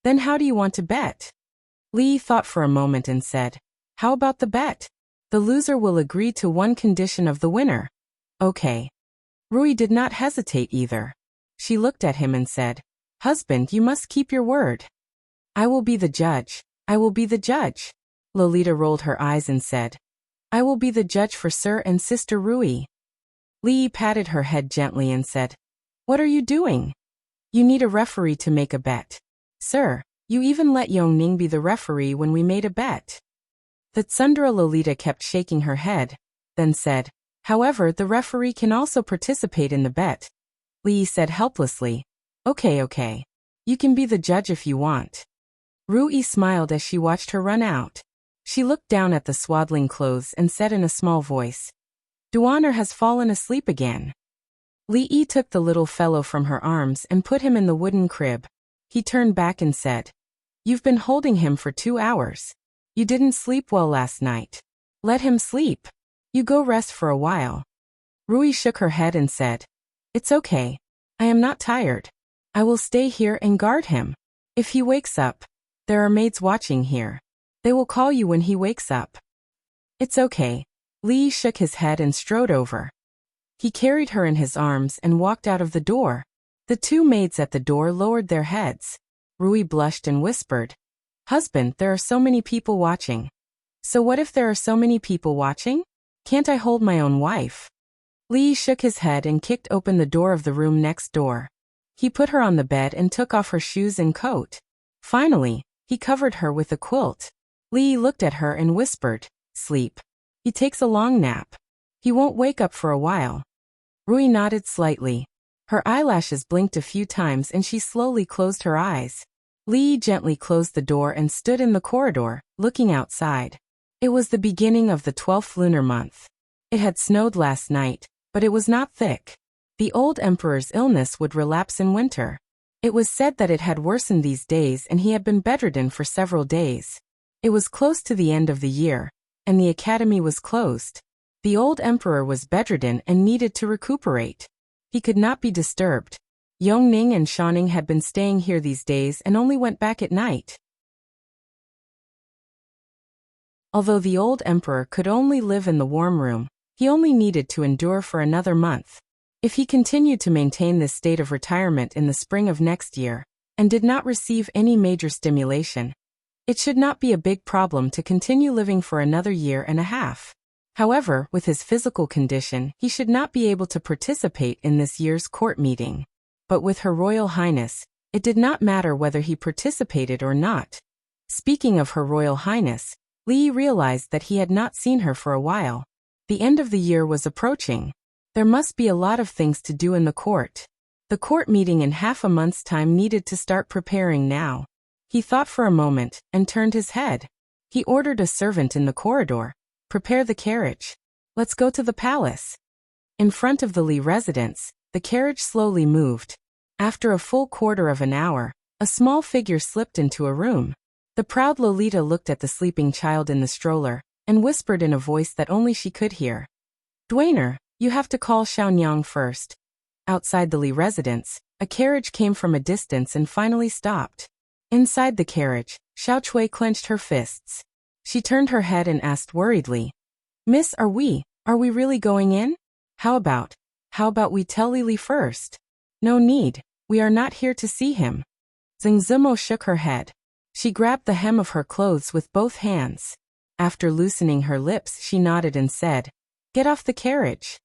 "Then how do you want to bet?" Li thought for a moment and said, "How about the bet? The loser will agree to one condition of the winner." "Okay." Rui did not hesitate either. She looked at him and said, "Husband, you must keep your word." "I will be the judge. I will be the judge." Lolita rolled her eyes and said, "I will be the judge for Sir and Sister Rui." Li patted her head gently and said, "What are you doing? You need a referee to make a bet. Sir, you even let Yongning be the referee when we made a bet." The Tsundra Lolita kept shaking her head, then said, "However, the referee can also participate in the bet." Li said helplessly, Okay. You can be the judge if you want." Rui smiled as she watched her run out. She looked down at the swaddling clothes and said in a small voice, "Duaner has fallen asleep again." Li took the little fellow from her arms and put him in the wooden crib. He turned back and said, "You've been holding him for 2 hours. You didn't sleep well last night. Let him sleep. You go rest for a while." Rui shook her head and said, "It's okay. I am not tired. I will stay here and guard him. If he wakes up, there are maids watching here. They will call you when he wakes up." "It's okay." Li shook his head and strode over. He carried her in his arms and walked out of the door. The 2 maids at the door lowered their heads. Rui blushed and whispered, "Husband, there are so many people watching." "So what if there are so many people watching? Can't I hold my own wife?" Li shook his head and kicked open the door of the room next door. He put her on the bed and took off her shoes and coat. Finally, he covered her with a quilt. Li looked at her and whispered, "Sleep. He takes a long nap. He won't wake up for a while." Rui nodded slightly. Her eyelashes blinked a few times and she slowly closed her eyes. Li gently closed the door and stood in the corridor, looking outside. It was the beginning of the 12th lunar month. It had snowed last night, but it was not thick. The old emperor's illness would relapse in winter. It was said that it had worsened these days and he had been bedridden for several days. It was close to the end of the year, and the academy was closed. The old emperor was bedridden and needed to recuperate. He could not be disturbed. Yongning and Shaning had been staying here these days and only went back at night. Although the old emperor could only live in the warm room, he only needed to endure for another month. If he continued to maintain this state of retirement in the spring of next year, and did not receive any major stimulation, it should not be a big problem to continue living for another year and a half. However, with his physical condition, he should not be able to participate in this year's court meeting. But with Her Royal Highness, it did not matter whether he participated or not. Speaking of Her Royal Highness, Li realized that he had not seen her for a while. The end of the year was approaching. There must be a lot of things to do in the court. The court meeting in half a month's time needed to start preparing now. He thought for a moment, and turned his head. He ordered a servant in the corridor, "Prepare the carriage. Let's go to the palace." In front of the Li residence, the carriage slowly moved. After a full quarter of an hour, a small figure slipped into a room. The proud Lolita looked at the sleeping child in the stroller, and whispered in a voice that only she could hear, "Dwainer, you have to call Xiaonyang first." Outside the Li residence, a carriage came from a distance and finally stopped. Inside the carriage, Xiao Chui clenched her fists. She turned her head and asked worriedly, "Miss, are we really going in? How about we tell Lili first?" "No need, we are not here to see him." Zheng Zimo shook her head. She grabbed the hem of her clothes with both hands. After loosening her lips, she nodded and said, "Get off the carriage."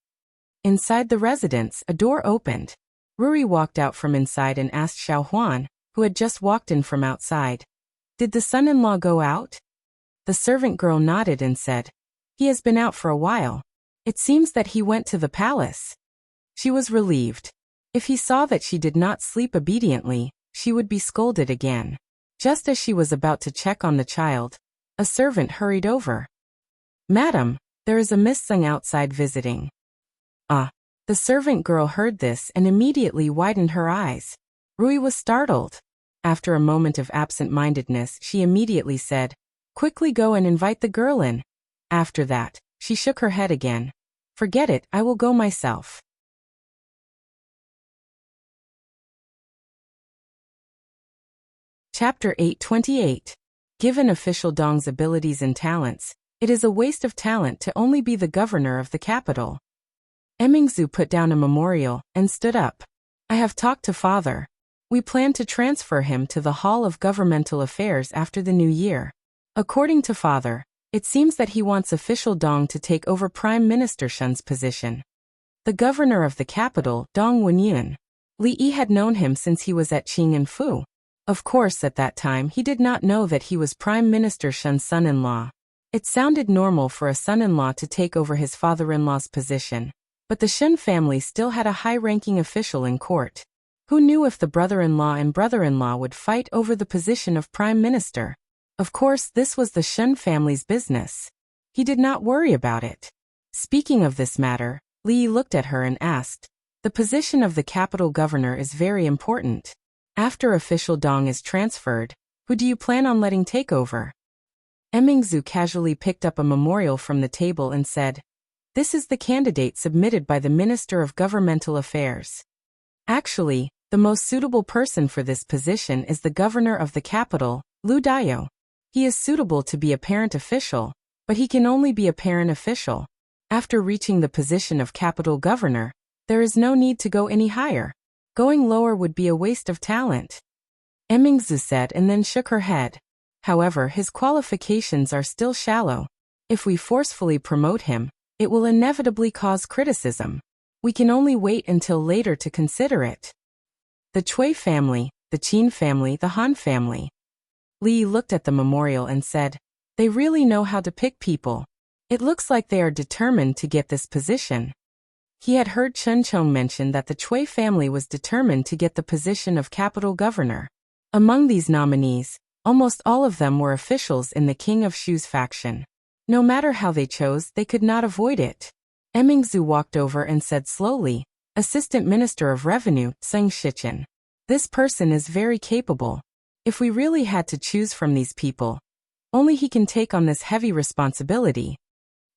Inside the residence, a door opened. Ruri walked out from inside and asked Xiao Huan, who had just walked in from outside, "Did the son-in-law go out?" The servant girl nodded and said, "He has been out for a while. It seems that he went to the palace." She was relieved. If he saw that she did not sleep obediently, she would be scolded again. Just as she was about to check on the child, a servant hurried over. "Madam, there is a Miss Zeng outside visiting." "Ah." The servant girl heard this and immediately widened her eyes. Rui was startled. After a moment of absent-mindedness, she immediately said, "Quickly go and invite the girl in." After that, she shook her head again. "Forget it, I will go myself." Chapter 828. Given official Dong's abilities and talents, it is a waste of talent to only be the governor of the capital. Emingzu put down a memorial and stood up. "I have talked to father. We plan to transfer him to the Hall of Governmental Affairs after the new year. According to father, it seems that he wants official Dong to take over Prime Minister Shun's position." The governor of the capital, Dong Wenyun. Li Yi had known him since he was at Qing and Fu. Of course, at that time he did not know that he was Prime Minister Shun's son-in-law. It sounded normal for a son-in-law to take over his father-in-law's position, but the Shun family still had a high-ranking official in court. Who knew if the brother-in-law and brother-in-law would fight over the position of Prime Minister? Of course, this was the Shun family's business. He did not worry about it. Speaking of this matter, Li looked at her and asked, "The position of the capital governor is very important. After official Dong is transferred, who do you plan on letting take over?" Emingzu casually picked up a memorial from the table and said, "This is the candidate submitted by the Minister of Governmental Affairs. Actually, the most suitable person for this position is the governor of the capital, Lu Dayo. He is suitable to be a parent official, but he can only be a parent official. After reaching the position of capital governor, there is no need to go any higher. Going lower would be a waste of talent." Emingzu said and then shook her head. "However, his qualifications are still shallow. If we forcefully promote him, it will inevitably cause criticism. We can only wait until later to consider it." The Cui family, the Qin family, the Han family. Li looked at the memorial and said, They really know how to pick people. It looks like they are determined to get this position. He had heard Chen Chong mention that the Cui family was determined to get the position of capital governor. Among these nominees, almost all of them were officials in the King of Shu's faction. No matter how they chose, they could not avoid it. Emingzu walked over and said slowly, Assistant Minister of Revenue, Seng Shichen. This person is very capable. If we really had to choose from these people, only he can take on this heavy responsibility.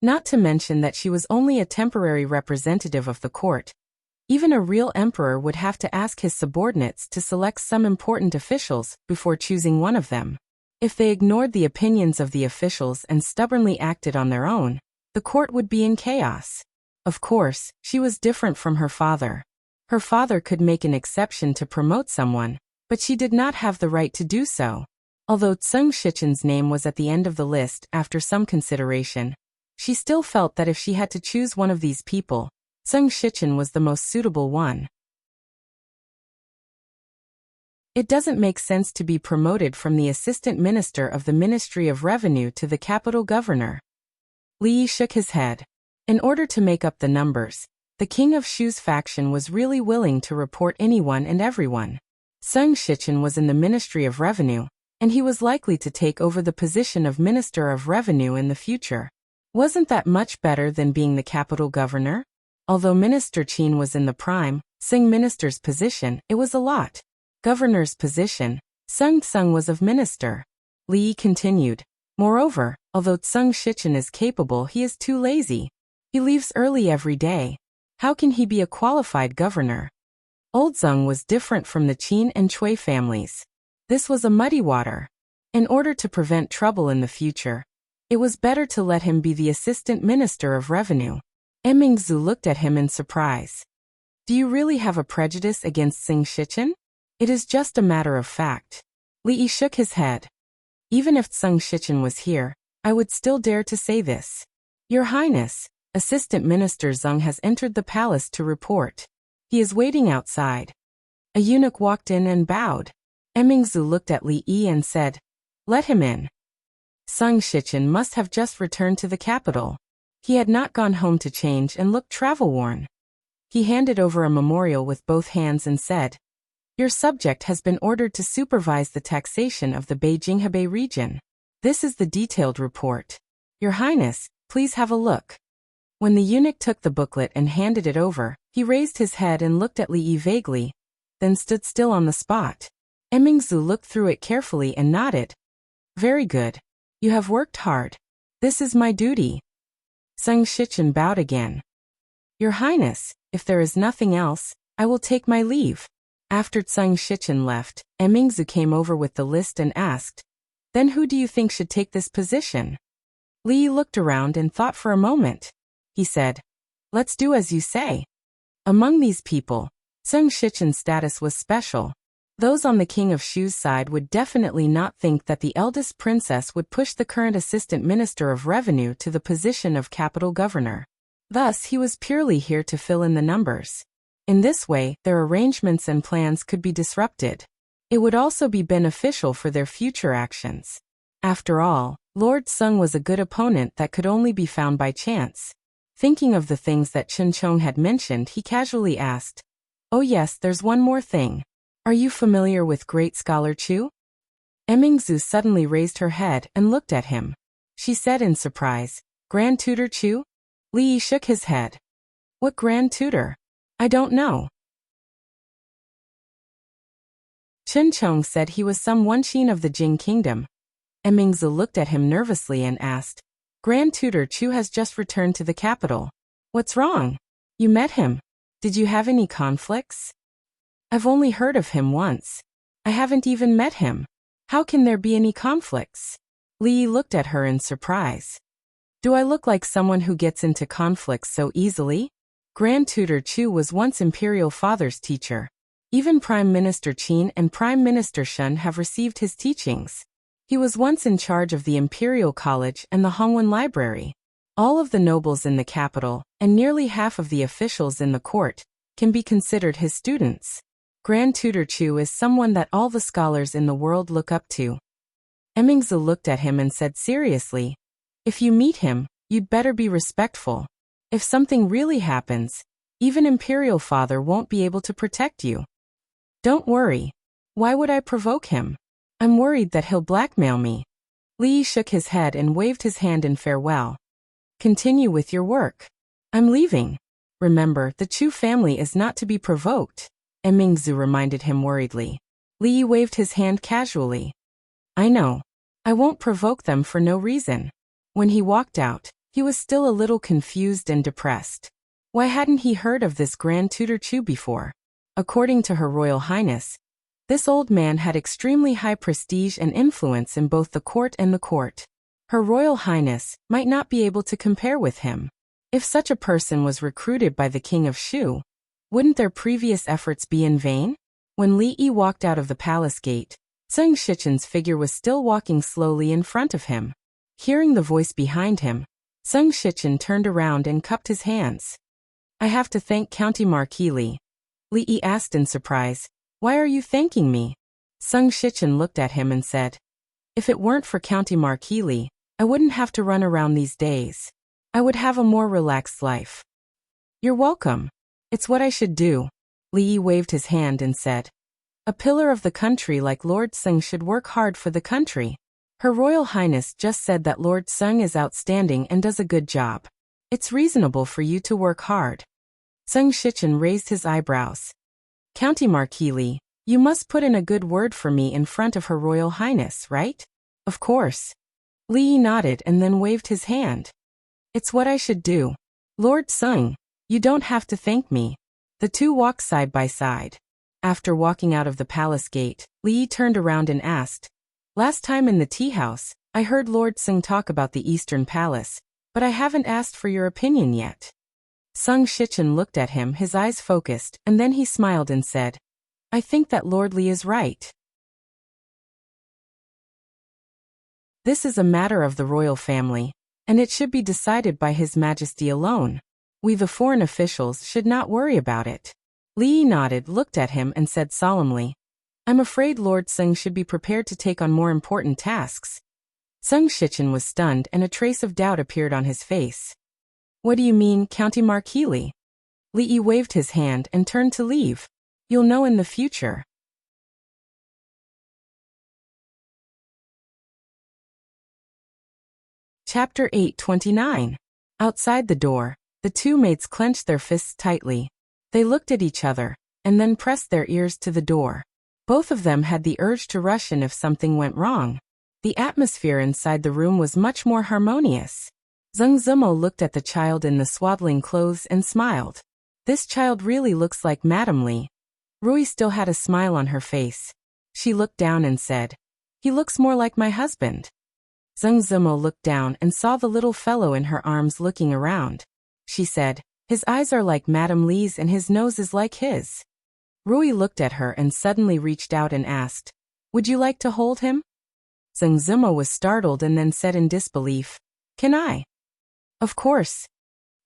Not to mention that she was only a temporary representative of the court. Even a real emperor would have to ask his subordinates to select some important officials before choosing one of them. If they ignored the opinions of the officials and stubbornly acted on their own, the court would be in chaos. Of course, she was different from her father. Her father could make an exception to promote someone, but she did not have the right to do so. Although Tseng Shichen's name was at the end of the list after some consideration, she still felt that if she had to choose one of these people, Tseng Shichen was the most suitable one. It doesn't make sense to be promoted from the assistant minister of the Ministry of Revenue to the capital governor. Li Yi shook his head. In order to make up the numbers, the King of Shu's faction was really willing to report anyone and everyone. Tseng Shichen was in the Ministry of Revenue, and he was likely to take over the position of Minister of Revenue in the future. Wasn't that much better than being the capital governor? Although Minister Qin was in the prime, Tseng minister's position, it was a lot. Governor's position, Tseng was of minister. Li Yi continued. Moreover, although Tseng Shichen is capable, he is too lazy. He leaves early every day. How can he be a qualified governor? Old Zeng was different from the Qin and Cui families. This was a muddy water. In order to prevent trouble in the future, it was better to let him be the assistant minister of revenue. Emingzu looked at him in surprise. Do you really have a prejudice against Tseng Shichen? It is just a matter of fact. Li Yi shook his head. Even if Tseng Shichen was here, I would still dare to say this. Your Highness, Assistant Minister Zeng has entered the palace to report. He is waiting outside. A eunuch walked in and bowed. Emingzu looked at Li Yi and said, Let him in. Tseng Shichen must have just returned to the capital. He had not gone home to change and looked travel-worn. He handed over a memorial with both hands and said, Your subject has been ordered to supervise the taxation of the Beijing-Hebei region. This is the detailed report. Your Highness, please have a look. When the eunuch took the booklet and handed it over, he raised his head and looked at Li Yi vaguely, then stood still on the spot. Emingzu looked through it carefully and nodded. Very good. You have worked hard. This is my duty. Tseng Shichen bowed again. Your Highness, if there is nothing else, I will take my leave. After Tseng Shichen left, Emingzu came over with the list and asked, Then who do you think should take this position? Li Yi looked around and thought for a moment. He said, Let's do as you say. Among these people, Tseng Shichen's status was special. Those on the King of Shu's side would definitely not think that the eldest princess would push the current Assistant Minister of Revenue to the position of capital governor. Thus, he was purely here to fill in the numbers. In this way, their arrangements and plans could be disrupted. It would also be beneficial for their future actions. After all, Lord Sung was a good opponent that could only be found by chance. Thinking of the things that Chen Chong had mentioned, he casually asked, Oh yes, there's one more thing. Are you familiar with great scholar Chu? Emingzu suddenly raised her head and looked at him. She said in surprise, Grand Tutor Chu? Li Yi shook his head. What Grand Tutor? I don't know. Chen Chong said he was some Wenqin of the Jing Kingdom. Emingzu looked at him nervously and asked, Grand Tutor Chu has just returned to the capital. What's wrong? You met him. Did you have any conflicts? I've only heard of him once. I haven't even met him. How can there be any conflicts? Li Yi looked at her in surprise. Do I look like someone who gets into conflicts so easily? Grand Tutor Chu was once Imperial Father's teacher. Even Prime Minister Qin and Prime Minister Shun have received his teachings. He was once in charge of the Imperial College and the Hongwen Library. All of the nobles in the capital, and nearly half of the officials in the court, can be considered his students. Grand Tutor Chu is someone that all the scholars in the world look up to. Emingzu looked at him and said seriously, "If you meet him, you'd better be respectful. If something really happens, even Imperial Father won't be able to protect you." "Don't worry. Why would I provoke him? I'm worried that he'll blackmail me." Li shook his head and waved his hand in farewell. "Continue with your work. I'm leaving. Remember, the Chu family is not to be provoked," Emingzu reminded him worriedly. Li waved his hand casually. "I know. I won't provoke them for no reason." When he walked out, he was still a little confused and depressed. Why hadn't he heard of this Grand Tutor Chu before? According to Her Royal Highness, this old man had extremely high prestige and influence in both the court and the court. Her Royal Highness might not be able to compare with him. If such a person was recruited by the King of Shu, wouldn't their previous efforts be in vain? When Li Yi walked out of the palace gate, Zheng Shichen's figure was still walking slowly in front of him. Hearing the voice behind him, Zheng Shichen turned around and cupped his hands. "I have to thank County Marquis Li." Li Yi asked in surprise, "Why are you thanking me?" Zheng Shichen looked at him and said, "If it weren't for County Marquis Li, I wouldn't have to run around these days. I would have a more relaxed life." "You're welcome. It's what I should do." Li Yi waved his hand and said, "A pillar of the country like Lord Sung should work hard for the country. Her Royal Highness just said that Lord Sung is outstanding and does a good job. It's reasonable for you to work hard." Zheng Shichen raised his eyebrows. "County Marquis Li, you must put in a good word for me in front of Her Royal Highness, right?" "Of course." Li Yi nodded and then waved his hand. "It's what I should do. Lord Sung, you don't have to thank me." The two walked side by side. After walking out of the palace gate, Li Yi turned around and asked, "Last time in the tea house, I heard Lord Sung talk about the Eastern Palace, but I haven't asked for your opinion yet." Zheng Shichen looked at him, his eyes focused, and then he smiled and said, "I think that Lord Li is right. This is a matter of the royal family, and it should be decided by His Majesty alone. We the foreign officials should not worry about it." Li Yi nodded, looked at him and said solemnly, "I'm afraid Lord Sung should be prepared to take on more important tasks." Zheng Shichen was stunned and a trace of doubt appeared on his face. "What do you mean, County Marquis Li?" Li Yi waved his hand and turned to leave. "You'll know in the future." Chapter 829. Outside the door, the two maids clenched their fists tightly. They looked at each other, and then pressed their ears to the door. Both of them had the urge to rush in if something went wrong. The atmosphere inside the room was much more harmonious. Zheng Zimo looked at the child in the swaddling clothes and smiled. "This child really looks like Madame Li." Rui still had a smile on her face. She looked down and said, "He looks more like my husband." Zheng Zimo looked down and saw the little fellow in her arms looking around. She said, "His eyes are like Madame Li's and his nose is like his." Rui looked at her and suddenly reached out and asked, "Would you like to hold him?" Zheng Zimo was startled and then said in disbelief, "Can I?" "Of course."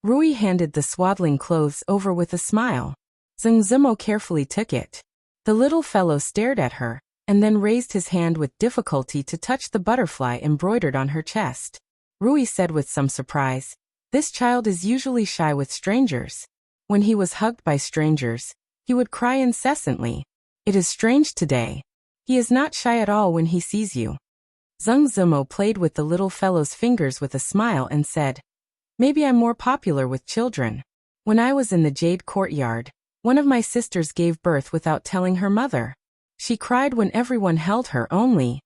Rui handed the swaddling clothes over with a smile. Zheng Zimo carefully took it. The little fellow stared at her, and then raised his hand with difficulty to touch the butterfly embroidered on her chest. Rui said with some surprise, "This child is usually shy with strangers. When he was hugged by strangers, he would cry incessantly. It is strange today. He is not shy at all when he sees you." Zheng Zimo played with the little fellow's fingers with a smile and said, "Maybe I'm more popular with children. When I was in the Jade Courtyard, one of my sisters gave birth without telling her mother. She cried when everyone held her only."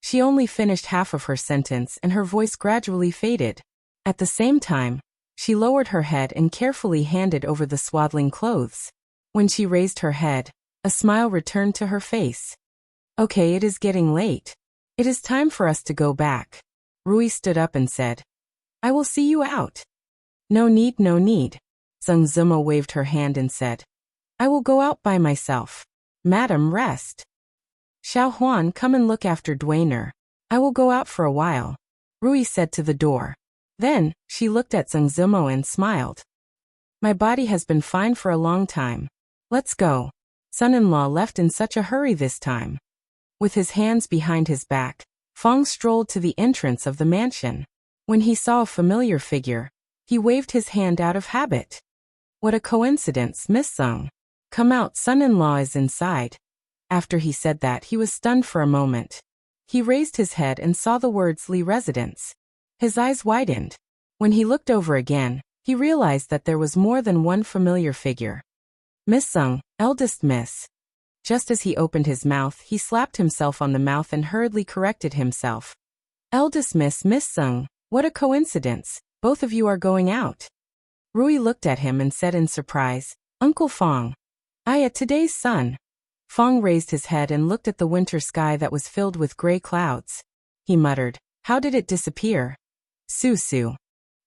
She only finished half of her sentence and her voice gradually faded. At the same time, she lowered her head and carefully handed over the swaddling clothes. When she raised her head, a smile returned to her face. "Okay, it is getting late. It is time for us to go back." Rui stood up and said, "I will see you out." "No need, no need." Zheng Zimo waved her hand and said, "I will go out by myself. Madam, rest. Xiao Huan, come and look after Dwainer. I will go out for a while," Rui said to the door. Then, she looked at Zheng Zimo and smiled. "My body has been fine for a long time. Let's go." Son-in-law left in such a hurry this time. With his hands behind his back, Fong strolled to the entrance of the mansion. When he saw a familiar figure, he waved his hand out of habit. What a coincidence, Miss Sung. Come out, son-in-law is inside. After he said that, he was stunned for a moment. He raised his head and saw the words Li Residence. His eyes widened. When he looked over again, he realized that there was more than one familiar figure. Miss Sung, eldest miss. Just as he opened his mouth, he slapped himself on the mouth and hurriedly corrected himself. Eldest Miss Sung, what a coincidence, both of you are going out. Rui looked at him and said in surprise, Uncle Fong. Today's sun. Fong raised his head and looked at the winter sky that was filled with gray clouds. He muttered, how did it disappear? Su.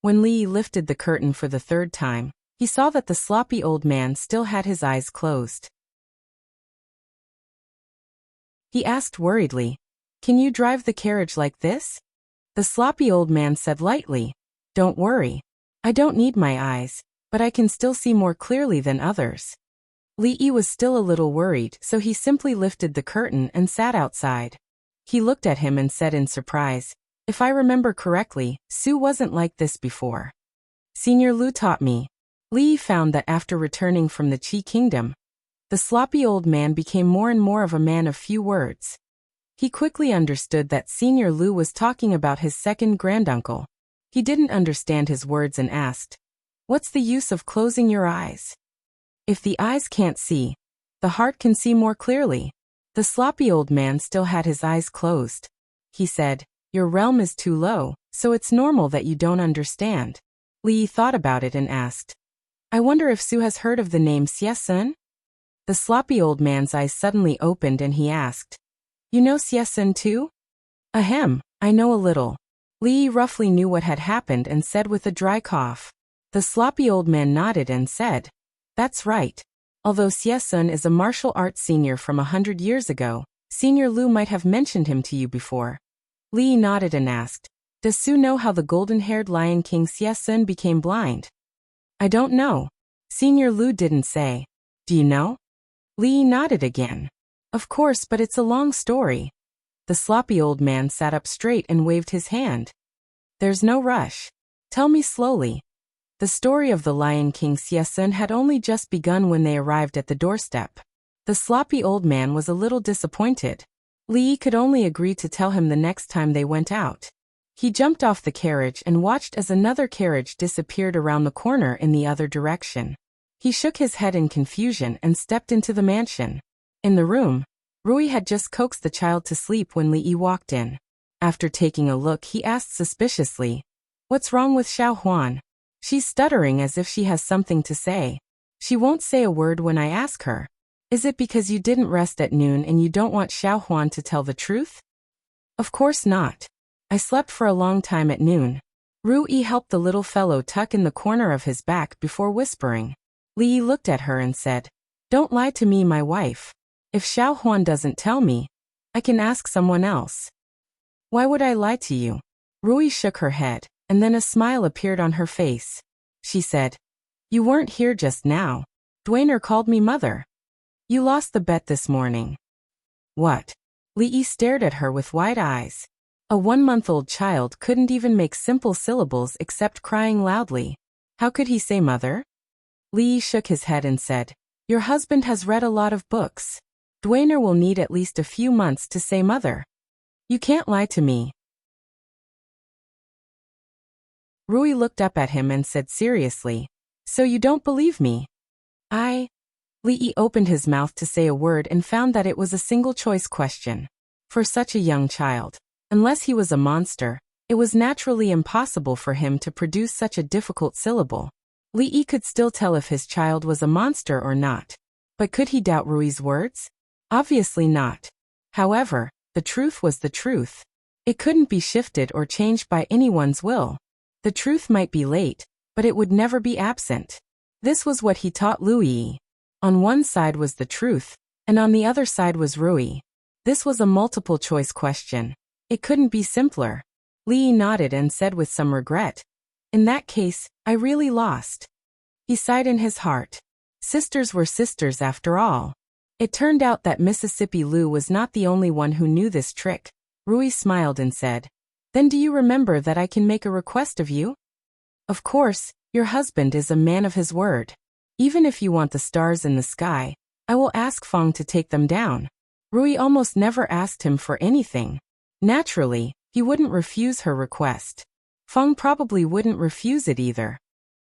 When Li lifted the curtain for the third time, he saw that the sloppy old man still had his eyes closed. He asked worriedly, can you drive the carriage like this? The sloppy old man said lightly, don't worry. I don't need my eyes, but I can still see more clearly than others. Li was still a little worried, so he simply lifted the curtain and sat outside. He looked at him and said in surprise, if I remember correctly, Su wasn't like this before. Senior Lu taught me. Li found that after returning from the Qi Kingdom, the sloppy old man became more and more of a man of few words. He quickly understood that Senior Lu was talking about his second granduncle. He didn't understand his words and asked, what's the use of closing your eyes? If the eyes can't see, the heart can see more clearly. The sloppy old man still had his eyes closed. He said, your realm is too low, so it's normal that you don't understand. Li thought about it and asked, I wonder if Su has heard of the name Xie Sun? The sloppy old man's eyes suddenly opened and he asked, you know Xie Sun too? Ahem, I know a little. Li roughly knew what had happened and said with a dry cough. The sloppy old man nodded and said, that's right. Although Xie Sun is a martial arts senior from 100 years ago, Senior Lu might have mentioned him to you before. Li nodded and asked, does Su know how the golden-haired Lion King Xie Sun became blind? I don't know. Senior Lu didn't say. Do you know? Li nodded again. Of course, but it's a long story. The sloppy old man sat up straight and waved his hand. There's no rush. Tell me slowly. The story of the Lion King Xie Sun had only just begun when they arrived at the doorstep. The sloppy old man was a little disappointed. Li could only agree to tell him the next time they went out. He jumped off the carriage and watched as another carriage disappeared around the corner in the other direction. He shook his head in confusion and stepped into the mansion. In the room, Rui had just coaxed the child to sleep when Li walked in. After taking a look, he asked suspiciously, what's wrong with Xiao Huan? She's stuttering as if she has something to say. She won't say a word when I ask her. Is it because you didn't rest at noon and you don't want Xiao Huan to tell the truth? Of course not. I slept for a long time at noon. Rui helped the little fellow tuck in the corner of his back before whispering. Li looked at her and said, don't lie to me, my wife. If Xiao Huan doesn't tell me, I can ask someone else. Why would I lie to you? Rui shook her head, and then a smile appeared on her face. She said, you weren't here just now. Dwayner called me mother. You lost the bet this morning. What? Li stared at her with wide eyes. A 1-month-old child couldn't even make simple syllables except crying loudly. How could he say mother? Li shook his head and said, your husband has read a lot of books. Dwayner will need at least a few months to say mother. You can't lie to me. Rui looked up at him and said seriously, so you don't believe me? Li opened his mouth to say a word and found that it was a single-choice question. For such a young child, unless he was a monster, it was naturally impossible for him to produce such a difficult syllable. Li could still tell if his child was a monster or not. But could he doubt Rui's words? Obviously not. However, the truth was the truth. It couldn't be shifted or changed by anyone's will. The truth might be late, but it would never be absent. This was what he taught Lui. On one side was the truth, and on the other side was Rui. This was a multiple-choice question. It couldn't be simpler. Li nodded and said with some regret, in that case, I really lost. He sighed in his heart. Sisters were sisters after all. It turned out that Mississippi Lu was not the only one who knew this trick. Rui smiled and said, "Then do you remember that I can make a request of you? Of course, your husband is a man of his word. Even if you want the stars in the sky, I will ask Feng to take them down." Rui almost never asked him for anything. Naturally, he wouldn't refuse her request. Feng probably wouldn't refuse it either.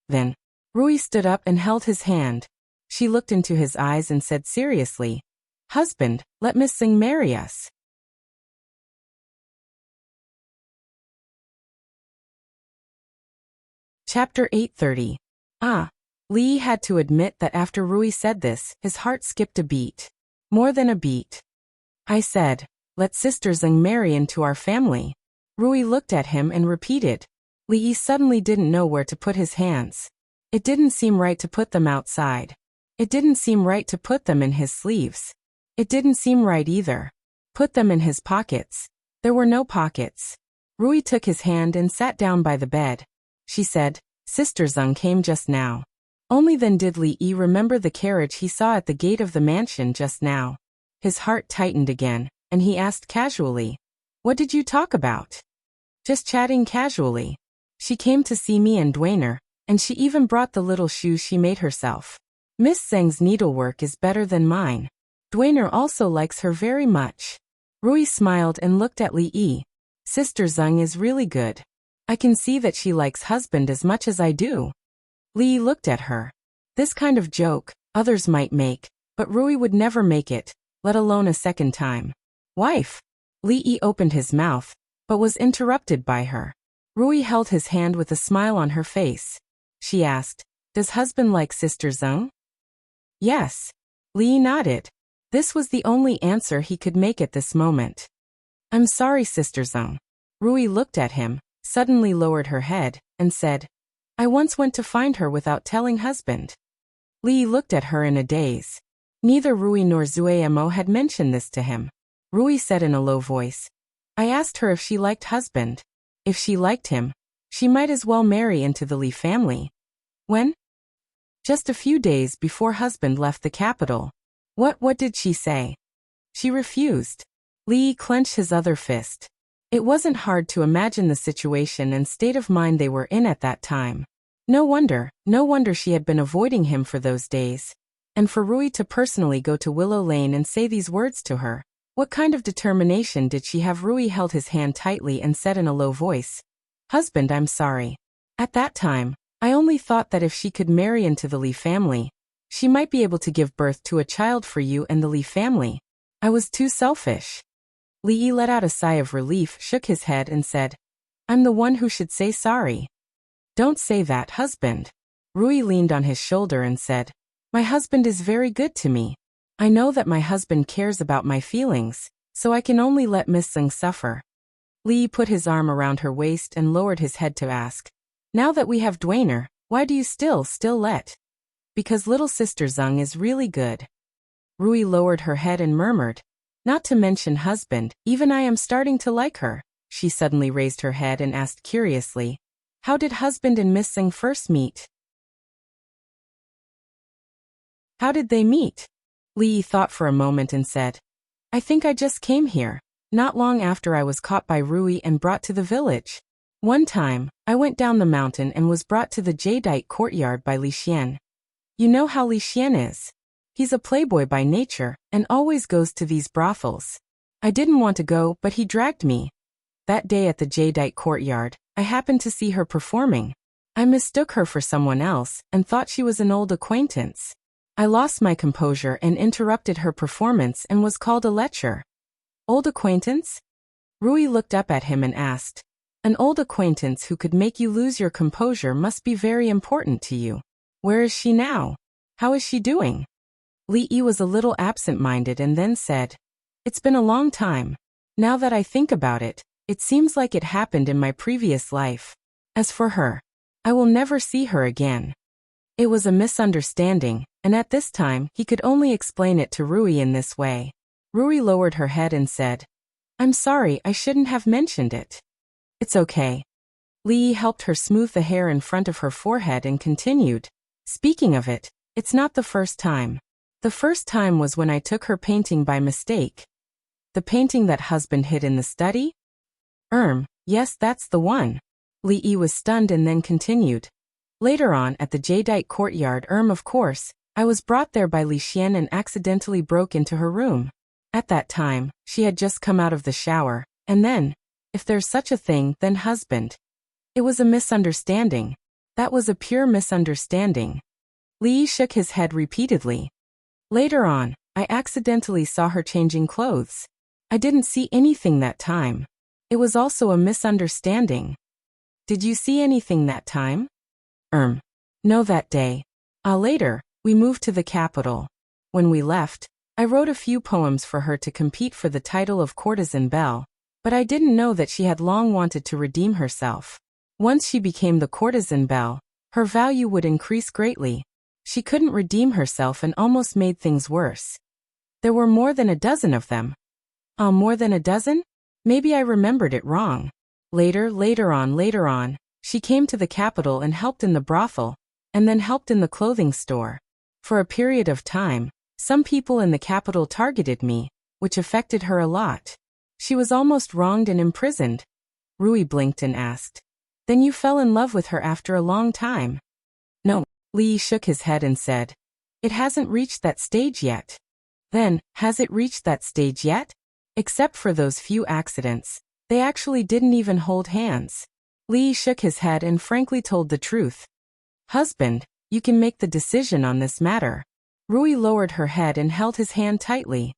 Then, Rui stood up and held his hand. She looked into his eyes and said seriously, "Husband, let Miss Xing marry us." Chapter 830. Li had to admit that after Rui said this, his heart skipped a beat. More than a beat. "I said, let Sister Xing marry into our family." Rui looked at him and repeated. Li suddenly didn't know where to put his hands. It didn't seem right to put them outside. It didn't seem right to put them in his sleeves. It didn't seem right either. Put them in his pockets. There were no pockets. Rui took his hand and sat down by the bed. She said, "Sister Xing came just now." Only then did Li remember the carriage he saw at the gate of the mansion just now. His heart tightened again, and he asked casually, "What did you talk about?" "Just chatting casually. She came to see me and Dwainer, and she even brought the little shoes she made herself. Miss Zheng's needlework is better than mine. Dwainer also likes her very much." Rui smiled and looked at Li. "Sister Xing is really good. I can see that she likes husband as much as I do." Li looked at her. This kind of joke, others might make, but Rui would never make it, let alone a second time. "Wife." Li opened his mouth, but was interrupted by her. Rui held his hand with a smile on her face. She asked, "Does husband like Sister Xing?" "Yes." Li nodded. This was the only answer he could make at this moment. "I'm sorry, Sister Xing." Rui looked at him, suddenly lowered her head, and said, "I once went to find her without telling husband." Li looked at her in a daze. Neither Rui nor Zuemo had mentioned this to him. Rui said in a low voice, "I asked her if she liked husband. If she liked him, she might as well marry into the Li family." "When?" "Just a few days before husband left the capital." What did she say?" "She refused." Li clenched his other fist. It wasn't hard to imagine the situation and state of mind they were in at that time. No wonder she had been avoiding him for those days. And for Rui to personally go to Willow Lane and say these words to her, what kind of determination did she have? Rui held his hand tightly and said in a low voice, "Husband, I'm sorry. At that time, I only thought that if she could marry into the Li family, she might be able to give birth to a child for you and the Li family. I was too selfish." Li let out a sigh of relief, shook his head and said, "I'm the one who should say sorry." "Don't say that, husband." Rui leaned on his shoulder and said, "My husband is very good to me. I know that my husband cares about my feelings, so I can only let Miss Xing suffer." Li put his arm around her waist and lowered his head to ask, "Now that we have Dwainer, why do you still let?" "Because little Sister Xing is really good." Rui lowered her head and murmured, "Not to mention husband, even I am starting to like her." She suddenly raised her head and asked curiously, "How did husband and Miss Xing first meet?" "How did they meet?" Li thought for a moment and said, "I think I just came here, not long after I was caught by Rui and brought to the village. One time, I went down the mountain and was brought to the jadeite courtyard by Li Xian. You know how Li Xian is. He's a playboy by nature and always goes to these brothels. I didn't want to go, but he dragged me. That day at the jadeite courtyard, I happened to see her performing. I mistook her for someone else and thought she was an old acquaintance. I lost my composure and interrupted her performance and was called a lecher." "Old acquaintance?" Rui looked up at him and asked, "An old acquaintance who could make you lose your composure must be very important to you. Where is she now? How is she doing?" Li was a little absent-minded and then said, "It's been a long time. Now that I think about it, it seems like it happened in my previous life. As for her, I will never see her again." It was a misunderstanding, and at this time he could only explain it to Rui in this way. Rui lowered her head and said, "I'm sorry, I shouldn't have mentioned it." "It's okay." Li helped her smooth the hair in front of her forehead and continued, "Speaking of it, it's not the first time. The first time was when I took her painting by mistake." The painting that husband hid in the study? Yes, that's the one. Li Yi was stunned and then continued. Later on, at the jadeite courtyard, of course, I was brought there by Li Xian and accidentally broke into her room. At that time, she had just come out of the shower, and then, if there's such a thing, then husband. It was a misunderstanding. That was a pure misunderstanding. Li Yi shook his head repeatedly. Later on, I accidentally saw her changing clothes. I didn't see anything that time. It was also a misunderstanding. Did you see anything that time? No, that day. Later, we moved to the capital. When we left, I wrote a few poems for her to compete for the title of courtesan belle, but I didn't know that she had long wanted to redeem herself. Once she became the courtesan belle, her value would increase greatly. She couldn't redeem herself and almost made things worse. There were more than a dozen of them. More than a dozen? Maybe I remembered it wrong. Later on, she came to the capital and helped in the brothel, and then helped in the clothing store. For a period of time, some people in the capital targeted me, which affected her a lot. She was almost wronged and imprisoned. Rui blinked and asked, "Then you fell in love with her after a long time?" "No," Li Yi shook his head and said, "It hasn't reached that stage yet." "Then, has it reached that stage yet?" "Except for those few accidents, they actually didn't even hold hands." Li Yi shook his head and frankly told the truth. "Husband, you can make the decision on this matter." Rui lowered her head and held his hand tightly.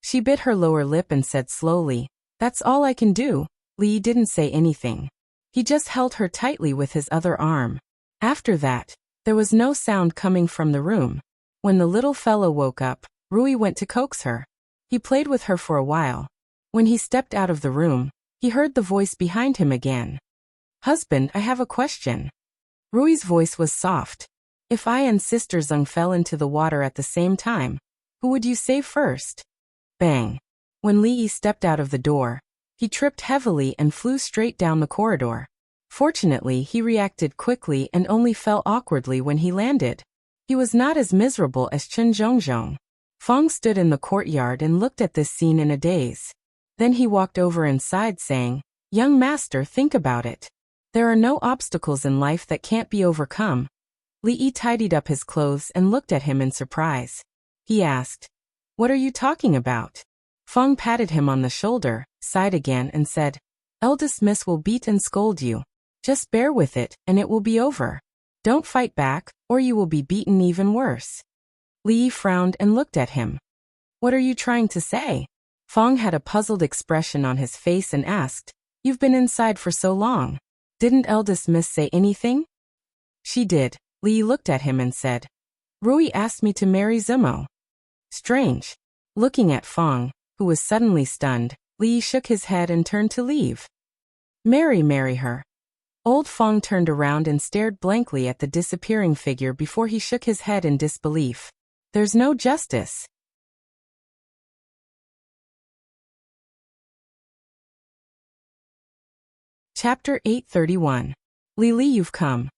She bit her lower lip and said slowly, "That's all I can do." Li Yi didn't say anything. He just held her tightly with his other arm. After that, there was no sound coming from the room. When the little fellow woke up, Rui went to coax her. He played with her for a while. When he stepped out of the room, he heard the voice behind him again. "Husband, I have a question." Rui's voice was soft. "If I and Sister Zeng fell into the water at the same time, who would you save first?" Bang! When Li Yi stepped out of the door, he tripped heavily and flew straight down the corridor. Fortunately, he reacted quickly and only fell awkwardly when he landed. He was not as miserable as Chen Zhongzhong. Fong stood in the courtyard and looked at this scene in a daze. Then he walked over inside saying, "Young master, think about it. There are no obstacles in life that can't be overcome." Li Yi tidied up his clothes and looked at him in surprise. He asked, "What are you talking about?" Fong patted him on the shoulder, sighed again and said, "Eldest miss will beat and scold you. Just bear with it, and it will be over. Don't fight back, or you will be beaten even worse." Li Yi frowned and looked at him. "What are you trying to say?" Fong had a puzzled expression on his face and asked, "You've been inside for so long. Didn't eldest miss say anything?" "She did." Li Yi looked at him and said, "Rui asked me to marry Zimo." "Strange." Looking at Fong, who was suddenly stunned, Li Yi shook his head and turned to leave. Marry her." Old Fong turned around and stared blankly at the disappearing figure before he shook his head in disbelief. "There's no justice." Chapter 831. Li, you've come.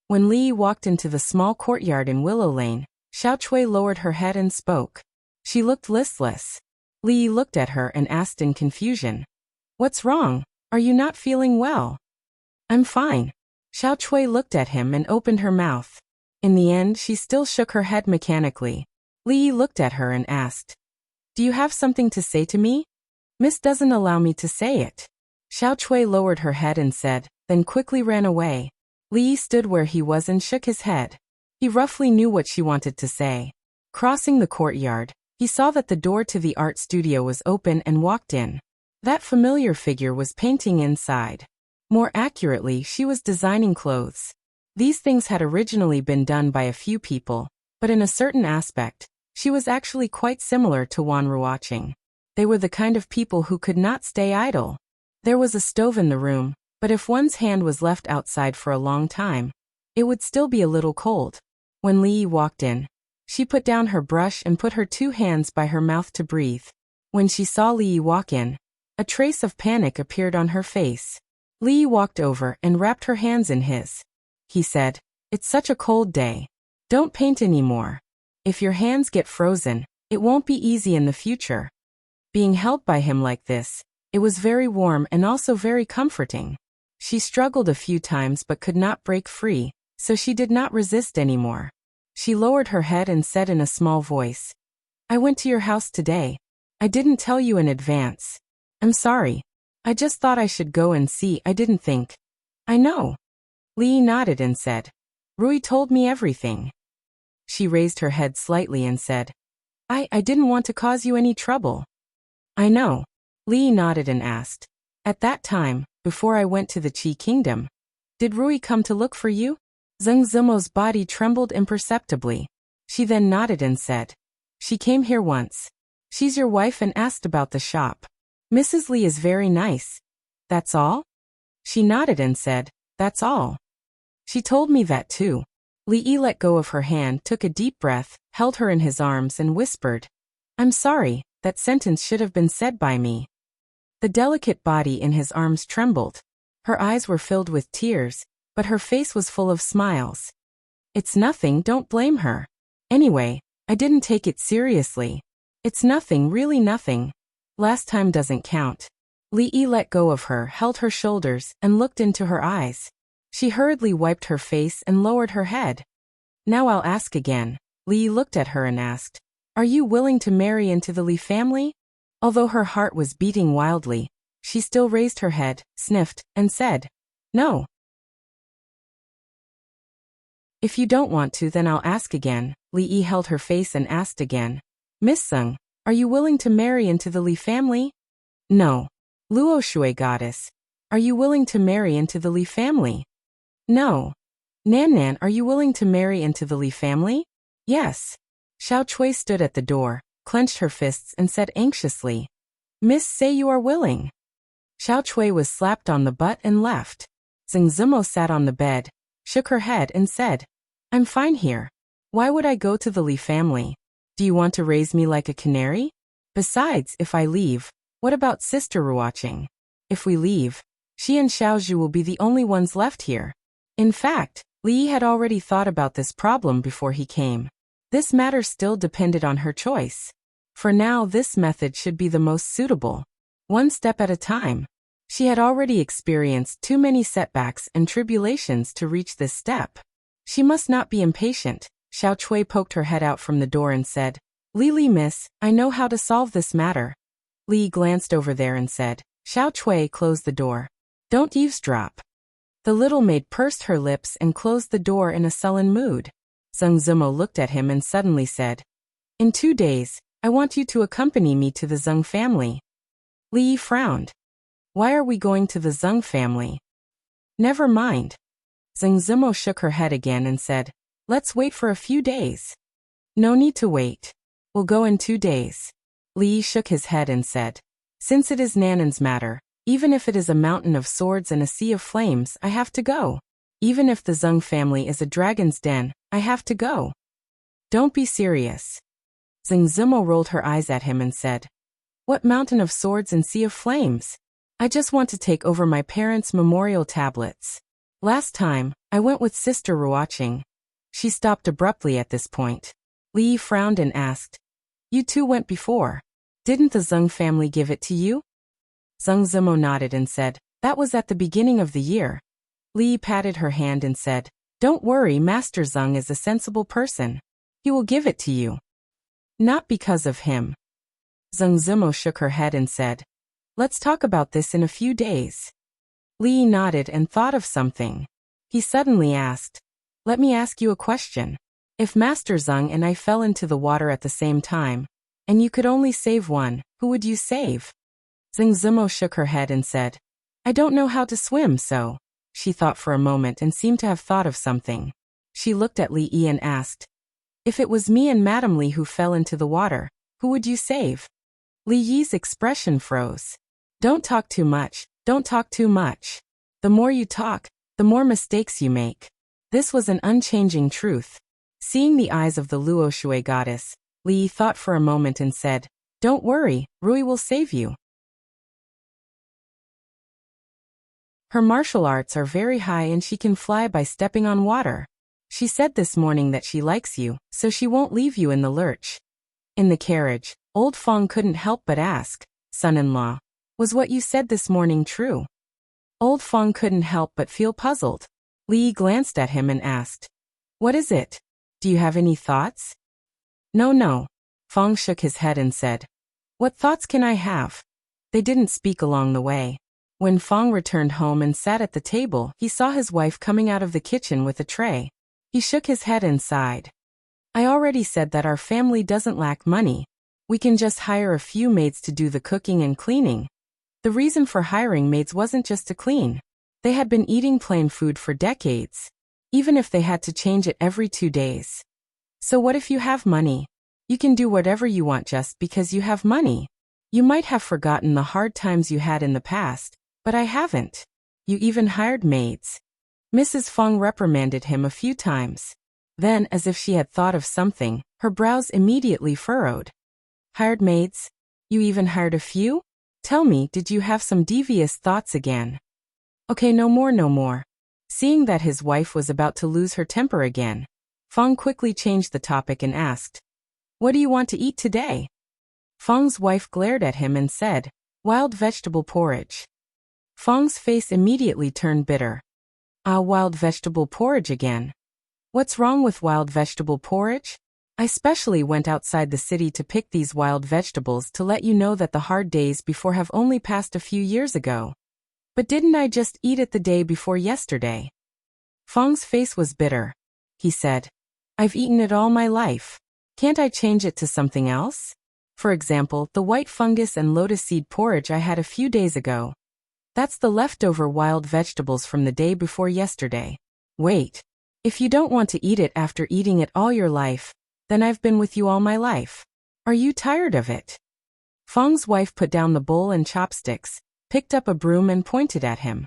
When Li walked into the small courtyard in Willow Lane, Xiao Chui lowered her head and spoke. She looked listless. Li looked at her and asked in confusion, "What's wrong? Are you not feeling well?" "I'm fine." Xiao Chui looked at him and opened her mouth. In the end, she still shook her head mechanically. Li looked at her and asked, "Do you have something to say to me?" "Miss doesn't allow me to say it." Xiao Chui lowered her head and said, then quickly ran away. Li stood where he was and shook his head. He roughly knew what she wanted to say. Crossing the courtyard, he saw that the door to the art studio was open and walked in. That familiar figure was painting inside. More accurately, she was designing clothes. These things had originally been done by a few people, but in a certain aspect, she was actually quite similar to Wan Ruoqing. They were the kind of people who could not stay idle. There was a stove in the room, but if one's hand was left outside for a long time, it would still be a little cold. When Li walked in, she put down her brush and put her two hands by her mouth to breathe. When she saw Li walk in, a trace of panic appeared on her face. Li walked over and wrapped her hands in his. He said, "It's such a cold day. Don't paint anymore. If your hands get frozen, It won't be easy in the future. Being held by him like this, it was very warm and also very comforting. She struggled a few times but could not break free, so she did not resist anymore. She lowered her head and said in a small voice, I went to your house today. I didn't tell you in advance. I'm sorry. I just thought I should go and see. I didn't think. I know. Li nodded and said, Rui told me everything. She raised her head slightly and said, I didn't want to cause you any trouble. I know. Li nodded and asked, At that time, before I went to the Qi Kingdom, did Rui come to look for you? Zheng Zimo's body trembled imperceptibly. She then nodded and said, She came here once. She's your wife and asked about the shop. Mrs. Li is very nice. That's all? She nodded and said, That's all. She told me that too. Li let go of her hand, took a deep breath, held her in his arms and whispered, I'm sorry, that sentence should have been said by me. The delicate body in his arms trembled. Her eyes were filled with tears, but her face was full of smiles. It's nothing, don't blame her. Anyway, I didn't take it seriously. It's nothing, really nothing. Last time doesn't count. Li let go of her, held her shoulders, and looked into her eyes. She hurriedly wiped her face and lowered her head. Now I'll ask again. Li looked at her and asked, Are you willing to marry into the Li family? Although her heart was beating wildly, she still raised her head, sniffed, and said, No. If you don't want to, then I'll ask again. Li held her face and asked again, Miss Zheng, are you willing to marry into the Li family? No. Luo Shui goddess, are you willing to marry into the Li family? No. Nan, are you willing to marry into the Li family? Yes. Xiao Chui stood at the door, clenched her fists and said anxiously, Miss, say you are willing. Xiao Chui was slapped on the butt and left. Zheng Zimo sat on the bed, shook her head and said, I'm fine here. Why would I go to the Li family? Do you want to raise me like a canary? Besides, if I leave, what about Sister Ruoqing? If we leave, she and Xiaozhu will be the only ones left here. In fact, Li had already thought about this problem before he came. This matter still depended on her choice. For now, this method should be the most suitable. One step at a time. She had already experienced too many setbacks and tribulations to reach this step. She must not be impatient. Xiao Chui poked her head out from the door and said, Li, miss, I know how to solve this matter. Li glanced over there and said, Xiao Chui, close the door. Don't eavesdrop. The little maid pursed her lips and closed the door in a sullen mood. Zheng Zimo looked at him and suddenly said, In 2 days, I want you to accompany me to the Zheng family. Li frowned. Why are we going to the Zheng family? Never mind. Zheng Zimo shook her head again and said, Let's wait for a few days. No need to wait. We'll go in 2 days. Li shook his head and said, Since it is Nanan's matter, even if it is a mountain of swords and a sea of flames, I have to go. Even if the Zheng family is a dragon's den, I have to go. Don't be serious. Zheng Zimo rolled her eyes at him and said, What mountain of swords and sea of flames? I just want to take over my parents' memorial tablets. Last time, I went with Sister Ruoqing. She stopped abruptly at this point. Li frowned and asked, You two went before. Didn't the Zheng family give it to you? Zheng Zimo nodded and said, That was at the beginning of the year. Li patted her hand and said, Don't worry, Master Zheng is a sensible person. He will give it to you. Not because of him. Zheng Zimo shook her head and said, Let's talk about this in a few days. Li nodded and thought of something. He suddenly asked, Let me ask you a question. If Master Zheng and I fell into the water at the same time, and you could only save one, who would you save? Zheng Zimo shook her head and said, I don't know how to swim, so. She thought for a moment and seemed to have thought of something. She looked at Li and asked, If it was me and Madame Li who fell into the water, who would you save? Li Yi's expression froze. Don't talk too much, don't talk too much. The more you talk, the more mistakes you make. This was an unchanging truth. Seeing the eyes of the Luo Shui goddess, Li thought for a moment and said, Don't worry, Rui will save you. Her martial arts are very high and she can fly by stepping on water. She said this morning that she likes you, so she won't leave you in the lurch. In the carriage, old Fong couldn't help but ask, "Son-in-law, was what you said this morning true?" Old Fong couldn't help but feel puzzled. Li glanced at him and asked, "What is it? Do you have any thoughts?" No. Fong shook his head and said, "What thoughts can I have?" They didn't speak along the way. When Fong returned home and sat at the table, he saw his wife coming out of the kitchen with a tray. He shook his head and sighed. "I already said that our family doesn't lack money. We can just hire a few maids to do the cooking and cleaning." The reason for hiring maids wasn't just to clean. They had been eating plain food for decades, even if they had to change it every 2 days. So what if you have money? You can do whatever you want just because you have money. You might have forgotten the hard times you had in the past, but I haven't. You even hired maids. Mrs. Fong reprimanded him a few times. Then, as if she had thought of something, her brows immediately furrowed. "Hired maids? You even hired a few? Tell me, did you have some devious thoughts again?" "Okay, no more. Seeing that his wife was about to lose her temper again, Fong quickly changed the topic and asked, "What do you want to eat today?" Fong's wife glared at him and said, "Wild vegetable porridge." Fong's face immediately turned bitter. "Ah, wild vegetable porridge again. What's wrong with wild vegetable porridge? I specially went outside the city to pick these wild vegetables to let you know that the hard days before have only passed a few years ago. But didn't I just eat it the day before yesterday?" Fong's face was bitter. He said, "I've eaten it all my life. Can't I change it to something else? For example, the white fungus and lotus seed porridge I had a few days ago. That's the leftover wild vegetables from the day before yesterday. Wait. If you don't want to eat it after eating it all your life, then I've been with you all my life. Are you tired of it?" Fong's wife put down the bowl and chopsticks, picked up a broom and pointed at him.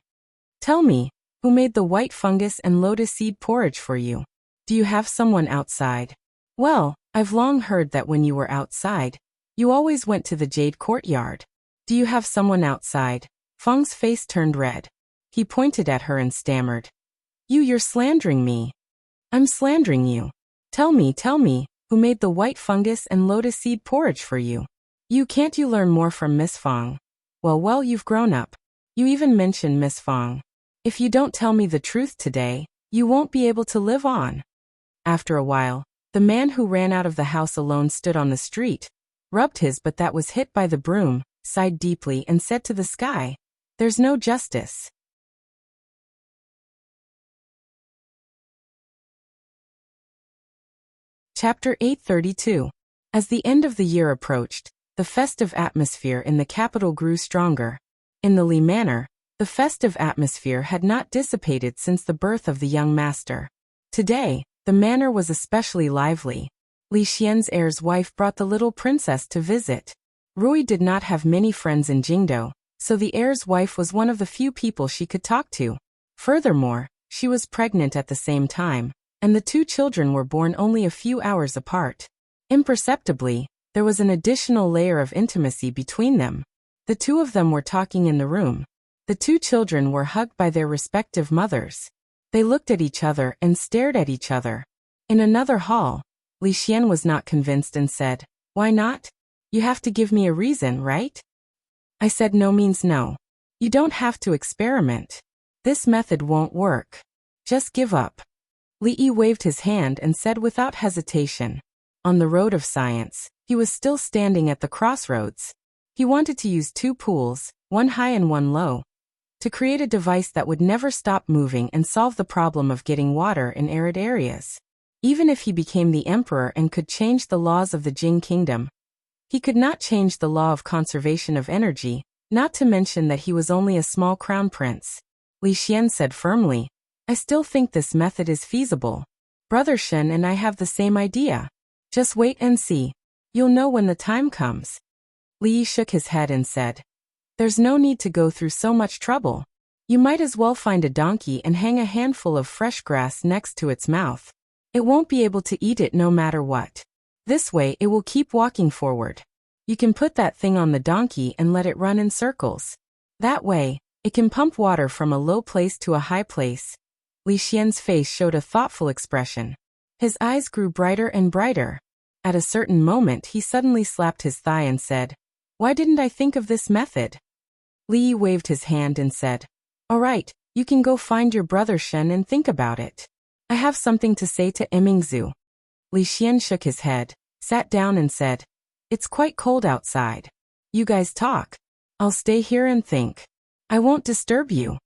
"Tell me, who made the white fungus and lotus seed porridge for you? Do you have someone outside?" "Well, I've long heard that when you were outside, you always went to the Jade Courtyard. Do you have someone outside?" Fong's face turned red. He pointed at her and stammered, You're slandering me." "I'm slandering you. Tell me, who made the white fungus and lotus seed porridge for you? Can't you learn more from Miss Fong? Well, you've grown up. You even mentioned Miss Fong. If you don't tell me the truth today, you won't be able to live on." After a while, the man who ran out of the house alone stood on the street, rubbed his butt that was hit by the broom, sighed deeply and said to the sky, "There's no justice." Chapter 832. As the end of the year approached, the festive atmosphere in the capital grew stronger. In the Li Manor, the festive atmosphere had not dissipated since the birth of the young master. Today, the manor was especially lively. Li Xian's heir's wife brought the little princess to visit. Rui did not have many friends in Jingdo, so the heir's wife was one of the few people she could talk to. Furthermore, she was pregnant at the same time, and the 2 children were born only a few hours apart. Imperceptibly, there was an additional layer of intimacy between them. The 2 of them were talking in the room. The 2 children were hugged by their respective mothers. They looked at each other and stared at each other. In another hall, Li Xian was not convinced and said, "Why not? You have to give me a reason, right?" I said no means no. You don't have to experiment. This method won't work. Just give up. Li Yi waved his hand and said without hesitation. On the road of science, he was still standing at the crossroads. He wanted to use 2 pools, one high and one low, to create a device that would never stop moving and solve the problem of getting water in arid areas. Even if he became the emperor and could change the laws of the Jing kingdom, he could not change the law of conservation of energy, not to mention that he was only a small crown prince. Li Xian said firmly, "I still think this method is feasible. Brother Shen and I have the same idea. Just wait and see. You'll know when the time comes." Li Yi shook his head and said, "There's no need to go through so much trouble. You might as well find a donkey and hang a handful of fresh grass next to its mouth. It won't be able to eat it no matter what. This way it will keep walking forward. You can put that thing on the donkey and let it run in circles. That way, it can pump water from a low place to a high place." Li Xian's face showed a thoughtful expression. His eyes grew brighter and brighter. At a certain moment he suddenly slapped his thigh and said, "Why didn't I think of this method?" Li Yi waved his hand and said, "All right, you can go find your brother Shen and think about it. I have something to say to Emingzu." Li Xian shook his head, sat down and said, "It's quite cold outside. You guys talk. I'll stay here and think. I won't disturb you."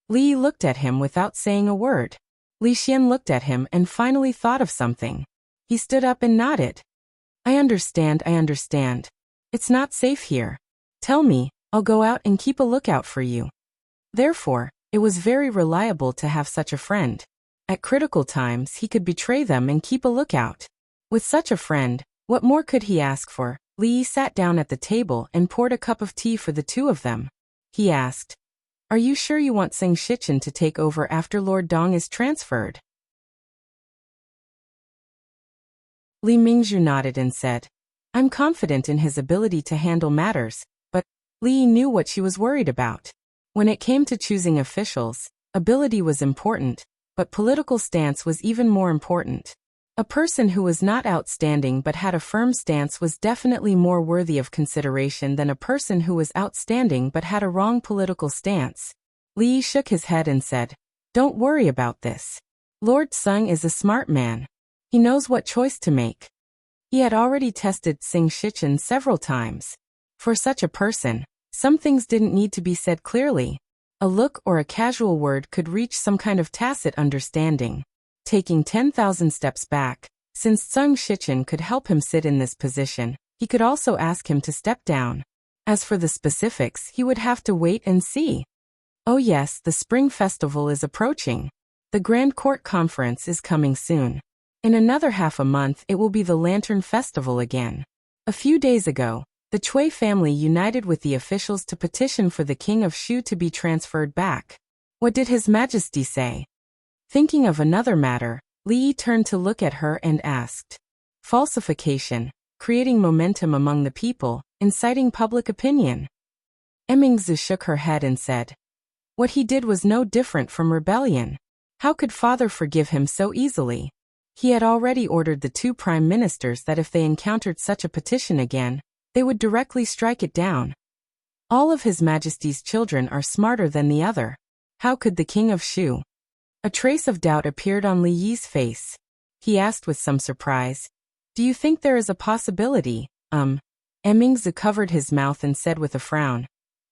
Li Yi looked at him without saying a word. Li Xian looked at him and finally thought of something. He stood up and nodded. I understand. It's not safe here. Tell me, I'll go out and keep a lookout for you." Therefore, it was very reliable to have such a friend. At critical times he could betray them and keep a lookout. With such a friend, what more could he ask for? Li Yi sat down at the table and poured a cup of tea for the two of them. He asked, "Are you sure you want Seng Shichen to take over after Lord Dong is transferred?" Li Mingzhu nodded and said, "I'm confident in his ability to handle matters," but Li Yi knew what she was worried about. When it came to choosing officials, ability was important, but political stance was even more important. A person who was not outstanding but had a firm stance was definitely more worthy of consideration than a person who was outstanding but had a wrong political stance. Li Yi shook his head and said, "Don't worry about this. Lord Sung is a smart man. He knows what choice to make." He had already tested Seng Shichen several times. For such a person, some things didn't need to be said clearly. A look or a casual word could reach some kind of tacit understanding. Taking 10,000 steps back, since Seng Shichen could help him sit in this position, he could also ask him to step down. As for the specifics, he would have to wait and see. Oh yes, the Spring Festival is approaching. The Grand Court Conference is coming soon. In another half a month it will be the Lantern Festival again. A few days ago, the Cui family united with the officials to petition for the King of Shu to be transferred back. What did His Majesty say? Thinking of another matter, Li Yi turned to look at her and asked. Falsification, creating momentum among the people, inciting public opinion. Emingzu shook her head and said, "What he did was no different from rebellion. How could father forgive him so easily?" He had already ordered the two prime ministers that if they encountered such a petition again, they would directly strike it down. All of His Majesty's children are smarter than the other. How could the King of Shu? A trace of doubt appeared on Li Yi's face. He asked with some surprise, "Do you think there is a possibility?" Emingzu covered his mouth and said with a frown,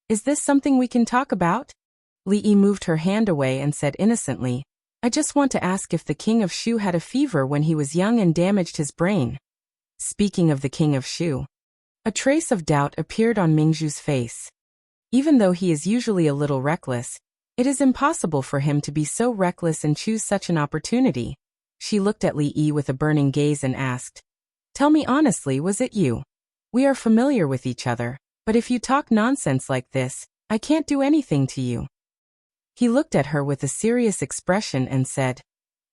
"Is this something we can talk about?" Li Yi moved her hand away and said innocently, "I just want to ask if the King of Shu had a fever when he was young and damaged his brain." Speaking of the King of Shu, a trace of doubt appeared on Mingzhu's face. Even though he is usually a little reckless, it is impossible for him to be so reckless and choose such an opportunity. She looked at Li Yi with a burning gaze and asked, "Tell me honestly, was it you? We are familiar with each other, but if you talk nonsense like this, I can't do anything to you." He looked at her with a serious expression and said,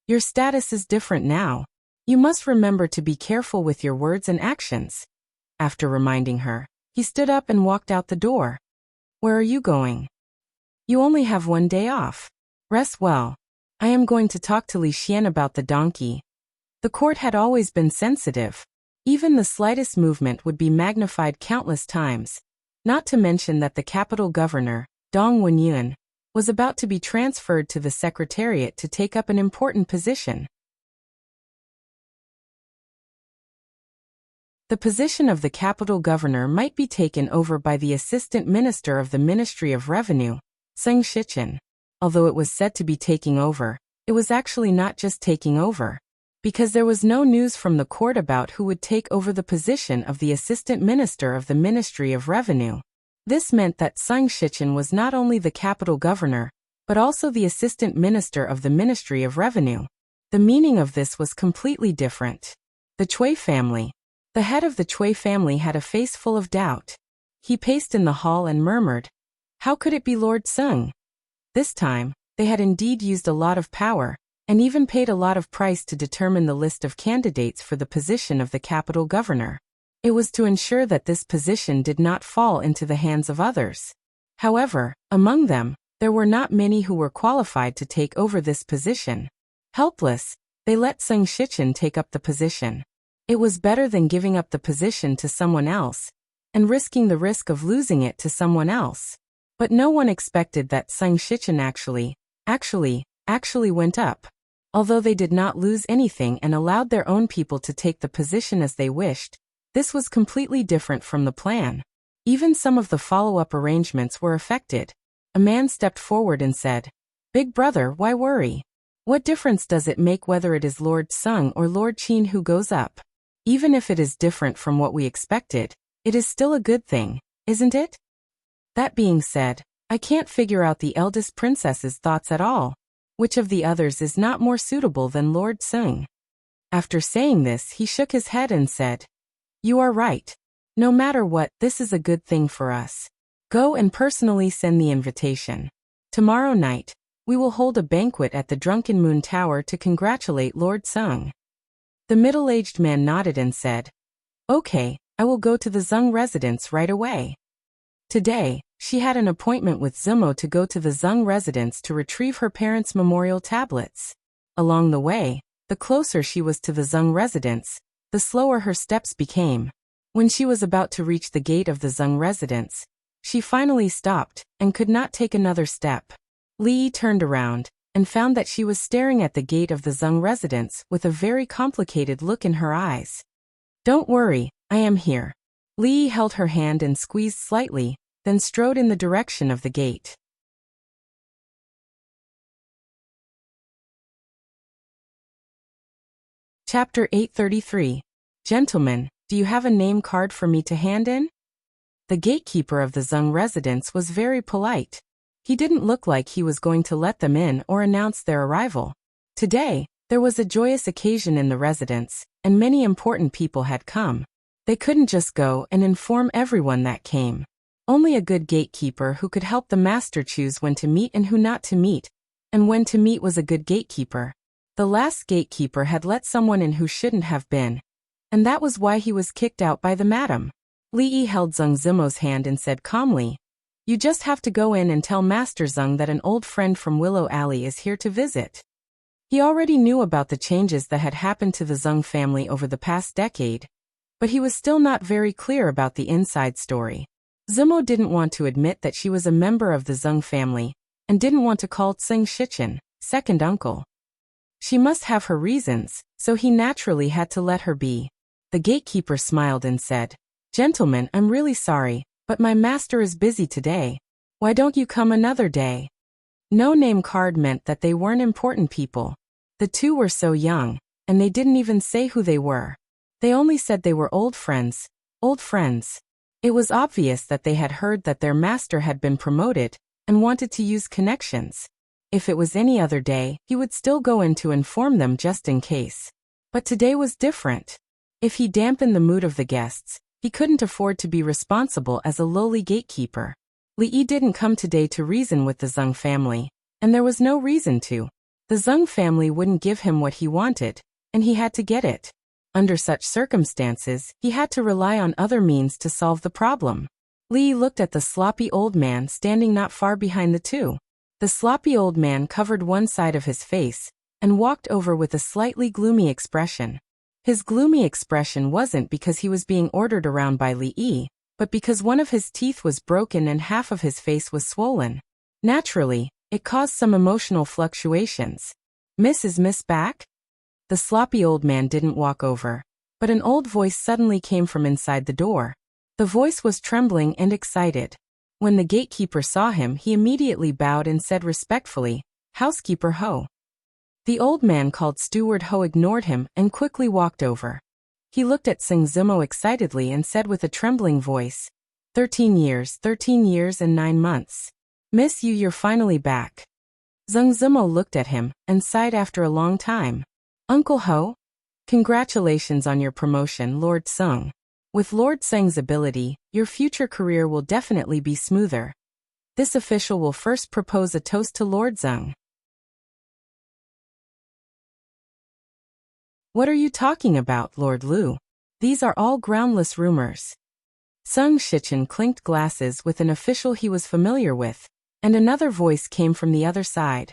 "Your status is different now. You must remember to be careful with your words and actions." After reminding her, he stood up and walked out the door. "Where are you going?" "You only have 1 day off. Rest well. I am going to talk to Li Xian about the donkey." The court had always been sensitive. Even the slightest movement would be magnified countless times. Not to mention that the capital governor, Dong Wenyuan, was about to be transferred to the secretariat to take up an important position. The position of the capital governor might be taken over by the assistant minister of the Ministry of Revenue, Seng Shichen. Although it was said to be taking over, it was actually not just taking over, because there was no news from the court about who would take over the position of the assistant minister of the Ministry of Revenue. This meant that Seng Shichen was not only the capital governor, but also the assistant minister of the Ministry of Revenue. The meaning of this was completely different. The Cui family. The head of the Cui family had a face full of doubt. He paced in the hall and murmured, "How could it be Lord Sung?" This time, they had indeed used a lot of power, and even paid a lot of price to determine the list of candidates for the position of the capital governor. It was to ensure that this position did not fall into the hands of others. However, among them, there were not many who were qualified to take over this position. Helpless, they let Seng Shichen take up the position. It was better than giving up the position to someone else and risking the risk of losing it to someone else. But no one expected that Sung Shichen actually went up. Although they did not lose anything and allowed their own people to take the position as they wished, this was completely different from the plan. Even some of the follow-up arrangements were affected. A man stepped forward and said, "Big brother, why worry? What difference does it make whether it is Lord Sung or Lord Qin who goes up? Even if it is different from what we expected, it is still a good thing, isn't it?" That being said, I can't figure out the eldest princess's thoughts at all. Which of the others is not more suitable than Lord Sung? After saying this, he shook his head and said, "You are right. No matter what, this is a good thing for us. Go and personally send the invitation. Tomorrow night, we will hold a banquet at the Drunken Moon Tower to congratulate Lord Sung." The middle-aged man nodded and said, "Okay, I will go to the Zung residence right away." Today, she had an appointment with Zumo to go to the Zung residence to retrieve her parents' memorial tablets. Along the way, the closer she was to the Zung residence, the slower her steps became. When she was about to reach the gate of the Zung residence, she finally stopped and could not take another step. Li turned around and found that she was staring at the gate of the Zung residence with a very complicated look in her eyes. "Don't worry, I am here." Li held her hand and squeezed slightly, then strode in the direction of the gate. Chapter 833. Gentlemen, do you have a name card for me to hand in? The gatekeeper of the Zung residence was very polite. He didn't look like he was going to let them in or announce their arrival. Today, there was a joyous occasion in the residence, and many important people had come. They couldn't just go and inform everyone that came. Only a good gatekeeper who could help the master choose when to meet and who not to meet, and when to meet was a good gatekeeper. The last gatekeeper had let someone in who shouldn't have been, and that was why he was kicked out by the madam. Li held Zung Zimo's hand and said calmly, "You just have to go in and tell Master Zung that an old friend from Willow Alley is here to visit." He already knew about the changes that had happened to the Zung family over the past decade, but he was still not very clear about the inside story. Zimo didn't want to admit that she was a member of the Zung family, and didn't want to call Tsing Shichen second uncle. She must have her reasons, so he naturally had to let her be. The gatekeeper smiled and said, "Gentlemen, I'm really sorry, but my master is busy today. Why don't you come another day?" No name card meant that they weren't important people. The two were so young, and they didn't even say who they were. They only said they were old friends. Old friends. It was obvious that they had heard that their master had been promoted, and wanted to use connections. If it was any other day, he would still go in to inform them just in case. But today was different. If he dampened the mood of the guests, he couldn't afford to be responsible as a lowly gatekeeper. Li didn't come today to reason with the Zung family, and there was no reason to. The Zung family wouldn't give him what he wanted, and he had to get it. Under such circumstances, he had to rely on other means to solve the problem. Li looked at the sloppy old man standing not far behind the two. The sloppy old man covered one side of his face, and walked over with a slightly gloomy expression. His gloomy expression wasn't because he was being ordered around by Li, but because one of his teeth was broken and half of his face was swollen. Naturally, it caused some emotional fluctuations. "Is Miss back?" The sloppy old man didn't walk over, but an old voice suddenly came from inside the door. The voice was trembling and excited. When the gatekeeper saw him, he immediately bowed and said respectfully, "Housekeeper Ho." The old man called Steward Ho ignored him and quickly walked over. He looked at Sing Zimo excitedly and said with a trembling voice, 13 years and 9 months. "Miss you, you're finally back." Zung Zimo looked at him and sighed after a long time. "Uncle Ho? Congratulations on your promotion, Lord Sung. With Lord Sung's ability, your future career will definitely be smoother. This official will first propose a toast to Lord Sung." "What are you talking about, Lord Lu? These are all groundless rumors." Sung Shichen clinked glasses with an official he was familiar with, and another voice came from the other side.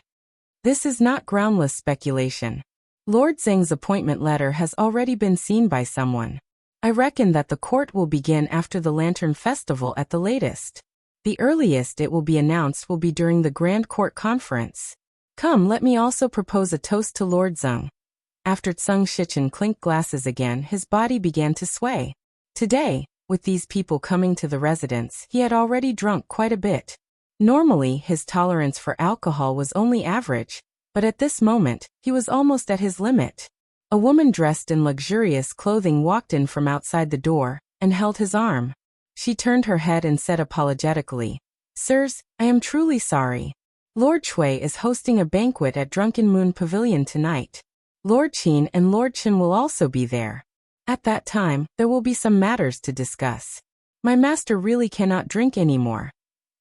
"This is not groundless speculation. Lord Zheng's appointment letter has already been seen by someone. I reckon that the court will begin after the Lantern Festival at the latest. The earliest it will be announced will be during the Grand Court Conference. Come, let me also propose a toast to Lord Zheng. After Zheng Shichen clinked glasses again, his body began to sway. Today, with these people coming to the residence, he had already drunk quite a bit. Normally, his tolerance for alcohol was only average, but at this moment, he was almost at his limit. A woman dressed in luxurious clothing walked in from outside the door and held his arm. She turned her head and said apologetically, "Sirs, I am truly sorry. Lord Chui is hosting a banquet at Drunken Moon Pavilion tonight. Lord Qin and Lord Chen will also be there. At that time, there will be some matters to discuss. My master really cannot drink anymore.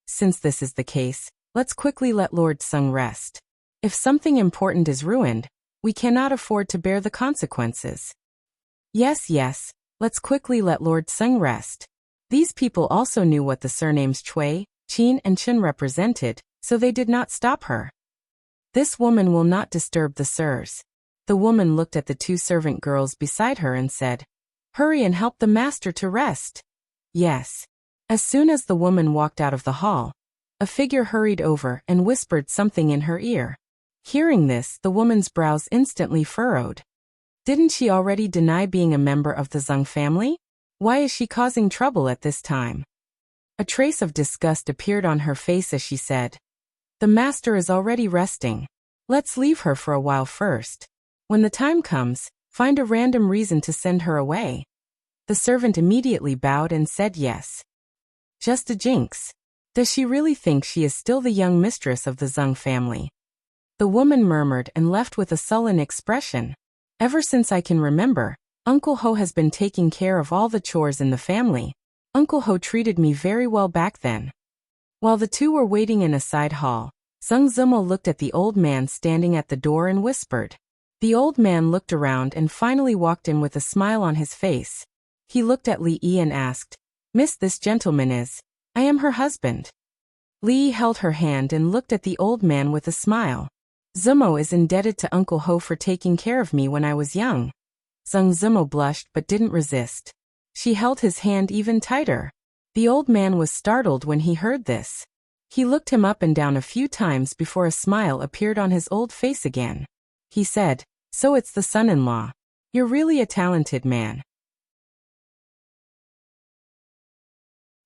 Since this is the case, let's quickly let Lord Zheng rest. If something important is ruined, we cannot afford to bear the consequences. Yes, let's quickly let Lord Zheng rest." These people also knew what the surnames Chui, Qin and Chen represented, so they did not stop her. This woman will not disturb the sirs. The woman looked at the two servant girls beside her and said, "Hurry and help the master to rest." Yes. As soon as the woman walked out of the hall, a figure hurried over and whispered something in her ear. Hearing this, the woman's brows instantly furrowed. Didn't she already deny being a member of the Zheng family? Why is she causing trouble at this time? A trace of disgust appeared on her face as she said, "The master is already resting. Let's leave her for a while first. When the time comes, find a random reason to send her away." The servant immediately bowed and said yes. Just a jinx. Does she really think she is still the young mistress of the Zheng family? The woman murmured and left with a sullen expression. Ever since I can remember, Uncle Ho has been taking care of all the chores in the family. Uncle Ho treated me very well back then. While the two were waiting in a side hall, Zheng Zimmel looked at the old man standing at the door and whispered. The old man looked around and finally walked in with a smile on his face. He looked at Li Yi and asked, "Miss, this gentleman is? I am her husband." Li Yi held her hand and looked at the old man with a smile. "Zimmo is indebted to Uncle Ho for taking care of me when I was young." Zheng Zimmel blushed but didn't resist. She held his hand even tighter. The old man was startled when he heard this. He looked him up and down a few times before a smile appeared on his old face again. He said, "So it's the son-in-law. You're really a talented man.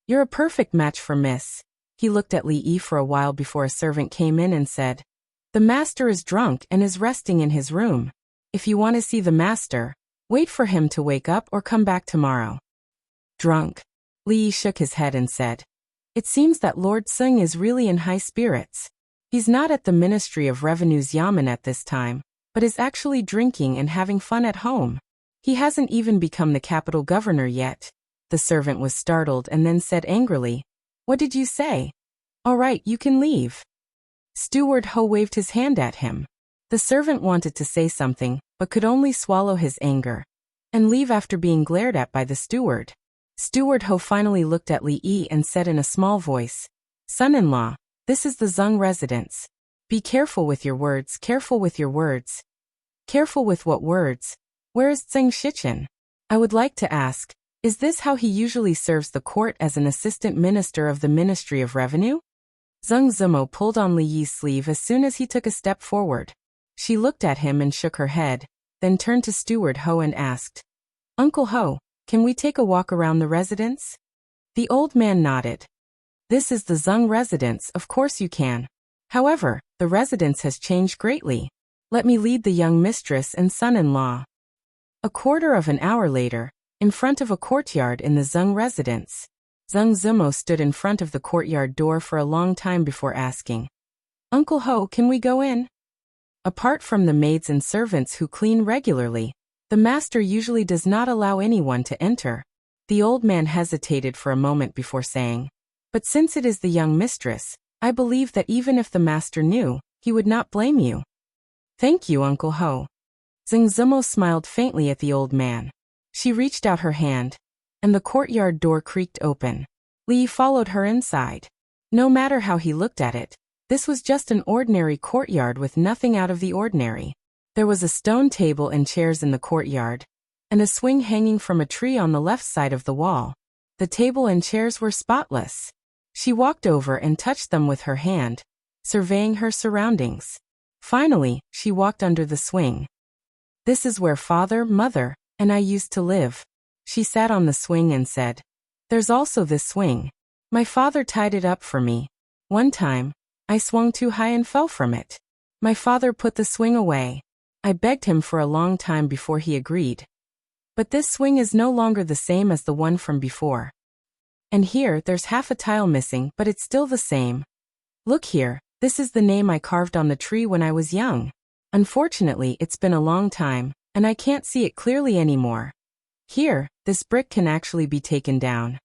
You're a perfect match for Miss." He looked at Li Yi for a while before a servant came in and said, "The master is drunk and is resting in his room. If you want to see the master, wait for him to wake up or come back tomorrow." Drunk. Li Yi shook his head and said, "It seems that Lord Zheng is really in high spirits. He's not at the Ministry of Revenue's Yamen at this time, but is actually drinking and having fun at home. He hasn't even become the capital governor yet." The servant was startled and then said angrily, "What did you say? All right, you can leave." Steward Ho waved his hand at him. The servant wanted to say something, but could only swallow his anger and leave after being glared at by the steward. Steward Ho finally looked at Li Yi and said in a small voice, "Son-in-law, this is the Zheng residence. Be careful with your words, careful with your words." "Careful with what words? Where is Zheng Shichen? I would like to ask, is this how he usually serves the court as an assistant minister of the Ministry of Revenue?" Zheng Zimmo pulled on Li Yi's sleeve as soon as he took a step forward. She looked at him and shook her head, then turned to Steward Ho and asked, "Uncle Ho, can we take a walk around the residence?" The old man nodded. "This is the Zheng residence, of course you can. However, the residence has changed greatly. Let me lead the young mistress and son-in-law." A quarter of an hour later, in front of a courtyard in the Zheng residence, Zheng Zimmo stood in front of the courtyard door for a long time before asking, "Uncle Ho, can we go in?" Apart from the maids and servants who clean regularly, the master usually does not allow anyone to enter. The old man hesitated for a moment before saying, "But since it is the young mistress, I believe that even if the master knew, he would not blame you." "Thank you, Uncle Ho." Zheng Zimmo smiled faintly at the old man. She reached out her hand, and the courtyard door creaked open. Li followed her inside. No matter how he looked at it, this was just an ordinary courtyard with nothing out of the ordinary. There was a stone table and chairs in the courtyard, and a swing hanging from a tree on the left side of the wall. The table and chairs were spotless. She walked over and touched them with her hand, surveying her surroundings. Finally, she walked under the swing. This is where father, mother, and I used to live. She sat on the swing and said, "There's also this swing. My father tied it up for me. One time, I swung too high and fell from it. My father put the swing away. I begged him for a long time before he agreed. But this swing is no longer the same as the one from before. And here, there's half a tile missing, but it's still the same. Look here, this is the name I carved on the tree when I was young. Unfortunately, it's been a long time, and I can't see it clearly anymore. Here, this brick can actually be taken down.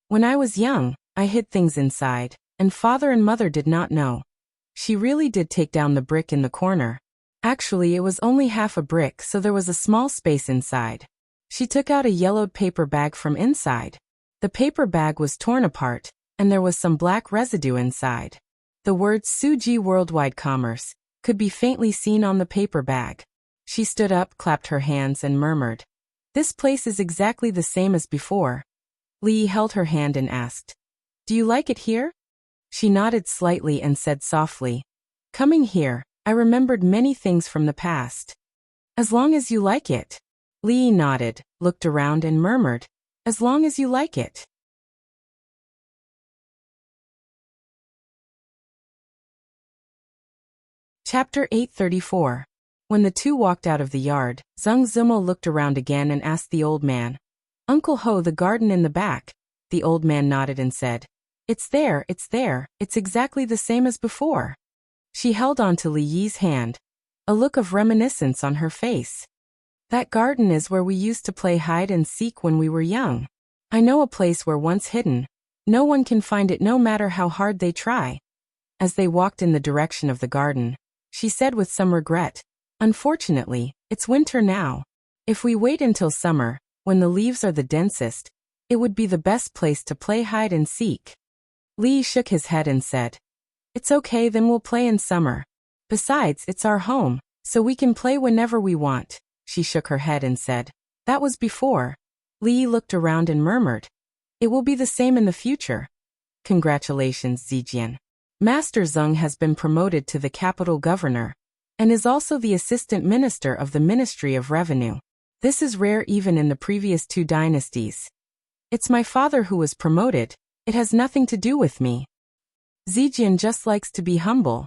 When I was young, I hid things inside, and father and mother did not know." She really did take down the brick in the corner. Actually, it was only half a brick, so there was a small space inside. She took out a yellowed paper bag from inside. The paper bag was torn apart, and there was some black residue inside. The words Suji Worldwide Commerce could be faintly seen on the paper bag. She stood up, clapped her hands, and murmured, "This place is exactly the same as before." Li held her hand and asked, "Do you like it here?" She nodded slightly and said softly, "Coming here, I remembered many things from the past." "As long as you like it." Li nodded, looked around and murmured, "As long as you like it." Chapter 834. When the two walked out of the yard, Zhang Zimo looked around again and asked the old man, "Uncle Ho, the garden in the back?" The old man nodded and said, it's there, it's exactly the same as before." She held on to Li Yi's hand, a look of reminiscence on her face. "That garden is where we used to play hide and seek when we were young. I know a place where once hidden, no one can find it no matter how hard they try." As they walked in the direction of the garden, she said with some regret, "Unfortunately, it's winter now. If we wait until summer, when the leaves are the densest, it would be the best place to play hide and seek." Li shook his head and said, "It's okay, then we'll play in summer. Besides, it's our home, so we can play whenever we want." She shook her head and said, "That was before." Li looked around and murmured, "It will be the same in the future." "Congratulations, Zijian. Master Zeng has been promoted to the capital governor, and is also the assistant minister of the Ministry of Revenue. This is rare even in the previous two dynasties. It's my father who was promoted, it has nothing to do with me." Zijian just likes to be humble.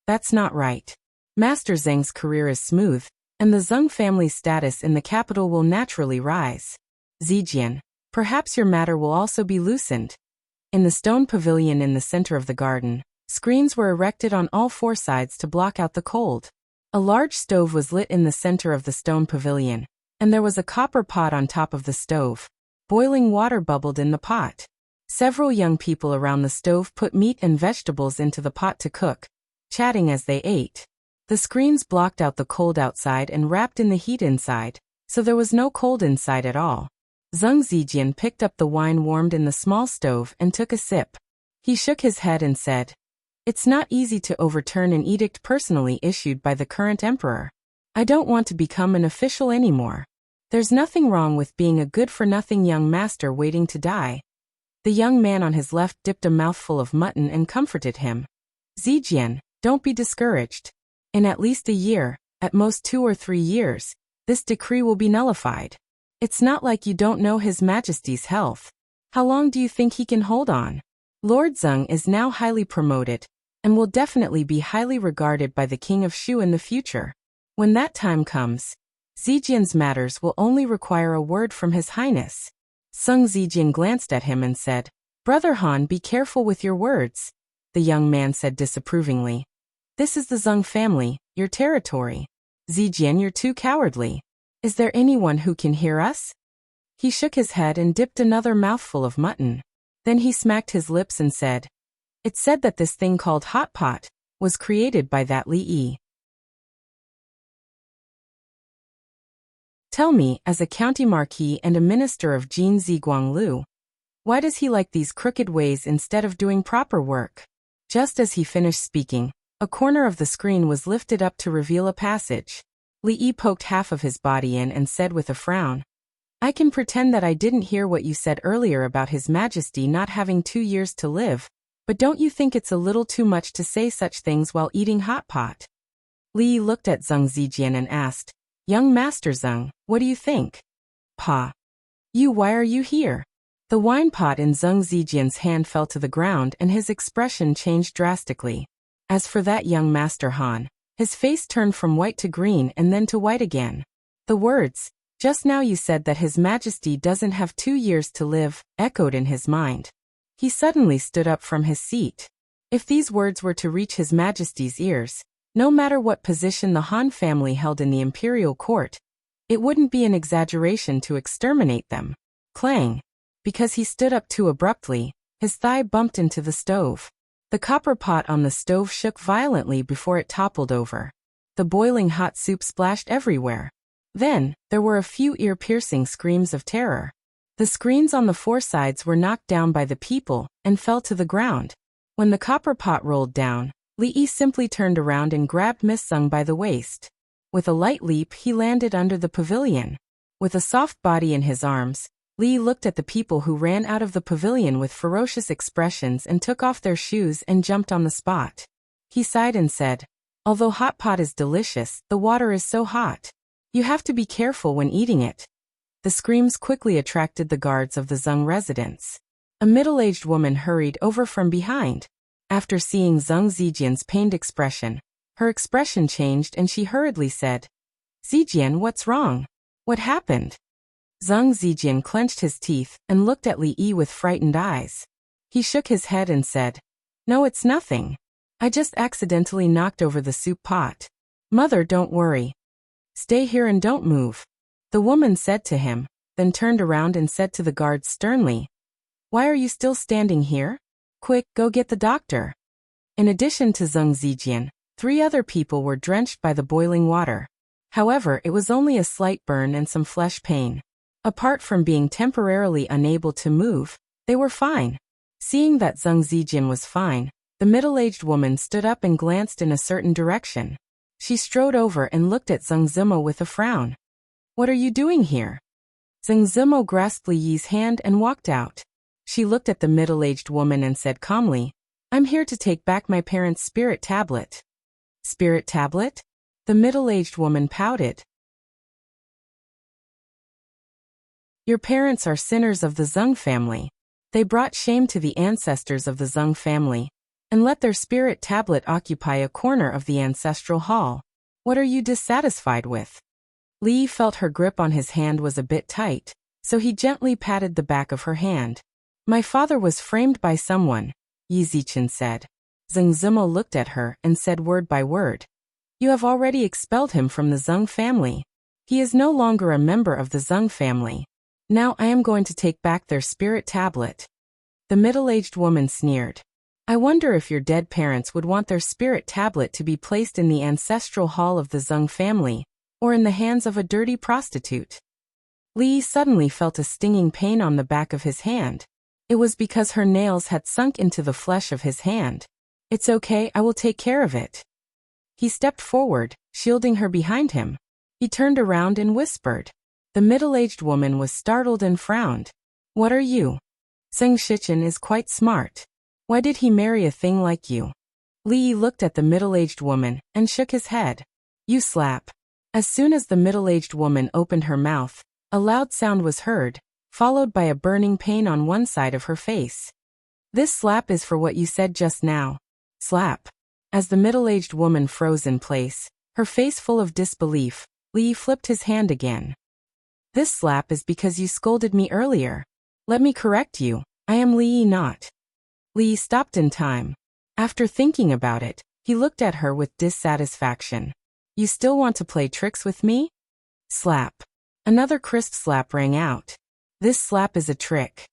That's not right. Master Zeng's career is smooth, and the Zeng family's status in the capital will naturally rise. Zijian, perhaps your matter will also be loosened. In the stone pavilion in the center of the garden, screens were erected on all four sides to block out the cold. A large stove was lit in the center of the stone pavilion, and there was a copper pot on top of the stove. Boiling water bubbled in the pot. Several young people around the stove put meat and vegetables into the pot to cook, chatting as they ate. The screens blocked out the cold outside and wrapped in the heat inside, so there was no cold inside at all. Zeng Zijian picked up the wine warmed in the small stove and took a sip. He shook his head and said, "It's not easy to overturn an edict personally issued by the current emperor. I don't want to become an official anymore. There's nothing wrong with being a good-for-nothing young master waiting to die." The young man on his left dipped a mouthful of mutton and comforted him. "Zijian, don't be discouraged. In at least a year, at most 2 or 3 years, this decree will be nullified. It's not like you don't know His Majesty's health. How long do you think he can hold on? Lord Zeng is now highly promoted, and will definitely be highly regarded by the King of Shu in the future. When that time comes, Zijian's matters will only require a word from His Highness." Zeng Zijian glanced at him and said, "Brother Han, be careful with your words." The young man said disapprovingly, "This is the Zeng family, your territory. Zijian, you're too cowardly. Is there anyone who can hear us?" He shook his head and dipped another mouthful of mutton. Then he smacked his lips and said, "It's said that this thing called hot pot was created by that Li Yi. Tell me, as a county marquis and a minister of Jin Ziguanglu, why does he like these crooked ways instead of doing proper work?" Just as he finished speaking, A corner of the screen was lifted up to reveal a passage. Li poked half of his body in and said with a frown, I can pretend that I didn't hear what you said earlier about His Majesty not having 2 years to live, but don't you think it's a little too much to say such things while eating hot pot? Li looked at Zheng Zijian and asked, Young Master Zheng, what do you think? Pa. Why are you here? The wine pot in Zheng Zijian's hand fell to the ground and his expression changed drastically. As for that young Master Han, his face turned from white to green and then to white again. The words, just now you said that His Majesty doesn't have 2 years to live, echoed in his mind. He suddenly stood up from his seat. If these words were to reach His Majesty's ears, no matter what position the Han family held in the imperial court, it wouldn't be an exaggeration to exterminate them. Clang. Because he stood up too abruptly, his thigh bumped into the stove. The copper pot on the stove shook violently before it toppled over. The boiling hot soup splashed everywhere. Then, there were a few ear-piercing screams of terror. The screens on the 4 sides were knocked down by the people and fell to the ground. When the copper pot rolled down, Li simply turned around and grabbed Miss Zheng by the waist. With a light leap, he landed under the pavilion. With a soft body in his arms, Li looked at the people who ran out of the pavilion with ferocious expressions and took off their shoes and jumped on the spot. He sighed and said, Although hot pot is delicious, the water is so hot. You have to be careful when eating it. The screams quickly attracted the guards of the Zheng residence. A middle-aged woman hurried over from behind. After seeing Zheng Zijian's pained expression, her expression changed and she hurriedly said, Zijian, what's wrong? What happened? Zheng Zijian clenched his teeth and looked at Li with frightened eyes. He shook his head and said, No, it's nothing. I just accidentally knocked over the soup pot. Mother, don't worry. Stay here and don't move. The woman said to him, then turned around and said to the guards sternly, Why are you still standing here? Quick, go get the doctor. In addition to Zheng Zijian, 3 other people were drenched by the boiling water. However, it was only a slight burn and some flesh pain. Apart from being temporarily unable to move, they were fine. Seeing that Zheng Zijian was fine, the middle-aged woman stood up and glanced in a certain direction. She strode over and looked at Zheng Zimo with a frown. What are you doing here? Zheng Zimo grasped Li Yi's hand and walked out. She looked at the middle-aged woman and said calmly, I'm here to take back my parents' spirit tablet. Spirit tablet? The middle-aged woman pouted. Your parents are sinners of the Zheng family. They brought shame to the ancestors of the Zheng family, and let their spirit tablet occupy a corner of the ancestral hall. What are you dissatisfied with? Li felt her grip on his hand was a bit tight, so he gently patted the back of her hand. My father was framed by someone, Yi Zichen said. Zheng Zimo looked at her and said word by word. You have already expelled him from the Zheng family. He is no longer a member of the Zheng family. Now I am going to take back their spirit tablet. The middle-aged woman sneered. I wonder if your dead parents would want their spirit tablet to be placed in the ancestral hall of the Zheng family, or in the hands of a dirty prostitute. Li suddenly felt a stinging pain on the back of his hand. It was because her nails had sunk into the flesh of his hand. It's okay, I will take care of it. He stepped forward, shielding her behind him. He turned around and whispered. The middle-aged woman was startled and frowned. What are you? Zheng Shichen is quite smart. Why did he marry a thing like you? Li looked at the middle-aged woman and shook his head. You slap. As soon as the middle-aged woman opened her mouth, a loud sound was heard, followed by a burning pain on one side of her face. This slap is for what you said just now. Slap. As the middle-aged woman froze in place, her face full of disbelief, Li flipped his hand again. This slap is because you scolded me earlier. Let me correct you, I am Li not. Li stopped in time. After thinking about it, he looked at her with dissatisfaction. You still want to play tricks with me? Slap. Another crisp slap rang out. This slap is a trick.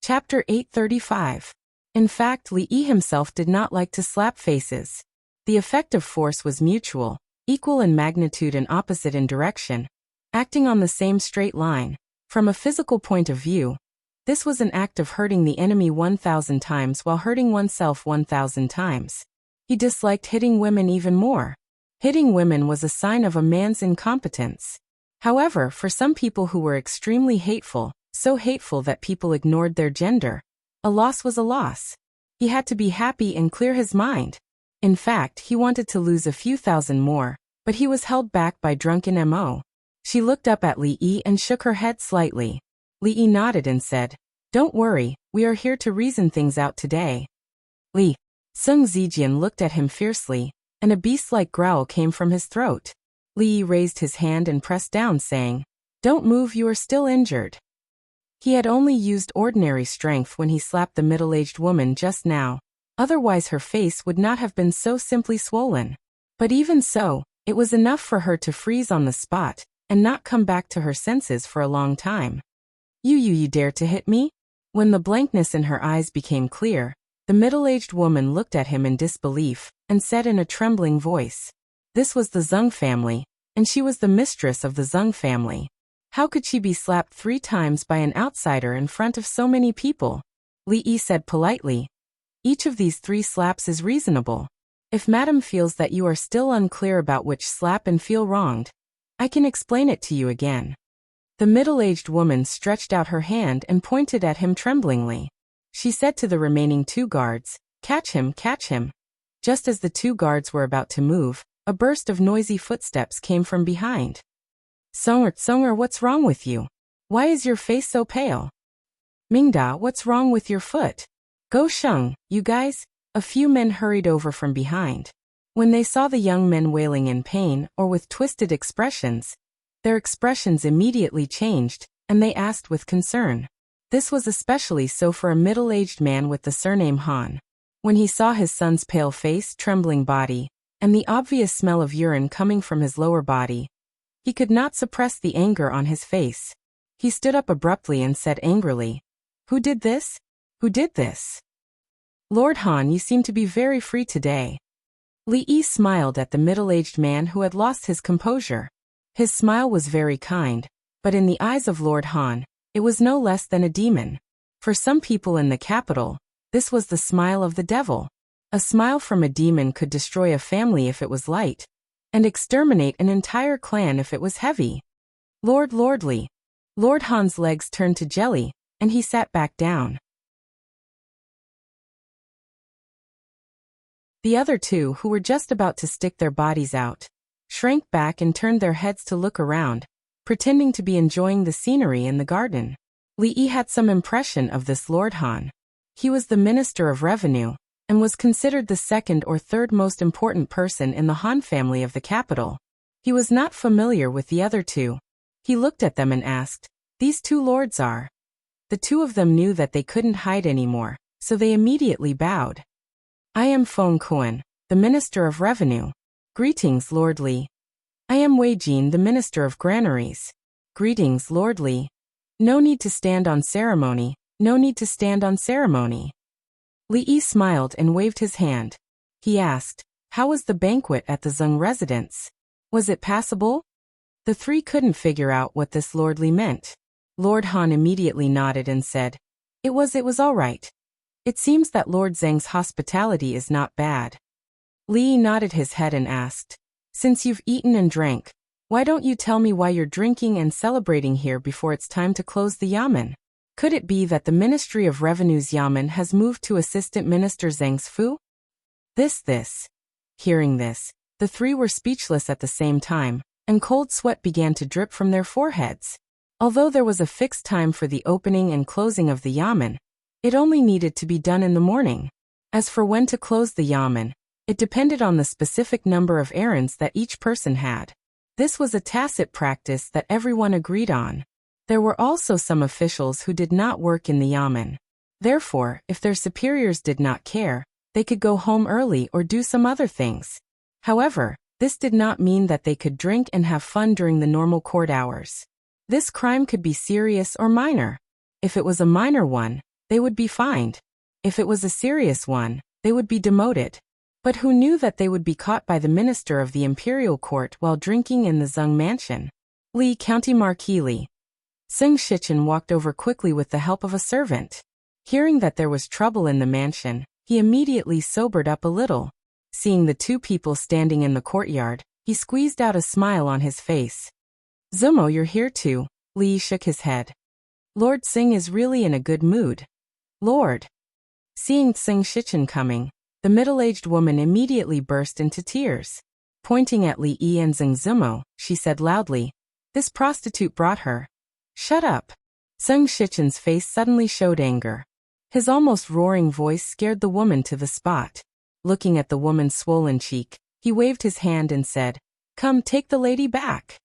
Chapter 835. In fact, Li himself did not like to slap faces. The effect of force was mutual, equal in magnitude and opposite in direction, acting on the same straight line. From a physical point of view, This was an act of hurting the enemy 1,000 times while hurting oneself 1,000 times. He disliked hitting women even more. Hitting women was a sign of a man's incompetence. However, for some people who were extremely hateful, so hateful that people ignored their gender, a loss was a loss. He had to be happy and clear his mind. In fact, he wanted to lose a few thousand more, but he was held back by drunken Mo. She looked up at Li Yi and shook her head slightly. Li Yi nodded and said, "Don't worry, we are here to reason things out today." Li Sung Zijian looked at him fiercely, and a beast-like growl came from his throat. Li Yi raised his hand and pressed down, saying, "Don't move, you are still injured." He had only used ordinary strength when he slapped the middle-aged woman just now, otherwise her face would not have been so simply swollen. But even so, it was enough for her to freeze on the spot, and not come back to her senses for a long time. You dare to hit me?" When the blankness in her eyes became clear, the middle-aged woman looked at him in disbelief, and said in a trembling voice, "This was the Zheng family, and she was the mistress of the Zheng family. How could she be slapped 3 times by an outsider in front of so many people?" Li Yi said politely, "Each of these 3 slaps is reasonable. If Madam feels that you are still unclear about which slap and feel wronged, I can explain it to you again." The middle-aged woman stretched out her hand and pointed at him tremblingly. She said to the remaining 2 guards, catch him, catch him." Just as the 2 guards were about to move, a burst of noisy footsteps came from behind. Songer, what's wrong with you? Why is your face so pale?" "Mingda, what's wrong with your foot?" "Go Sheng, you guys." A few men hurried over from behind. When they saw the young men wailing in pain or with twisted expressions, their expressions immediately changed, and they asked with concern. This was especially so for a middle-aged man with the surname Han. When he saw his son's pale face, trembling body, and the obvious smell of urine coming from his lower body, he could not suppress the anger on his face. He stood up abruptly and said angrily, "Who did this? Who did this?" "Lord Han, you seem to be very free today." Li Yi smiled at the middle-aged man who had lost his composure. His smile was very kind, but in the eyes of Lord Han, it was no less than a demon. For some people in the capital, this was the smile of the devil. A smile from a demon could destroy a family if it was light, and exterminate an entire clan if it was heavy. Lordly. Lord Han's legs turned to jelly, and he sat back down. The other 2, who were just about to stick their bodies out, shrank back and turned their heads to look around, pretending to be enjoying the scenery in the garden. Li Yi had some impression of this Lord Han. He was the Minister of Revenue, and was considered the 2nd or 3rd most important person in the Han family of the capital. He was not familiar with the other 2. He looked at them and asked, "These 2 lords are?" The 2 of them knew that they couldn't hide anymore, so they immediately bowed. "I am Feng Kuan, the Minister of Revenue." "Greetings, Lord Li." "I am Wei Jin, the Minister of Granaries." "Greetings, Lord Li." "No need to stand on ceremony, no need to stand on ceremony." Li Yi smiled and waved his hand. He asked, "How was the banquet at the Zheng residence? Was it passable?" The 3 couldn't figure out what this Lord Li meant. Lord Han immediately nodded and said, It was all right. It seems that Lord Zheng's hospitality is not bad." Li Yi nodded his head and asked, "Since you've eaten and drank, why don't you tell me why you're drinking and celebrating here before it's time to close the yamen? Could it be that the Ministry of Revenue's yamen has moved to Assistant Minister Zheng's fu?" This. Hearing this, the 3 were speechless at the same time, and cold sweat began to drip from their foreheads. Although there was a fixed time for the opening and closing of the yamen, it only needed to be done in the morning. As for when to close the yamen, it depended on the specific number of errands that each person had. This was a tacit practice that everyone agreed on. There were also some officials who did not work in the yamen. Therefore, if their superiors did not care, they could go home early or do some other things. However, this did not mean that they could drink and have fun during the normal court hours. This crime could be serious or minor. If it was a minor one, they would be fined. If it was a serious one, they would be demoted. But who knew that they would be caught by the minister of the imperial court while drinking in the Zheng mansion? Li County Marquis Li. Seng Shichen walked over quickly with the help of a servant. Hearing that there was trouble in the mansion, he immediately sobered up a little. Seeing the two people standing in the courtyard, he squeezed out a smile on his face. Zumo, you're here too. Li shook his head. Lord Seng is really in a good mood. Lord. Seeing Seng Shichen coming, the middle-aged woman immediately burst into tears. Pointing at Li Yi and Zeng Zumo, she said loudly, "This prostitute brought her." "Shut up." Seng Shichen's face suddenly showed anger. His almost roaring voice scared the woman to the spot. Looking at the woman's swollen cheek, he waved his hand and said, "Come, take the lady back."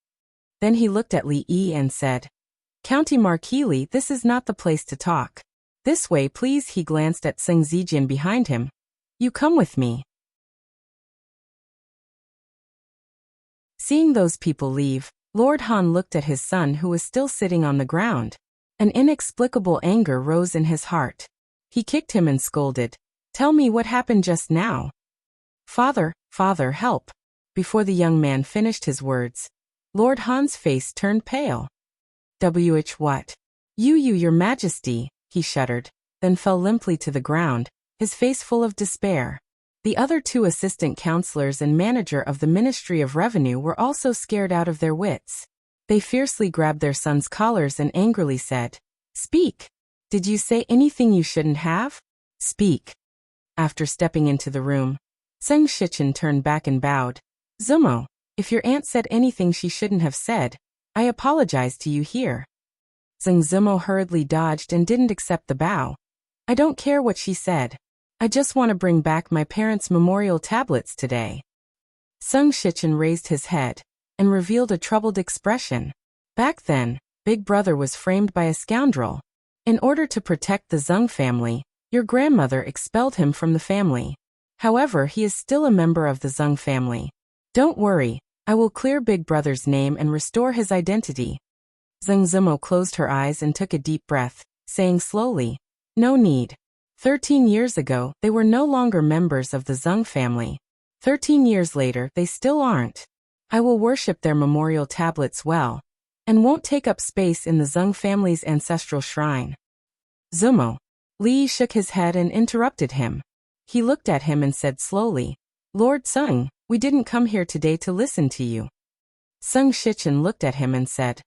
Then he looked at Li Yi and said, "County Marquis Li, this is not the place to talk. This way, please." He glanced at Seng Zijian behind him. "You come with me." Seeing those people leave, Lord Han looked at his son who was still sitting on the ground. An inexplicable anger rose in his heart. He kicked him and scolded, "Tell me what happened just now." Father, help." Before the young man finished his words, Lord Han's face turned pale. What? Your Majesty," he shuddered, then fell limply to the ground, his face full of despair. The other two assistant counselors and manager of the Ministry of Revenue were also scared out of their wits. They fiercely grabbed their sons' collars and angrily said, "Speak! Did you say anything you shouldn't have? Speak!" After stepping into the room, Seng Shichen turned back and bowed. "Zumo, if your aunt said anything she shouldn't have said, I apologize to you here." Zeng Zumo hurriedly dodged and didn't accept the bow. "I don't care what she said. I just want to bring back my parents' memorial tablets today." Seng Shichen raised his head and revealed a troubled expression. Back then, Big Brother was framed by a scoundrel. In order to protect the Zeng family, your grandmother expelled him from the family. However, he is still a member of the Zeng family. Don't worry, I will clear Big Brother's name and restore his identity. Zeng Zumo closed her eyes and took a deep breath, saying slowly, "No need. 13 years ago, they were no longer members of the Zeng family. 13 years later, they still aren't. I will worship their memorial tablets well, and won't take up space in the Zeng family's ancestral shrine." Zumo. Li shook his head and interrupted him. He looked at him and said slowly, "Lord Seng, we didn't come here today to listen to you." Seng Shichen looked at him and said,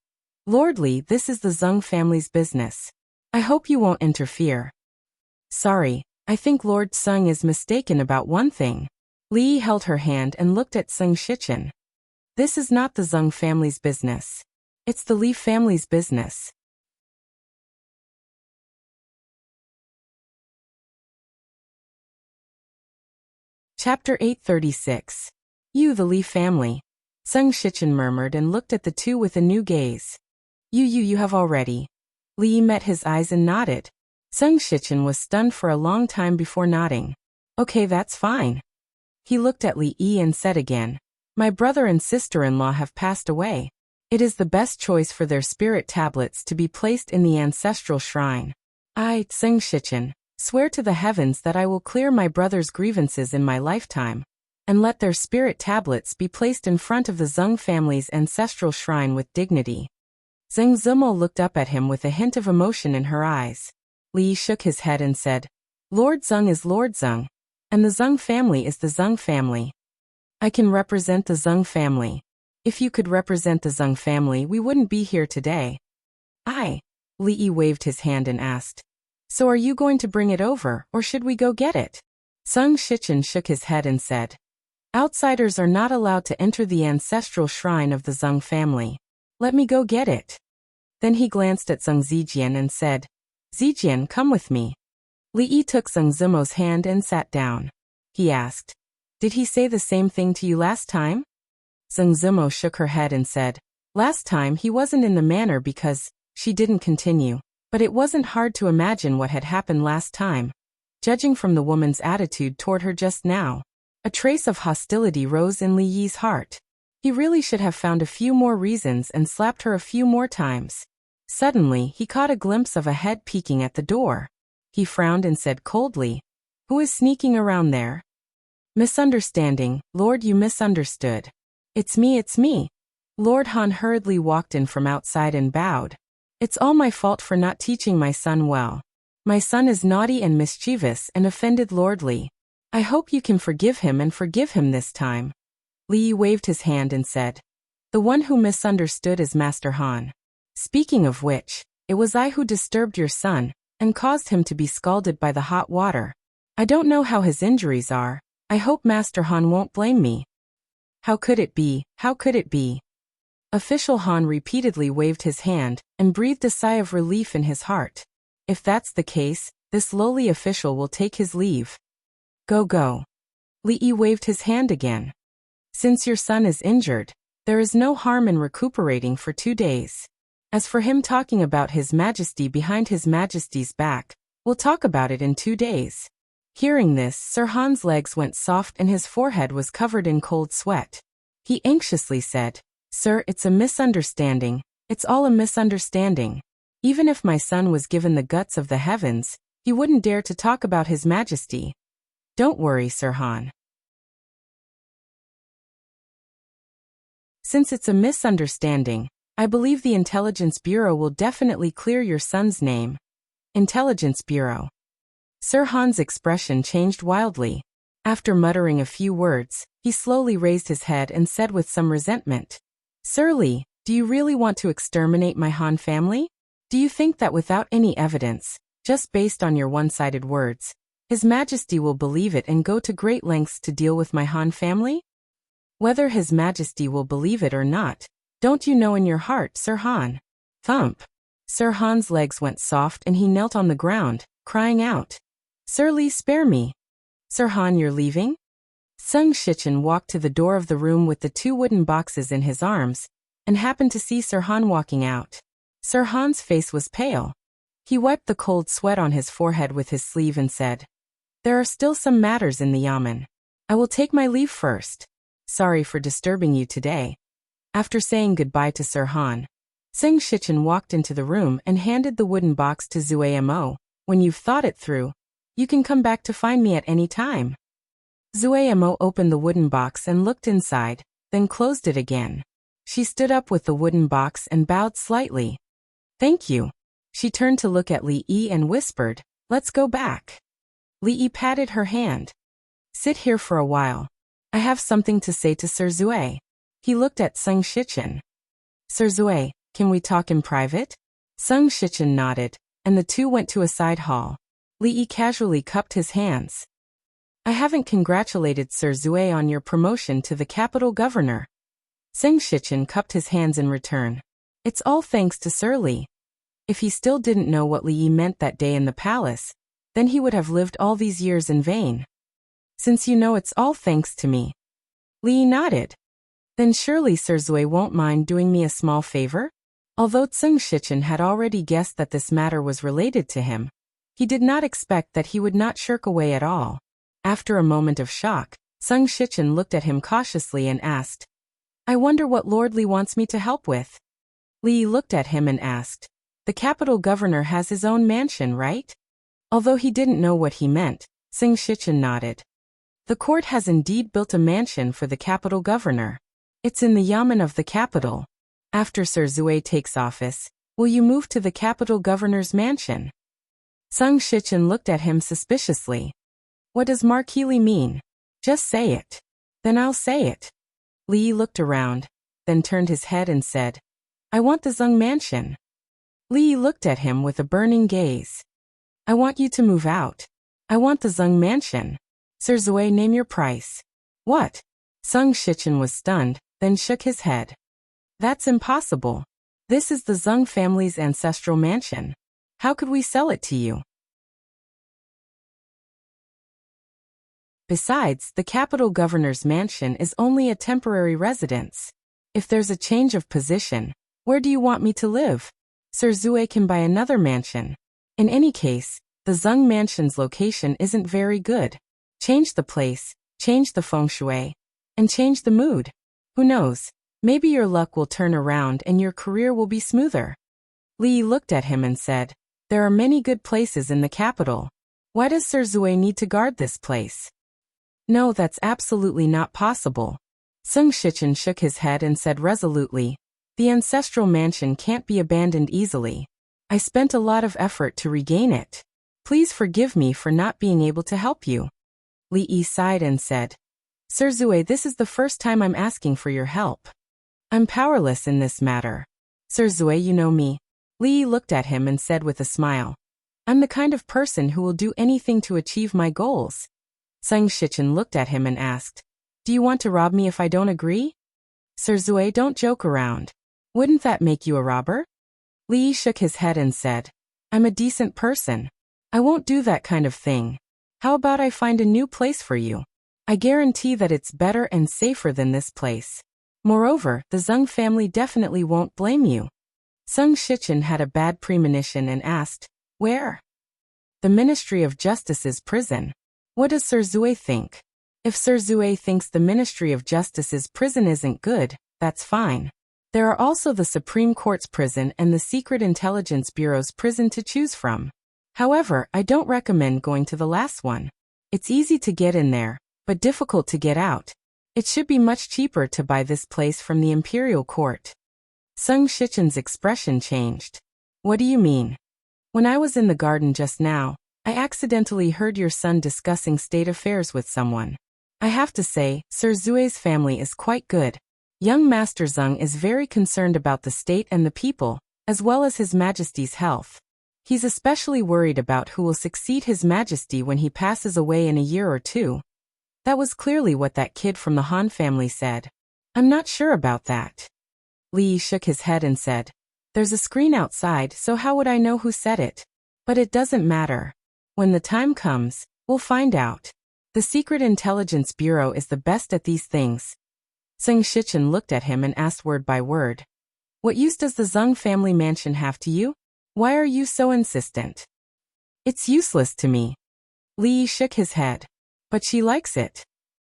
"Lord Li, this is the Zeng family's business. I hope you won't interfere." "Sorry, I think Lord Seng is mistaken about one thing." Li held her hand and looked at Seng Shichen. "This is not the Zeng family's business. It's the Li family's business." Chapter 836. You, the Li family. Seng Shichen murmured and looked at the two with a new gaze. You have already." Li met his eyes and nodded. Seng Shichen was stunned for a long time before nodding. "Okay, that's fine." He looked at Li Yi and said again, "My brother and sister-in-law have passed away. It is the best choice for their spirit tablets to be placed in the ancestral shrine. I, Seng Shichen, swear to the heavens that I will clear my brother's grievances in my lifetime, and let their spirit tablets be placed in front of the Zeng family's ancestral shrine with dignity." Zeng Zumo looked up at him with a hint of emotion in her eyes. Li shook his head and said, "Lord Zeng is Lord Zeng, and the Zeng family is the Zeng family. I can represent the Zeng family. If you could represent the Zeng family, we wouldn't be here today." Li waved his hand and asked, "So are you going to bring it over, or should we go get it?" Seng Shichen shook his head and said, "Outsiders are not allowed to enter the ancestral shrine of the Zeng family. Let me go get it." Then he glanced at Zeng Zijian and said, "Zijian, come with me." Li took Zeng Zumo's hand and sat down. He asked, "Did he say the same thing to you last time?" Zeng Zumo shook her head and said, "Last time he wasn't in the manner because," she didn't continue, but it wasn't hard to imagine what had happened last time. Judging from the woman's attitude toward her just now, a trace of hostility rose in Li Yi's heart. He really should have found a few more reasons and slapped her a few more times. Suddenly, he caught a glimpse of a head peeking at the door. He frowned and said coldly, "Who is sneaking around there?" "Misunderstanding, Lord, you misunderstood. It's me. Lord Han hurriedly walked in from outside and bowed. It's all my fault for not teaching my son well. My son is naughty and mischievous and offended Lord Li. I hope you can forgive him and forgive him this time. Li Yi waved his hand and said, The one who misunderstood is Master Han. Speaking of which, it was I who disturbed your son and caused him to be scalded by the hot water. I don't know how his injuries are. I hope Master Han won't blame me. How could it be? How could it be? Official Han repeatedly waved his hand and breathed a sigh of relief in his heart. If that's the case, this lowly official will take his leave. Go go. Li Yi waved his hand again. Since your son is injured, there is no harm in recuperating for 2 days. As for him talking about His Majesty behind His Majesty's back, we'll talk about it in 2 days. Hearing this, Sir Han's legs went soft and his forehead was covered in cold sweat. He anxiously said, Sir, it's a misunderstanding. It's all a misunderstanding. Even if my son was given the guts of the heavens, he wouldn't dare to talk about His Majesty. Don't worry, Sir Han. Since it's a misunderstanding, I believe the Intelligence Bureau will definitely clear your son's name. Intelligence Bureau. Sir Han's expression changed wildly. After muttering a few words, he slowly raised his head and said with some resentment, Sir Li, do you really want to exterminate my Han family? Do you think that without any evidence, just based on your one-sided words, His Majesty will believe it and go to great lengths to deal with my Han family? Whether His Majesty will believe it or not, don't you know in your heart, Sir Han? Thump. Sir Han's legs went soft and he knelt on the ground, crying out, Sir Li, spare me. Sir Han, you're leaving? Sung Shichen walked to the door of the room with the 2 wooden boxes in his arms, and happened to see Sir Han walking out. Sir Han's face was pale. He wiped the cold sweat on his forehead with his sleeve and said, There are still some matters in the yamen. I will take my leave first. Sorry for disturbing you today. After saying goodbye to Sir Han, Sung Shichen walked into the room and handed the wooden box to Zuamo. When you've thought it through, you can come back to find me at any time. Zuamo opened the wooden box and looked inside, then closed it again. She stood up with the wooden box and bowed slightly. Thank you. She turned to look at Li Yi and whispered, Let's go back. Li Yi patted her hand. Sit here for a while. I have something to say to Sir Zue. He looked at Sung Shichen. Sir Zue, can we talk in private? Sung Shichen nodded, and the 2 went to a side hall. Li Yi casually cupped his hands. I haven't congratulated Sir Zue on your promotion to the capital governor. Sung Shichen cupped his hands in return. It's all thanks to Sir Li. If he still didn't know what Li Yi meant that day in the palace, then he would have lived all these years in vain. Since you know it's all thanks to me. Li Yi nodded. Then surely Sir Zue won't mind doing me a small favor? Although Sung Shichen had already guessed that this matter was related to him, he did not expect that he would not shirk away at all. After a moment of shock, Sung Shichen looked at him cautiously and asked, I wonder what Lord Li wants me to help with. Li Yi looked at him and asked, The capital governor has his own mansion, right? Although he didn't know what he meant, Sung Shichen nodded. The court has indeed built a mansion for the capital governor. It's in the yamen of the capital. After Sir Zue takes office, will you move to the capital governor's mansion? Sung Shichen looked at him suspiciously. What does Marquis Li mean? Just say it. Then I'll say it. Li Yi looked around, then turned his head and said, I want the Zung mansion. Li Yi looked at him with a burning gaze. I want you to move out. I want the Zung mansion. Sir Zue, name your price. What? Sung Shichen was stunned, then shook his head. That's impossible. This is the Zung family's ancestral mansion. How could we sell it to you? Besides, the capital governor's mansion is only a temporary residence. If there's a change of position, where do you want me to live? Sir Zue can buy another mansion. In any case, the Zung mansion's location isn't very good. Change the place, change the feng shui, and change the mood. Who knows, maybe your luck will turn around and your career will be smoother. Li Yi looked at him and said, There are many good places in the capital. Why does Sir Zue need to guard this place? No, that's absolutely not possible. Sung Shichen shook his head and said resolutely, The ancestral mansion can't be abandoned easily. I spent a lot of effort to regain it. Please forgive me for not being able to help you. Li Yi sighed and said, Sir Zue, this is the first time I'm asking for your help. I'm powerless in this matter. Sir Zue, you know me. Li Yi looked at him and said with a smile, I'm the kind of person who will do anything to achieve my goals. Sung Shichen looked at him and asked, Do you want to rob me if I don't agree? Sir Zue, don't joke around. Wouldn't that make you a robber? Li Yi shook his head and said, I'm a decent person. I won't do that kind of thing. How about I find a new place for you? I guarantee that it's better and safer than this place. Moreover, the Zeng family definitely won't blame you. Sung Shichen had a bad premonition and asked, Where? The Ministry of Justice's prison. What does Sir Zue think? If Sir Zue thinks the Ministry of Justice's prison isn't good, that's fine. There are also the Supreme Court's prison and the Secret Intelligence Bureau's prison to choose from. However, I don't recommend going to the last one. It's easy to get in there, but difficult to get out. It should be much cheaper to buy this place from the Imperial Court. Sung Shichen's expression changed. What do you mean? When I was in the garden just now, I accidentally heard your son discussing state affairs with someone. I have to say, Sir Zue's family is quite good. Young Master Zeng is very concerned about the state and the people, as well as His Majesty's health. He's especially worried about who will succeed His Majesty when he passes away in a year or two. That was clearly what that kid from the Han family said. I'm not sure about that. Li Yi shook his head and said, There's a screen outside, so how would I know who said it? But it doesn't matter. When the time comes, we'll find out. The Secret Intelligence Bureau is the best at these things. Sung Shichen looked at him and asked word by word. What use does the Zeng family mansion have to you? Why are you so insistent? It's useless to me. Li Yi shook his head. But she likes it.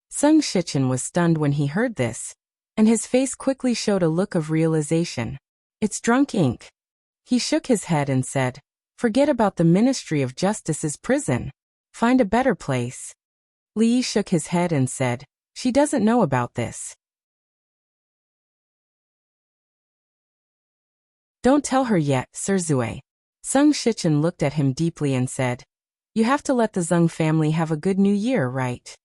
Sung Shichen was stunned when he heard this, and his face quickly showed a look of realization. It's drunk ink. He shook his head and said, Forget about the Ministry of Justice's prison. Find a better place. Li Yi shook his head and said, She doesn't know about this. Don't tell her yet, Sir Zue. Sung Shichen looked at him deeply and said, You have to let the Zeng family have a good new year, right?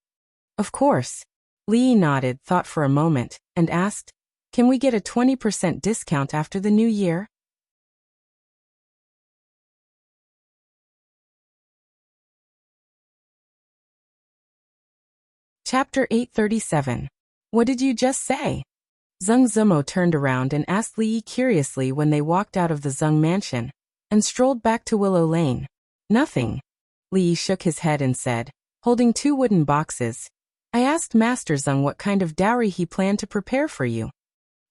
Of course. Li Yi nodded, thought for a moment, and asked, Can we get a 20% discount after the new year? Chapter 837. What did you just say? Zeng Zumo turned around and asked Li Yi curiously when they walked out of the Zeng mansion and strolled back to Willow Lane. Nothing. Li Yi shook his head and said, holding 2 wooden boxes, I asked Master Zeng what kind of dowry he planned to prepare for you.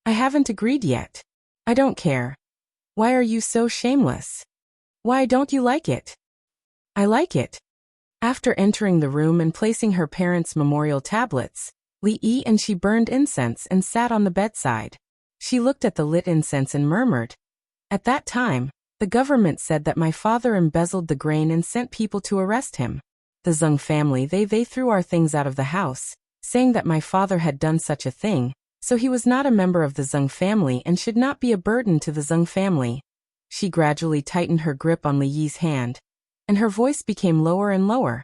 I haven't agreed yet. I don't care. Why are you so shameless? Why don't you like it? I like it. After entering the room and placing her parents' memorial tablets, Li Yi and she burned incense and sat on the bedside. She looked at the lit incense and murmured, At that time, the government said that my father embezzled the grain and sent people to arrest him. The Zeng family, they threw our things out of the house, saying that my father had done such a thing, so he was not a member of the Zeng family and should not be a burden to the Zeng family. She gradually tightened her grip on Li Yi's hand, and her voice became lower and lower.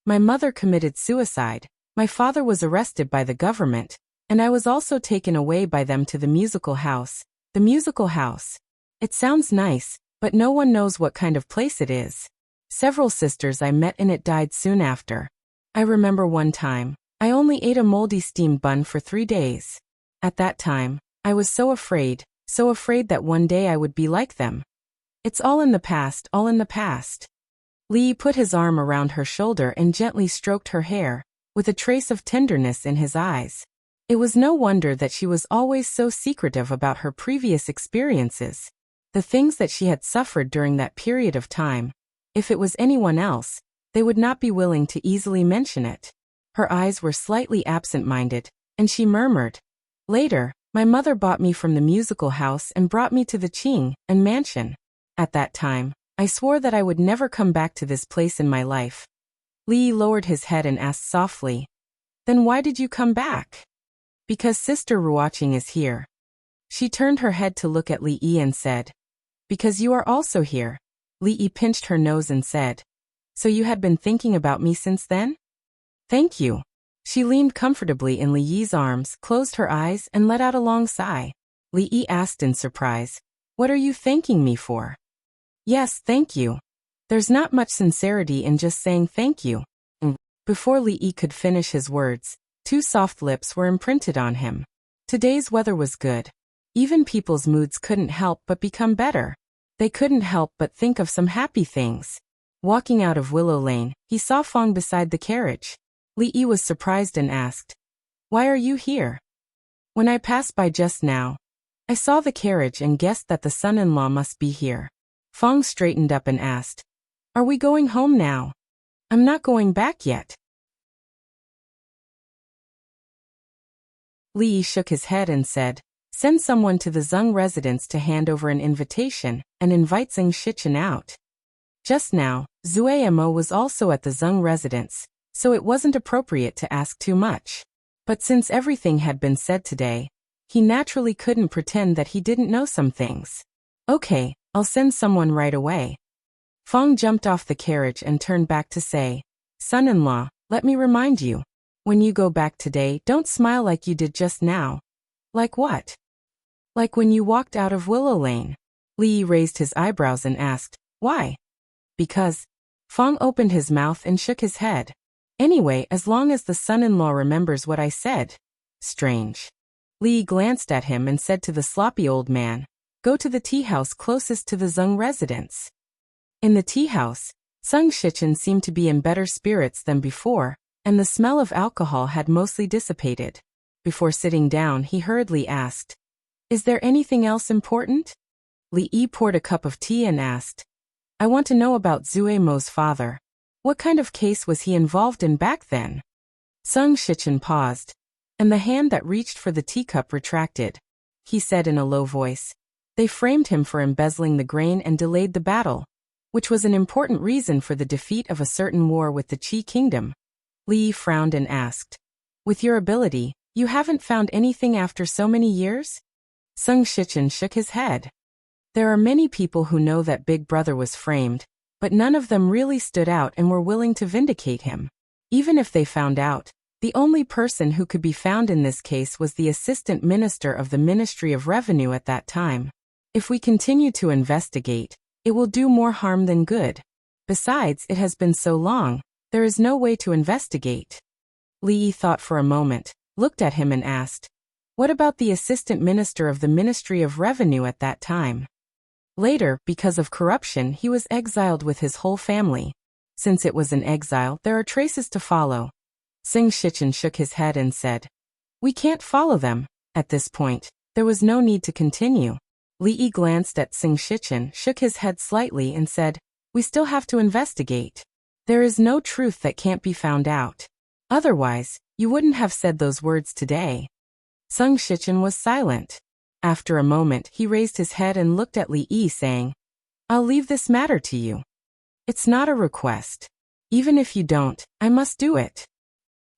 My mother committed suicide. My father was arrested by the government, and I was also taken away by them to the musical house. The musical house. It sounds nice, but no one knows what kind of place it is. Several sisters I met in it died soon after. I remember one time, I only ate a moldy steamed bun for 3 days. At that time, I was so afraid that one day I would be like them. It's all in the past, all in the past. Li Yi put his arm around her shoulder and gently stroked her hair, with a trace of tenderness in his eyes. It was no wonder that she was always so secretive about her previous experiences. The things that she had suffered during that period of time. If it was anyone else, they would not be willing to easily mention it. Her eyes were slightly absent-minded, and she murmured, Later, my mother bought me from the musical house and brought me to the Qing and mansion. At that time, I swore that I would never come back to this place in my life. Li Yi lowered his head and asked softly, Then why did you come back? Because Sister Ruoqing is here. She turned her head to look at Li Yi and said, "Because you are also here." Li Yi pinched her nose and said, "So you had been thinking about me since then?" "Thank you." She leaned comfortably in Li Yi's arms, closed her eyes, and let out a long sigh. Li Yi asked in surprise, "What are you thanking me for?" "Yes, thank you. There's not much sincerity in just saying thank you." Before Li Yi could finish his words, two soft lips were imprinted on him. Today's weather was good. Even people's moods couldn't help but become better. They couldn't help but think of some happy things. Walking out of Willow Lane, he saw Fong beside the carriage. Li Yi was surprised and asked, "Why are you here?" "When I passed by just now, I saw the carriage and guessed that the son-in-law must be here." Fong straightened up and asked, "Are we going home now?" "I'm not going back yet." Li Yi shook his head and said, "Send someone to the Zeng residence to hand over an invitation and invite Zeng Shichen out." Just now, Zui Mo was also at the Zeng residence, so it wasn't appropriate to ask too much. But since everything had been said today, he naturally couldn't pretend that he didn't know some things. "Okay, I'll send someone right away." Fong jumped off the carriage and turned back to say, "Son-in-law, let me remind you, when you go back today, don't smile like you did just now." "Like what?" "Like when you walked out of Willow Lane." Li Yi raised his eyebrows and asked, "Why?" "Because." Fong opened his mouth and shook his head. "Anyway, as long as the son-in-law remembers what I said." "Strange." Li Yi glanced at him and said to the sloppy old man, "Go to the tea house closest to the Zeng residence." In the tea house, Zeng Shichen seemed to be in better spirits than before, and the smell of alcohol had mostly dissipated. Before sitting down, he hurriedly asked, "Is there anything else important?" Li Yi poured a cup of tea and asked, "I want to know about Zui Mo's father. What kind of case was he involved in back then?" Zeng Shichen paused, and the hand that reached for the teacup retracted. He said in a low voice, "They framed him for embezzling the grain and delayed the battle, which was an important reason for the defeat of a certain war with the Qi kingdom." Li Yi frowned and asked, "With your ability, you haven't found anything after so many years?" Zeng Shichen shook his head. "There are many people who know that Big Brother was framed, but none of them really stood out and were willing to vindicate him. Even if they found out, the only person who could be found in this case was the assistant minister of the Ministry of Revenue at that time. If we continue to investigate, it will do more harm than good. Besides, it has been so long, there is no way to investigate." Li Yi thought for a moment, looked at him and asked, "What about the assistant minister of the Ministry of Revenue at that time?" "Later, because of corruption, he was exiled with his whole family. Since it was an exile, there are traces to follow." Zeng Shichen shook his head and said, "We can't follow them." At this point, there was no need to continue. Li Yi glanced at Zeng Shichen, shook his head slightly and said, "We still have to investigate. There is no truth that can't be found out. Otherwise, you wouldn't have said those words today." Zeng Shichen was silent. After a moment, he raised his head and looked at Li Yi, saying, "I'll leave this matter to you. It's not a request. Even if you don't, I must do it."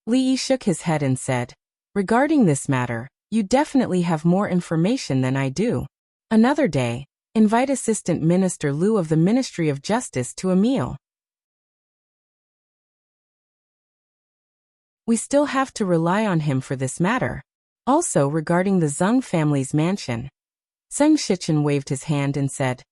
Li Yi shook his head and said, "Regarding this matter, you definitely have more information than I do. Another day, invite Assistant Minister Liu of the Ministry of Justice to a meal. We still have to rely on him for this matter. Also regarding the Zeng family's mansion." Zeng Shichen waved his hand and said,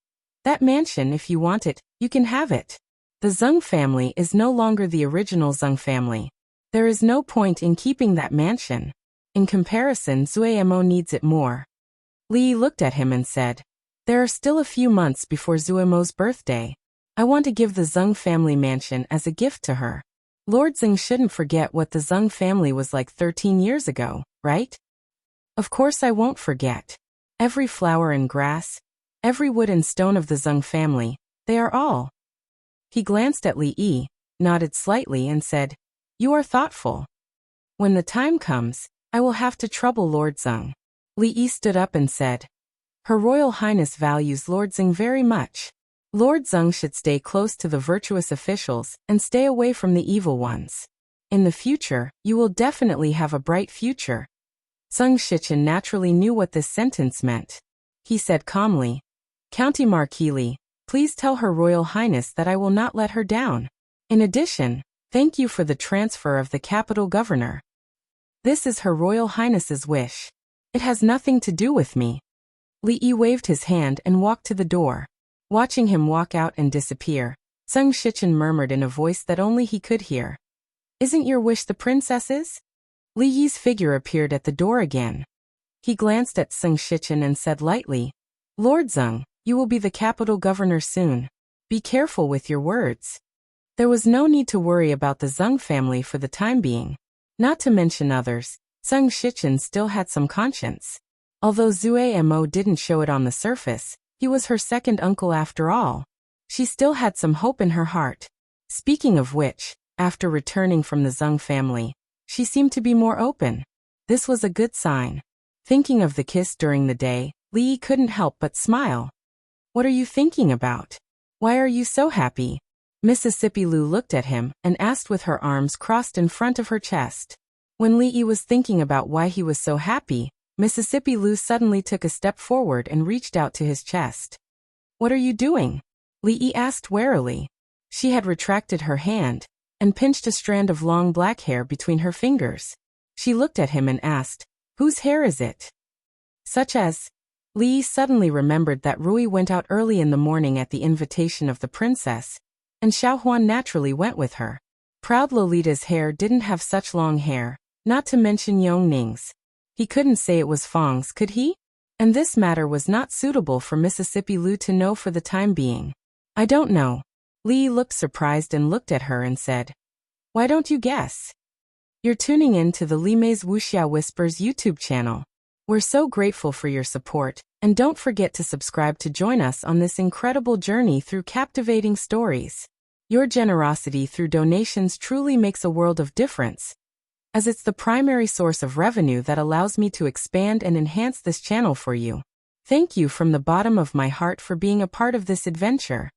"That mansion, if you want it, you can have it. The Zeng family is no longer the original Zeng family. There is no point in keeping that mansion. In comparison, Zui Mo needs it more." Li Yi looked at him and said, "There are still a few months before Zui Mo's birthday. I want to give the Zeng family mansion as a gift to her. Lord Zeng shouldn't forget what the Zeng family was like 13 years ago, right?" "Of course I won't forget. Every flower and grass, every wood and stone of the Zeng family, they are all." He glanced at Li Yi, nodded slightly and said, "You are thoughtful. When the time comes, I will have to trouble Lord Zeng." Li Yi stood up and said, "Her Royal Highness values Lord Zeng very much. Lord Zeng should stay close to the virtuous officials and stay away from the evil ones. In the future, you will definitely have a bright future." Sung Shichen naturally knew what this sentence meant. He said calmly, County Marquis, please tell Her Royal Highness that I will not let her down. In addition, thank you for the transfer of the capital governor. This is Her Royal Highness's wish. It has nothing to do with me. Li Yi waved his hand and walked to the door. Watching him walk out and disappear, Sung Shichen murmured in a voice that only he could hear. Isn't your wish the princess's? Li Yi's figure appeared at the door again. He glanced at Sung Shichen and said lightly, Lord Zeng, you will be the capital governor soon. Be careful with your words. There was no need to worry about the Zeng family for the time being. Not to mention others, Sung Shichen still had some conscience. Although Zue Mo didn't show it on the surface, he was her second uncle after all. She still had some hope in her heart. Speaking of which, after returning from the Zeng family, she seemed to be more open. This was a good sign. Thinking of the kiss during the day, Li Yi couldn't help but smile. What are you thinking about? Why are you so happy? Mississippi Lu looked at him and asked with her arms crossed in front of her chest. When Li Yi was thinking about why he was so happy, Mississippi Lu suddenly took a step forward and reached out to his chest. What are you doing? Li Yi asked warily. She had retracted her hand and pinched a strand of long black hair between her fingers. She looked at him and asked, Whose hair is it? Such as... Li Yi suddenly remembered that Rui went out early in the morning at the invitation of the princess, and Xiaohuan naturally went with her. Proud Lolita's hair didn't have such long hair, not to mention Yongning's. He couldn't say it was Fang's, could he? And this matter was not suitable for Mississippi Lu to know for the time being. I don't know. Li Yi looked surprised and looked at her and said, Why don't you guess? You're tuning in to the Li Mei's Wuxia Whispers YouTube channel. We're so grateful for your support, and don't forget to subscribe to join us on this incredible journey through captivating stories. Your generosity through donations truly makes a world of difference, as it's the primary source of revenue that allows me to expand and enhance this channel for you. Thank you from the bottom of my heart for being a part of this adventure.